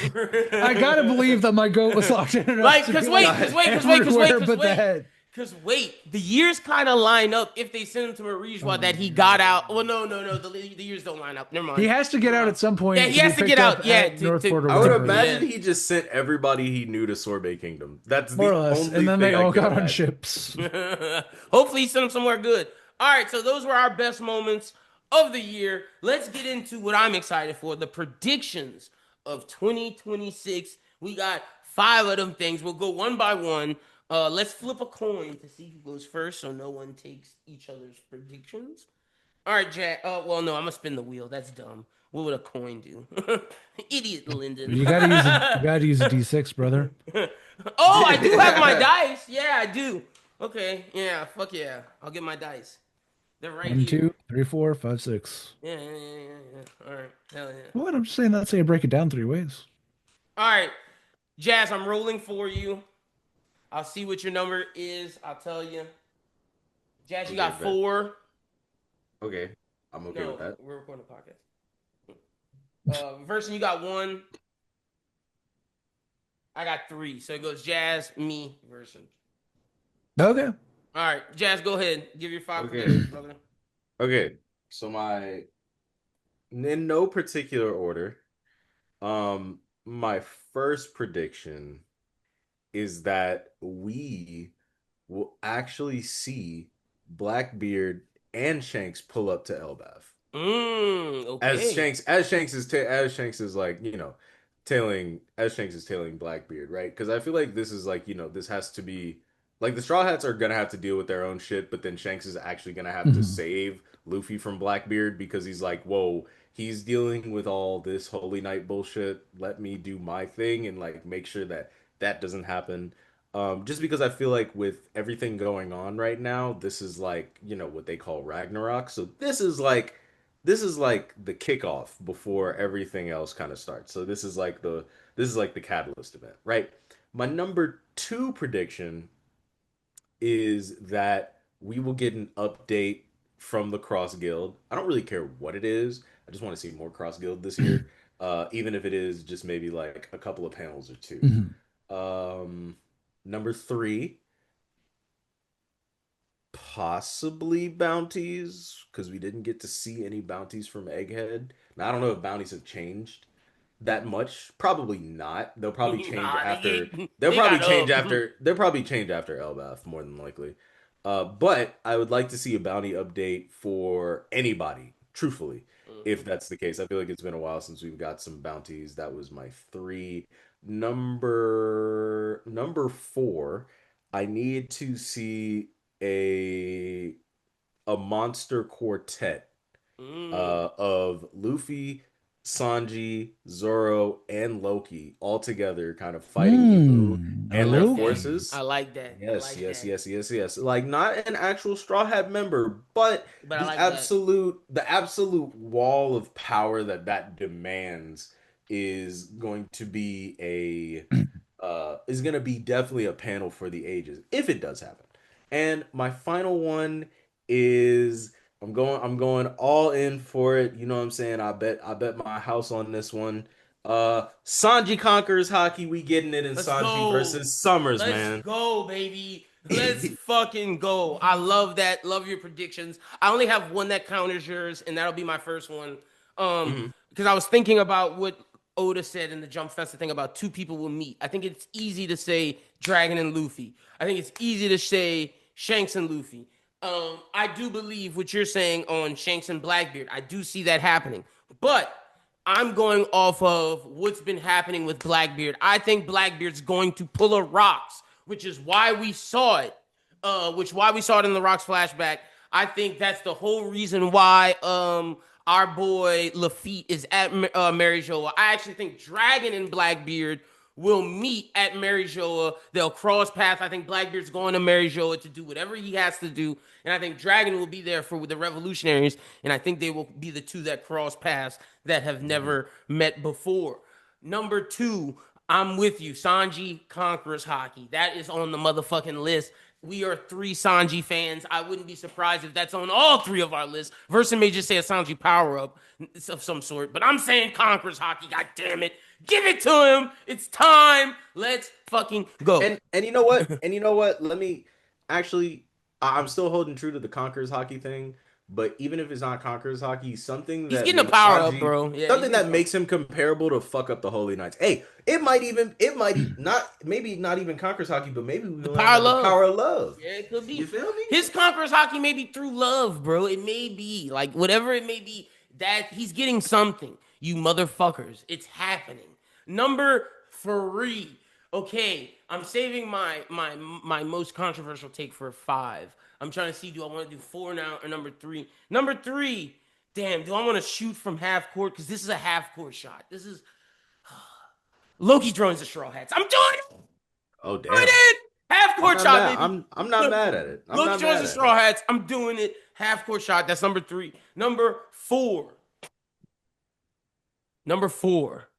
I gotta believe that my goat was locked in enough like, to be cause wait, like cause wait, cause wait, cause wait, everywhere cause but the wait. head. Cause wait, the years kind of line up if they send him to Marijwa Oh that he got no. out. Well, no, the years don't line up. Never He mind. has to get Never out mind. at some Yeah, point he to be has to get picked up out. Yeah, at Northport or I would whatever. imagine yeah. he just sent everybody he knew to Sorbet Kingdom. That's More the or less. And only then they thing I all can got on imagine. ships. Hopefully, he sent him somewhere good. All right, so those were our best moments of the year. Let's get into what I'm excited for: the predictions of 2026. We got 5 of them things. We'll go one by one. Let's flip a coin to see who goes first, so no one takes each other's predictions. All right, Jack. Well, no, I'm gonna spin the wheel. That's dumb. What would a coin do? Idiot, Lyndon. You gotta use a D6, brother. Oh, I do have my dice. Yeah, I do. Okay, yeah, fuck yeah. I'll get my dice. They're right One, here. 2, 3, 4, 5, 6. Yeah. All right, hell yeah. What? I'm just saying that's how you break it down 3 ways. All right, Jazz, I'm rolling for you. I'll see what your number is. I'll tell you. Jazz, you Okay, got bet. 4. Okay, I'm okay with No, that. we're recording a podcast. Versen, you got 1. I got 3. So it goes Jazz, me, Versen. Okay. All right, Jazz, go ahead. Give your 5 Okay, predictions, brother. okay. So my in no particular order. My first prediction is that we will actually see Blackbeard and Shanks pull up to Elbath. Okay. As Shanks is like, tailing as Shanks is tailing Blackbeard, right? Because I feel like this is like, this has to be like the Straw Hats are gonna have to deal with their own shit, but then Shanks is actually gonna have to Mhm. save Luffy from Blackbeard because he's like, whoa, he's dealing with all this Holy Knight bullshit. Let me do my thing and like make sure that that doesn't happen. Just because I feel like with everything going on right now, this is like, what they call Ragnarok. So this is like the kickoff before everything else kind of starts. So this is like the catalyst event, right? My number 2 prediction is that we will get an update from the Cross Guild. I don't really care what it is. I just want to see more Cross Guild this year. Even if it is just maybe like a couple of panels or two. Mhm. Um, Number 3, possibly bounties, because we didn't get to see any bounties from Egghead. Now, I don't know if bounties have changed that much. Probably not. They'll probably change Nah, after. they got up. They'll probably change after Elbath more than likely. But I would like to see a bounty update for anybody. Truthfully, if that's the case, I feel like it's been a while since we've got some bounties. That was my 3. Number 4. I need to see a a monster quartet Mm. of Luffy, Sanji, Zoro, and Loki all together, kind of fighting Ibu A I and their like that. Loki. I forces. like that. I Yes, like yes, that. yes, yes, yes. Like not an actual Straw Hat member, but But I the like that. absolute wall of power that demands is going to be is going to be definitely a panel for the ages if it does happen. And my final one is I'm going all in for it. You know what I'm saying? I bet my house on this one. Sanji conquers hockey. We getting it in Let's Sanji go. versus Summers, Let's man. go, baby. Let's fucking go. I love that. Love your predictions. I only have one that counters yours, and that'll be my first one. Mhm. Because I was thinking about what Oda said in the Jump Festa thing about 2 people will meet. I think it's easy to say Dragon and Luffy. I think it's easy to say Shanks and Luffy. I do believe what you're saying on Shanks and Blackbeard. I do see that happening. But I'm going off of what's been happening with Blackbeard. I think Blackbeard's going to pull a rocks, which is why we saw it. Why we saw it in the rocks flashback. I think that's the whole reason why our boy Lafitte is at Mary Joa. I actually think Dragon and Blackbeard will meet at Mary Joa. They'll cross paths. I think Blackbeard's going to Mary Joa to do whatever he has to do. And I think Dragon will be there for the revolutionaries. And I think they will be the 2 that cross paths that have Mhm. never met before. Number 2, I'm with you. Sanji conquers hockey. That is on the motherfucking list. we are three Sanji fans. I wouldn't be surprised if that's on all three of our lists. Versen may just say a Sanji power up of some sort, but I'm saying Conquerors Hockey. God damn it. Give it to him. It's time. Let's fucking go. And you know what? And you know what? Let me actually. I'm still holding true to the Conquerors hockey thing, but even if it's not Conquerors hockey, something He's that getting a makes power up, Sanji, bro. Yeah, he's something getting that a power. makes him comparable to fuck up the Holy Knights. Hey, not maybe not even Conquerors hockey, but maybe we The learn power of about the love. power of love. Yeah, it could You be. feel me? His Conquerors Hockey may be through love, bro. It may be. Like, whatever it may be, that he's getting something. You motherfuckers. It's happening. Number three. Okay, I'm saving my most controversial take for five. I'm trying to see, do I want to do four now or number three? Number three. Damn, do I want to shoot from half court? Because this is a half court shot. This is Loki throwing the straw hats. I'm doing it. Oh Doing damn! it. Half I'm court not shot, mad. baby. I'm not mad at it. I'm Loki not joins mad the at Straw it. Hats. I'm doing it. Half court shot. That's number three. Number four. Number four.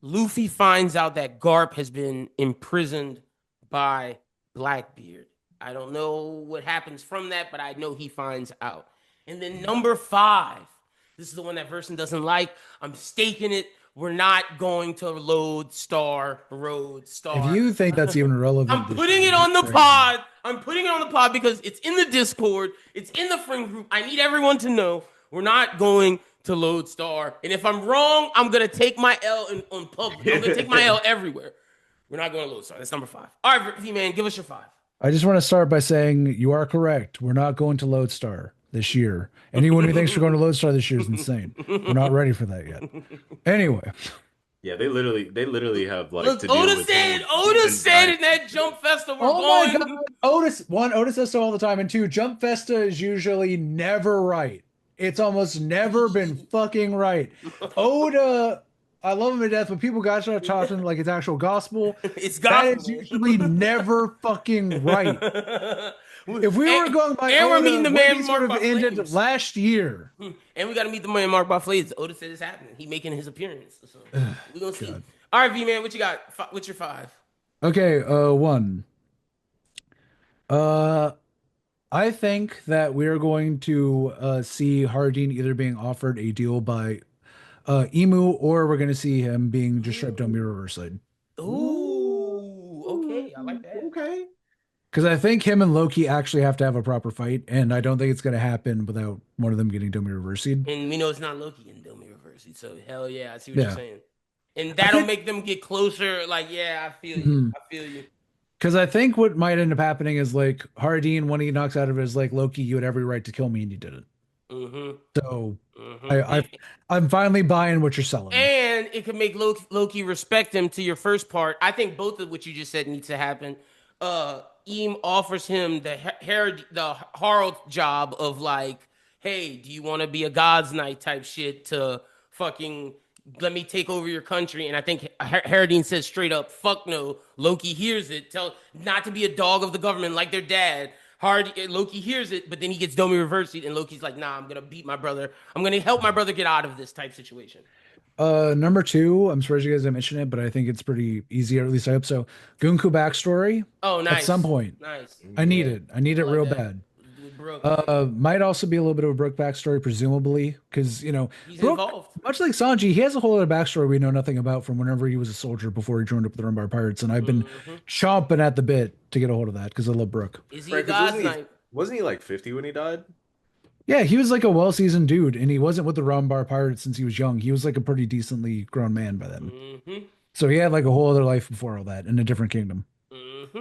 Luffy finds out that Garp has been imprisoned by Blackbeard. I don't know what happens from that, but I know he finds out. And then number five. This is the one that Versen doesn't like. I'm staking it. We're not going to load star, road If star. you think that's even I'm relevant this putting year, it you're on the crazy. pod. I'm putting it on the pod because it's in the Discord. It's in the friend group. I need everyone to know we're not going to Lodestar. And if I'm wrong, I'm gonna take my L on public. I'm gonna take my L everywhere. We're not going to Lodestar. That's number five. All right, V man, give us your five. I just want to start by saying you are correct. We're not going to Lodestar this year. Anyone who thinks we're going to Lodestar this year is insane. We're not ready for that yet. Anyway, Yeah, they literally have like Look, to deal with Oda demon said in giants and that shit. Jump Festa we're oh my God, going. Otis says so all the time, and two, Jump Festa is usually never right. It's almost never been fucking right. Oda, I love him to death, but people got to start talking like it's actual gospel. It's That gospel, is usually never fucking right. man. If we were going by And we're meeting Oda, the One man would marked have by ended flames. last year. And we got to meet the man marked by flames. Oda said it's happening. He making his appearance. So we're gonna see. God. All right, V man, what you got? What's your five? Okay, one. Uh, I think that we're going to see Hardin either being offered a deal by Emu, or we're going to see him being just stripped on Ooh. Mirror side. Ooh, okay, I like that. Okay. Because I think him and Loki actually have to have a proper fight, and I don't think it's going to happen without one of them getting Domi reversing. And we know it's not Loki in Domi Reverse. So hell yeah, I see what you're Yeah, saying. And I that'll think. make them get closer. Like, yeah, I feel you. I feel you. Because I think what might end up happening is like Hardin, when he knocks out of it, is like Loki, you had every right to kill me, and you didn't. Mm-hmm. So Mm-hmm. I, I I'm finally buying what you're selling me. And it could make Loki respect him to your first part. I think both of what you just said needs to happen. Eam offers him the Harald job of like, hey, do you want to be a God's Knight type shit to fucking let me take over your country? And I think Haraldine says straight up, fuck no. Loki hears it, tell not to be a dog of the government like their dad. Loki hears it, but then he gets Domi reversed, and Loki's like, "Nah, I'm gonna beat my brother. I'm gonna help my brother get out of this type situation." Number two, I'm surprised you guys didn't mention it, but I think it's pretty easy, or at least I hope so. Gunku backstory Oh, at some nice, point. nice. I need Yeah. it. I need I it like real that. bad. With Brooke, Might also be a little bit of a Brooke backstory, presumably, because he's Brooke, involved. much like Sanji, he has a whole other backstory we know nothing about from whenever he was a soldier before he joined up with the Rumbar Pirates, and I've been Hmm. chomping at the bit to get a hold of that because I love Brooke. Is he a Right, because God's Knight? wasn't he like 50 when he died? Yeah, he was like a well-seasoned dude, and he wasn't with the Rumbar Pirates since he was young. He was like a pretty decently grown man by then. Hmm. So he had like a whole other life before all that in a different kingdom. Hmm.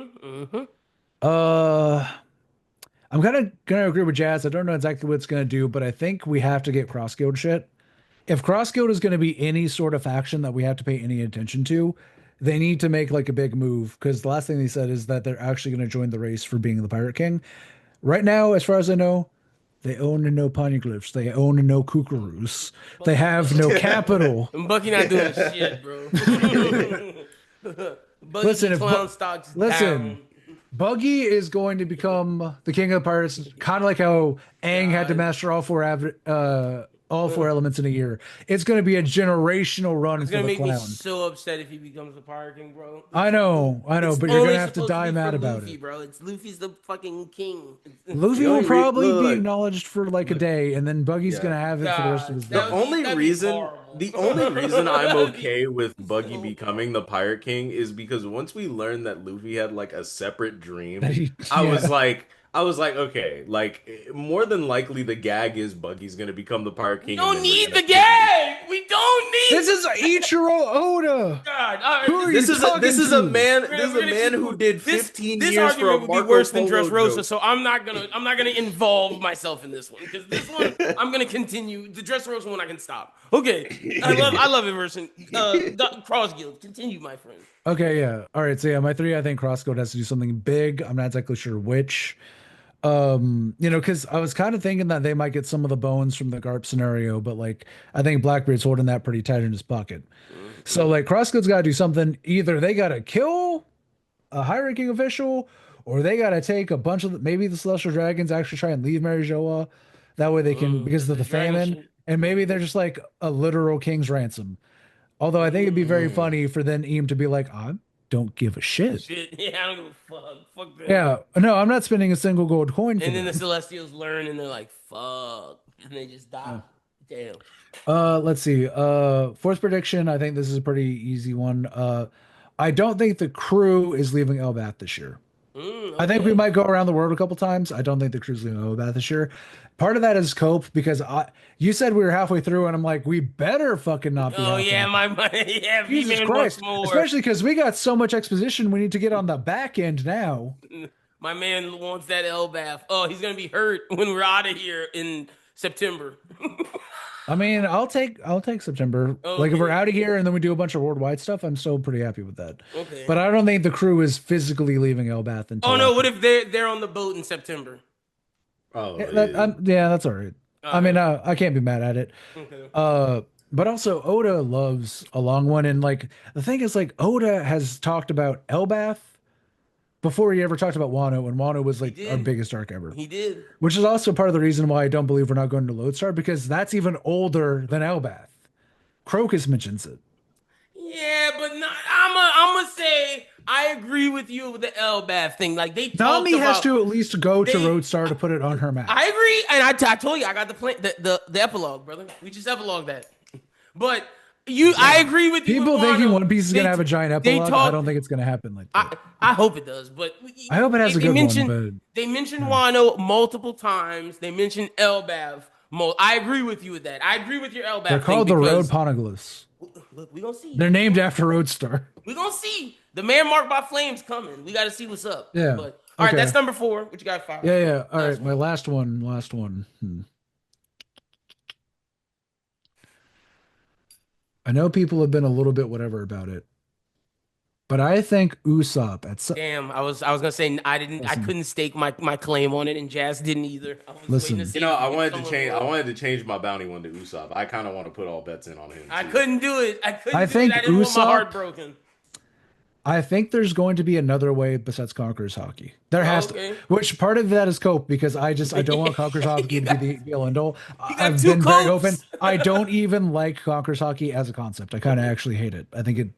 Hmm. Uh, I'm kind of gonna agree with Jazz. I don't know exactly what it's gonna do, but I think we have to get cross guild shit. If cross guild is gonna be any sort of faction that we have to pay any attention to, they need to make like a big move because the last thing they said is that they're actually gonna join the race for being the Pirate King. Right now, as far as I know, they own no poneglyphs. They own no kookaroos. They Bucky, have no capital. Bucky not doing shit, bro. Bucky Listen, keep clown stocks listen, down. Buggy is going to become the king of the pirates, kind of like how Aang had to God. master all four all Uh, four elements in a year. It's going to be a generational run It's for gonna the make me clown. so upset if he becomes a Pirate King, bro. I know, It's but you're going only to have to supposed to die be for mad about Luffy, it. bro. It's Luffy's the fucking king. Luffy The will only re probably look, be look, acknowed for like a look, day, and then Buggy's going yeah. to have it for the rest of God, his The days. only that'd be reason, horrible. the only reason I'm That'd be okay with Buggy so becoming the Pirate King is because once we learned that Luffy had like a separate dream, Yeah. I was like, okay, like more than likely the gag is Buggy's gonna become the Pirate We King, and don't then we're need gonna the see him. gag. We don't This need. is Ichiro Oda. God, all Who right, are this you This talking is a to? man, we're this gonna, is we're a gonna man keep who did this. 15 This years for a argument would be Marco worse than Polo Dressrosa, joke. so I'm not gonna involve myself in this one because this one I'm gonna continue. The Dressrosa one I can stop. Okay, I love it, Versen. Cross Guild, continue, my friend. Okay, yeah. All right, so yeah, my three, I think Crosscode has to do something big. I'm not exactly sure which. Because I was kind of thinking that they might get some of the bones from the Garp scenario, but like I think Blackbeard's holding that pretty tight in his pocket. So Mm-hmm. like Crosscode's got to do something. Either they got to kill a high-ranking official, or they got to take a bunch of maybe the Celestial Dragons actually try and leave Mary Joa. That way they can because of The the dragon famine, shit. and maybe they're just like a literal king's ransom. Although I think it'd be very Mm. funny for then Eam to be like, I don't give a shit. Shit, yeah, I don't give a fuck. Fuck them. Yeah, no, I'm not spending a single gold coin for And then the them. Celestials learn, and they're like, "Fuck," and they just die. Damn. Let's see. Fourth prediction. I think this is a pretty easy one. I don't think the crew is leaving Elbath this year. I think we Okay. might go around the world a couple times. I don't think the crew's leaving Elbath this year. Part of that is cope because you said we were halfway through, and I'm like, we better fucking not be Oh halfway. yeah, my yeah, V Jesus Man wants Christ! more. Especially because we got so much exposition we need to get on the back end now. My man wants that L bath. Oh, he's gonna be hurt when we're out of here in September. I mean, I'll take September. Like if we're Okay. out of here and then we do a bunch of worldwide stuff, I'm still pretty happy with that. Okay. But I don't think the crew is physically leaving Elbath Oh until no, what after. if they're on the boat in September? Oh, Yeah, that's all right. All I mean, right. I can't be mad at it. Okay. Uh, but also Oda loves a long one, and like the thing is, like Oda has talked about Elbath before he ever talked about Wano, and Wano was He like our did. biggest arc ever. He did. Which is also part of the reason why I don't believe we're not going to Lodestar because that's even older than Elbath. Crocus mentions it. Yeah, but not, I'm gonna say I agree with you with the L bath thing. Like they talked Nami has about to at least go to they. Roadstar to put it on her map. I agree, and I told you I got the plan, the epilogue, brother. We just epilogue that. But I agree with you with People thinking Wano. One Piece is going They to have a giant they epilogue. I don't talk. think it's going to happen like that. I hope it does, but I hope it has a they good one, mentioned but they mentioned yeah. Wano multiple times. They mentioned Elbath. I agree with you with that. I agree with your They're Elbath thing called the Road because Poneglyphs. look, we gonna see. They're named after Roadstar. We gonna see. The man marked by flames coming. We got to see what's up. Yeah. But all right, that's Okay. number 4. What you got 5? Yeah, yeah. All Last right. My one. last one. Last one. I know people have been a little bit whatever about it, but I think Usopp at some. Damn, I was gonna say I Listen, couldn't stake my claim on it, and Jazz didn't either. I was waiting to listen. see if someone I would. wanted to change my bounty one to Usopp. I kind of want to put all bets in on him I too. couldn't do it. I I couldn't do it. think I didn't want my heart Usopp. broken. I think there's going to be another way besides Conqueror's Hockey. There Oh, has to, okay. which part of that is cope because I don't want Conqueror's Hockey you to be got the end all. you got I've two been very open. copes. I don't even like Conqueror's Hockey as a concept. I kind of actually hate it. I think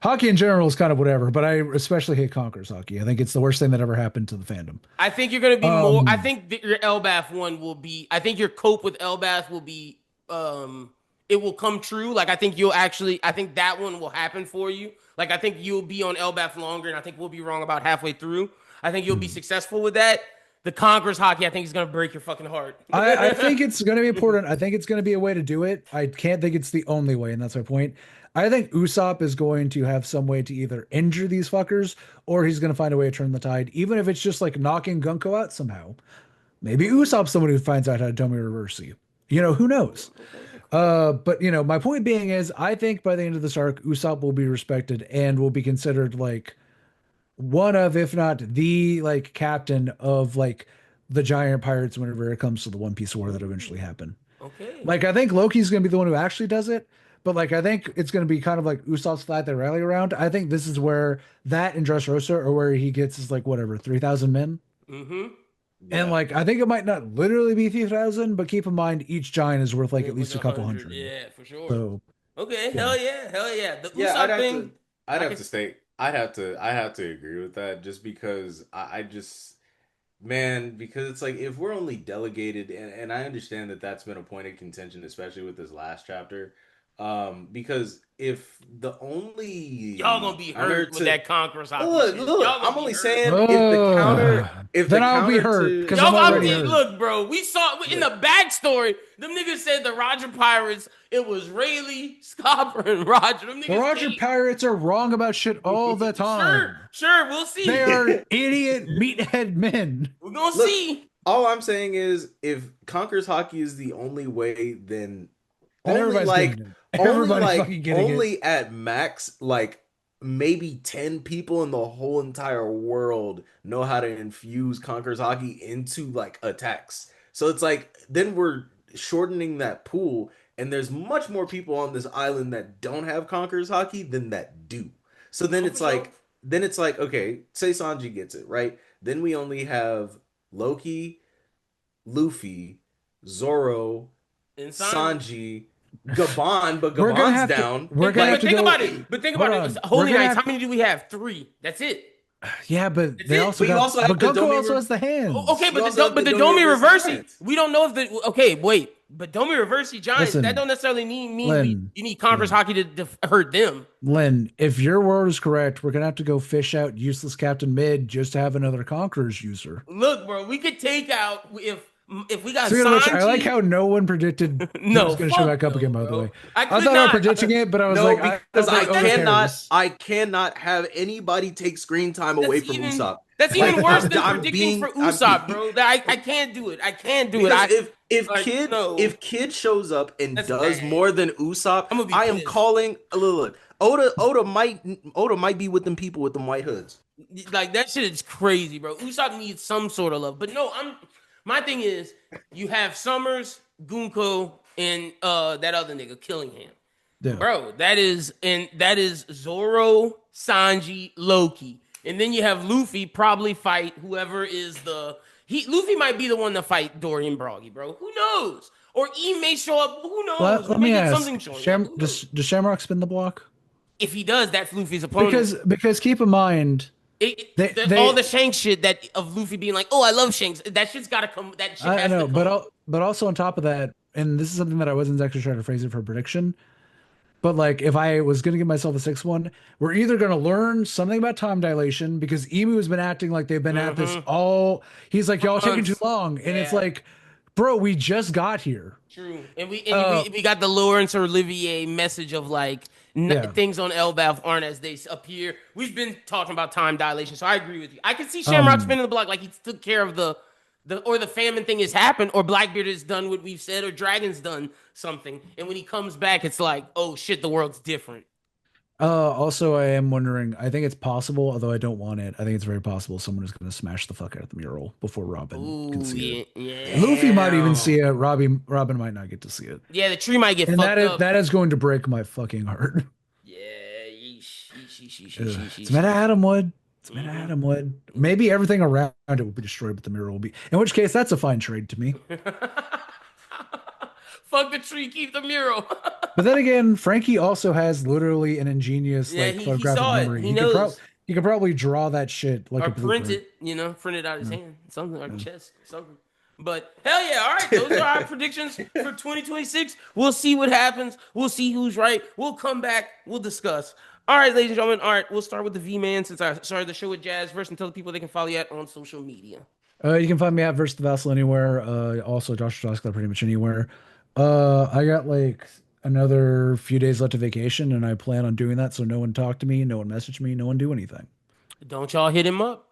hockey in general is kind of whatever, but I especially hate Conqueror's Hockey. I think it's the worst thing that ever happened to the fandom. I think you're gonna be more. I Um, think that your Elbath one will be. I think your cope with Elbath will be. It will come true. Like I think you'll actually. I think that one will happen for you. Like I think you'll be on Elbath longer, and I think we'll be wrong about halfway through. I think you'll be successful with that. The Conqueror's Hockey, I think, is gonna break your fucking heart. I think it's going to be important. I think it's going to be a way to do it. I can't think it's the only way, and that's my point. I think Usopp is going to have some way to either injure these fuckers or he's going to find a way to turn the tide, even if it's just like knocking Gunko out somehow. Maybe Usopp's someone who finds out how to Tomi reverse you. Who knows? But my point being is, I think by the end of this arc, Usopp will be respected and will be considered like one of, if not the like captain of like the giant pirates whenever it comes to the One Piece war that eventually happen. Okay. Like I think Loki's gonna be the one who actually does it, but like I think it's gonna be kind of like Usopp's flag they rally around. I think this is where that and Dressrosa are where he gets his like whatever 3,000 men. Mm-hmm. And Yeah. like I think it might not literally be 3,000, but keep in mind each giant is worth like Yeah, at like least a a couple hundred. hundred. Yeah, for sure. So Okay, yeah. hell yeah. The Yeah, I'd Usopp have to thing, I'd I have can. to stay I have to agree with that just because man, because it's like if we're only delegated, and I understand that that's been a point of contention, especially with this last chapter, because if the Y'all only gonna be counter hurt with to that Conqueror's hockey look, shit. look, Y'all gonna I'm be only hurt. saying if Then the I'll be counter hurt to because Y'all I'm about already to hurt. look, bro. We saw in look, the backstory. Them niggas said the Roger Pirates. It was Rayleigh, Scopper, and Roger. Them The niggas Roger came. Pirates are wrong about shit all the Sure, time. sure. We'll They see. are idiot meathead men. We're gonna look, see. all I'm saying is if Conquer's hockey is the only way, then Then only everybody's like getting it. Everybody's fucking getting it. only at max like maybe 10 people in the whole entire world know how to infuse Conquer's hockey into like attacks. So it's like then we're shortening that pool and there's much more people on this island that don't have Conquer's hockey than that do. So No, for sure. then it's like okay, say Sanji gets it, right? Then we only have Loki, Luffy, Zoro, And Sanji. Sanji, Gabon, but Gabon's down. We're gonna have But to think go. about it. But think Hold about it. on. We're Holy gonna Knights. have How many do we have? Three. That's it. yeah, but That's they it. also But you got also have but the Goku Domi. also has the hands. Okay, You also have but the the Domi Domi Reverse Reversi, Giants. we don't know if the okay, wait, but Domi Reversi Giants, that Listen, don't necessarily mean Len, you need Conqueror's Len, hockey to hurt them. Len, if your word is correct, we're gonna have to go fish out useless Captain Mid just to have another Conquerors user. Look, bro, we could take out if we got Speaking of which, I like Sanji. how no one predicted he No, was going to show fuck back up no, again. By the bro. way, I I could thought about not. predicting it, but I was No, like, because was like, That's cares? I cannot have anybody take screen time away That's from even Usopp. that's even Like worse than I'm predicting for being I'm Usopp, bro. That I can't do it. I can't do it. because I like no. if kid shows up and That's does bad. more than Usopp, I'm gonna be I am pissed. calling look, Oda might be with them people with them white hoods. Like that shit is crazy, bro. Usopp needs some sort of love. But no, my thing is you have Summers, Gunko, and that other nigga Killingham. Yeah. Bro, that is Zoro, Sanji, Loki. And then you have Luffy probably fight whoever is Luffy might be the one to fight Dorian Broggy, bro. Who knows? Or E may show up. Who knows? We Let may me get ask: something showing up. Who knows? Does Shamrock spin the block? If he does, that's Luffy's opponent. Because keep in mind All they the Shanks shit that of Luffy being like, "Oh, I love Shanks." That shit's got to come. That shit I has to know, come. but also on top of that, and this is something that I wasn't actually trying to phrase it for a prediction. But like, if I was going to give myself a sixth one, we're either going to learn something about time dilation because Emu has been acting like they've been at this all. He's like, y'all taking too Months. long, and it's Yeah, like, bro, we just got here. true. And Uh, we got the Lawrence Olivier message of like yeah. things on Elbaf aren't as they appear. We've been talking about time dilation, so I agree with you. I can see Shamrock Um, spinning the block like he took care of the famine thing has happened, or Blackbeard has done what we've said, or Dragon's done something. And when he comes back, it's like, oh shit, the world's different. Also, I am wondering. I think it's possible, although I don't want it. I think it's very possible someone is going to smash the fuck out of the mural before Robin can Ooh, see it. yeah. Luffy might even see Damn. it. Robin might not get to see it, Yeah, the tree might get and fucked up. that is going to break my fucking heart. Yeah, yeesh, yeesh, yeesh, yeesh, Ugh. yeesh, It's yeesh, meta yeesh. Adam Wood. It's meta Mhm. Adam Wood. Maybe everything around it will be destroyed, but the mural will be. In which case, that's a fine trade to me. Fuck the tree, keep the mural. But then again, Frankie also has literally an ingenious Yeah, like he photographic saw it. memory. He knows. He could probably draw that shit like Or a print blueprint. it, print it out his Yeah. hand, something, or Yeah. chest, something. But hell yeah, all right, those are our predictions for 2026. We'll see what happens. We'll see who's right. We'll come back. We'll discuss. All right, ladies and gentlemen. All right, we'll start with the V Man since I started the show with Jazz first and tell the people they can follow you at on social media. You can find me at Verse the Vassal anywhere. Also Josh Joska pretty much anywhere. I got like another few days left of vacation, and I plan on doing that. So no one talk to me, no one message me, no one do anything. Don't y'all hit him up.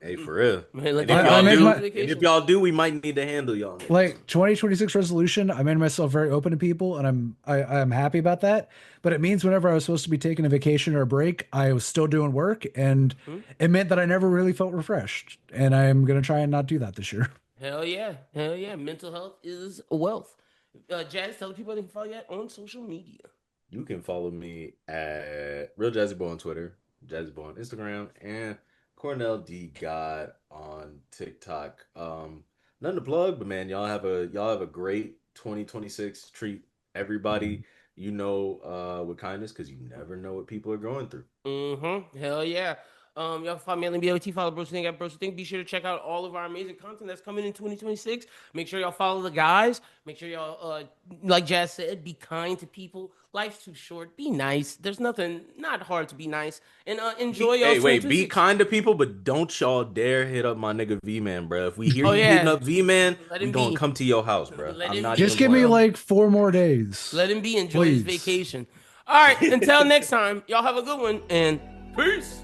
Hey, for real. Man, let And if him I y'all know made he's do, on my and if vacation. y'all do, we might need to handle y'all. like 2026 resolution. I made myself very open to people, and I'm happy about that. But it means whenever I was supposed to be taking a vacation or a break, I was still doing work, and Hmm? it meant that I never really felt refreshed. And I'm gonna try and not do that this year. Hell yeah, hell yeah. Mental health is a wealth. Jazz, tell the people they can follow you at on social media. You can follow me at Real Jazzy Boy on Twitter, Jazzy Boy on Instagram, and Cornell D God on TikTok. Nothing to plug, but man, y'all have a great 2026. Treat everybody with kindness because you never know what people are going through. Hell yeah. Y'all can find me on BOT, follow BrosWhoThink at BrosWhoThink. Be sure to check out all of our amazing content that's coming in 2026. Make sure y'all follow the guys. Make sure y'all, like Jazz said, be kind to people. Life's too short. Be nice. There's nothing, not hard to be nice. And enjoy Hey, y'all's wait, be 2026. kind to people, but don't y'all dare hit up my nigga V Man, bro. If we hear Oh, you hitting yeah. up V Man, Let we him gonna be. come to your house, bro. Let I'm him not be. Just even give me playing. like 4 more days, Let him be. Enjoy his please. vacation. All right. Until next time, y'all have a good one and peace.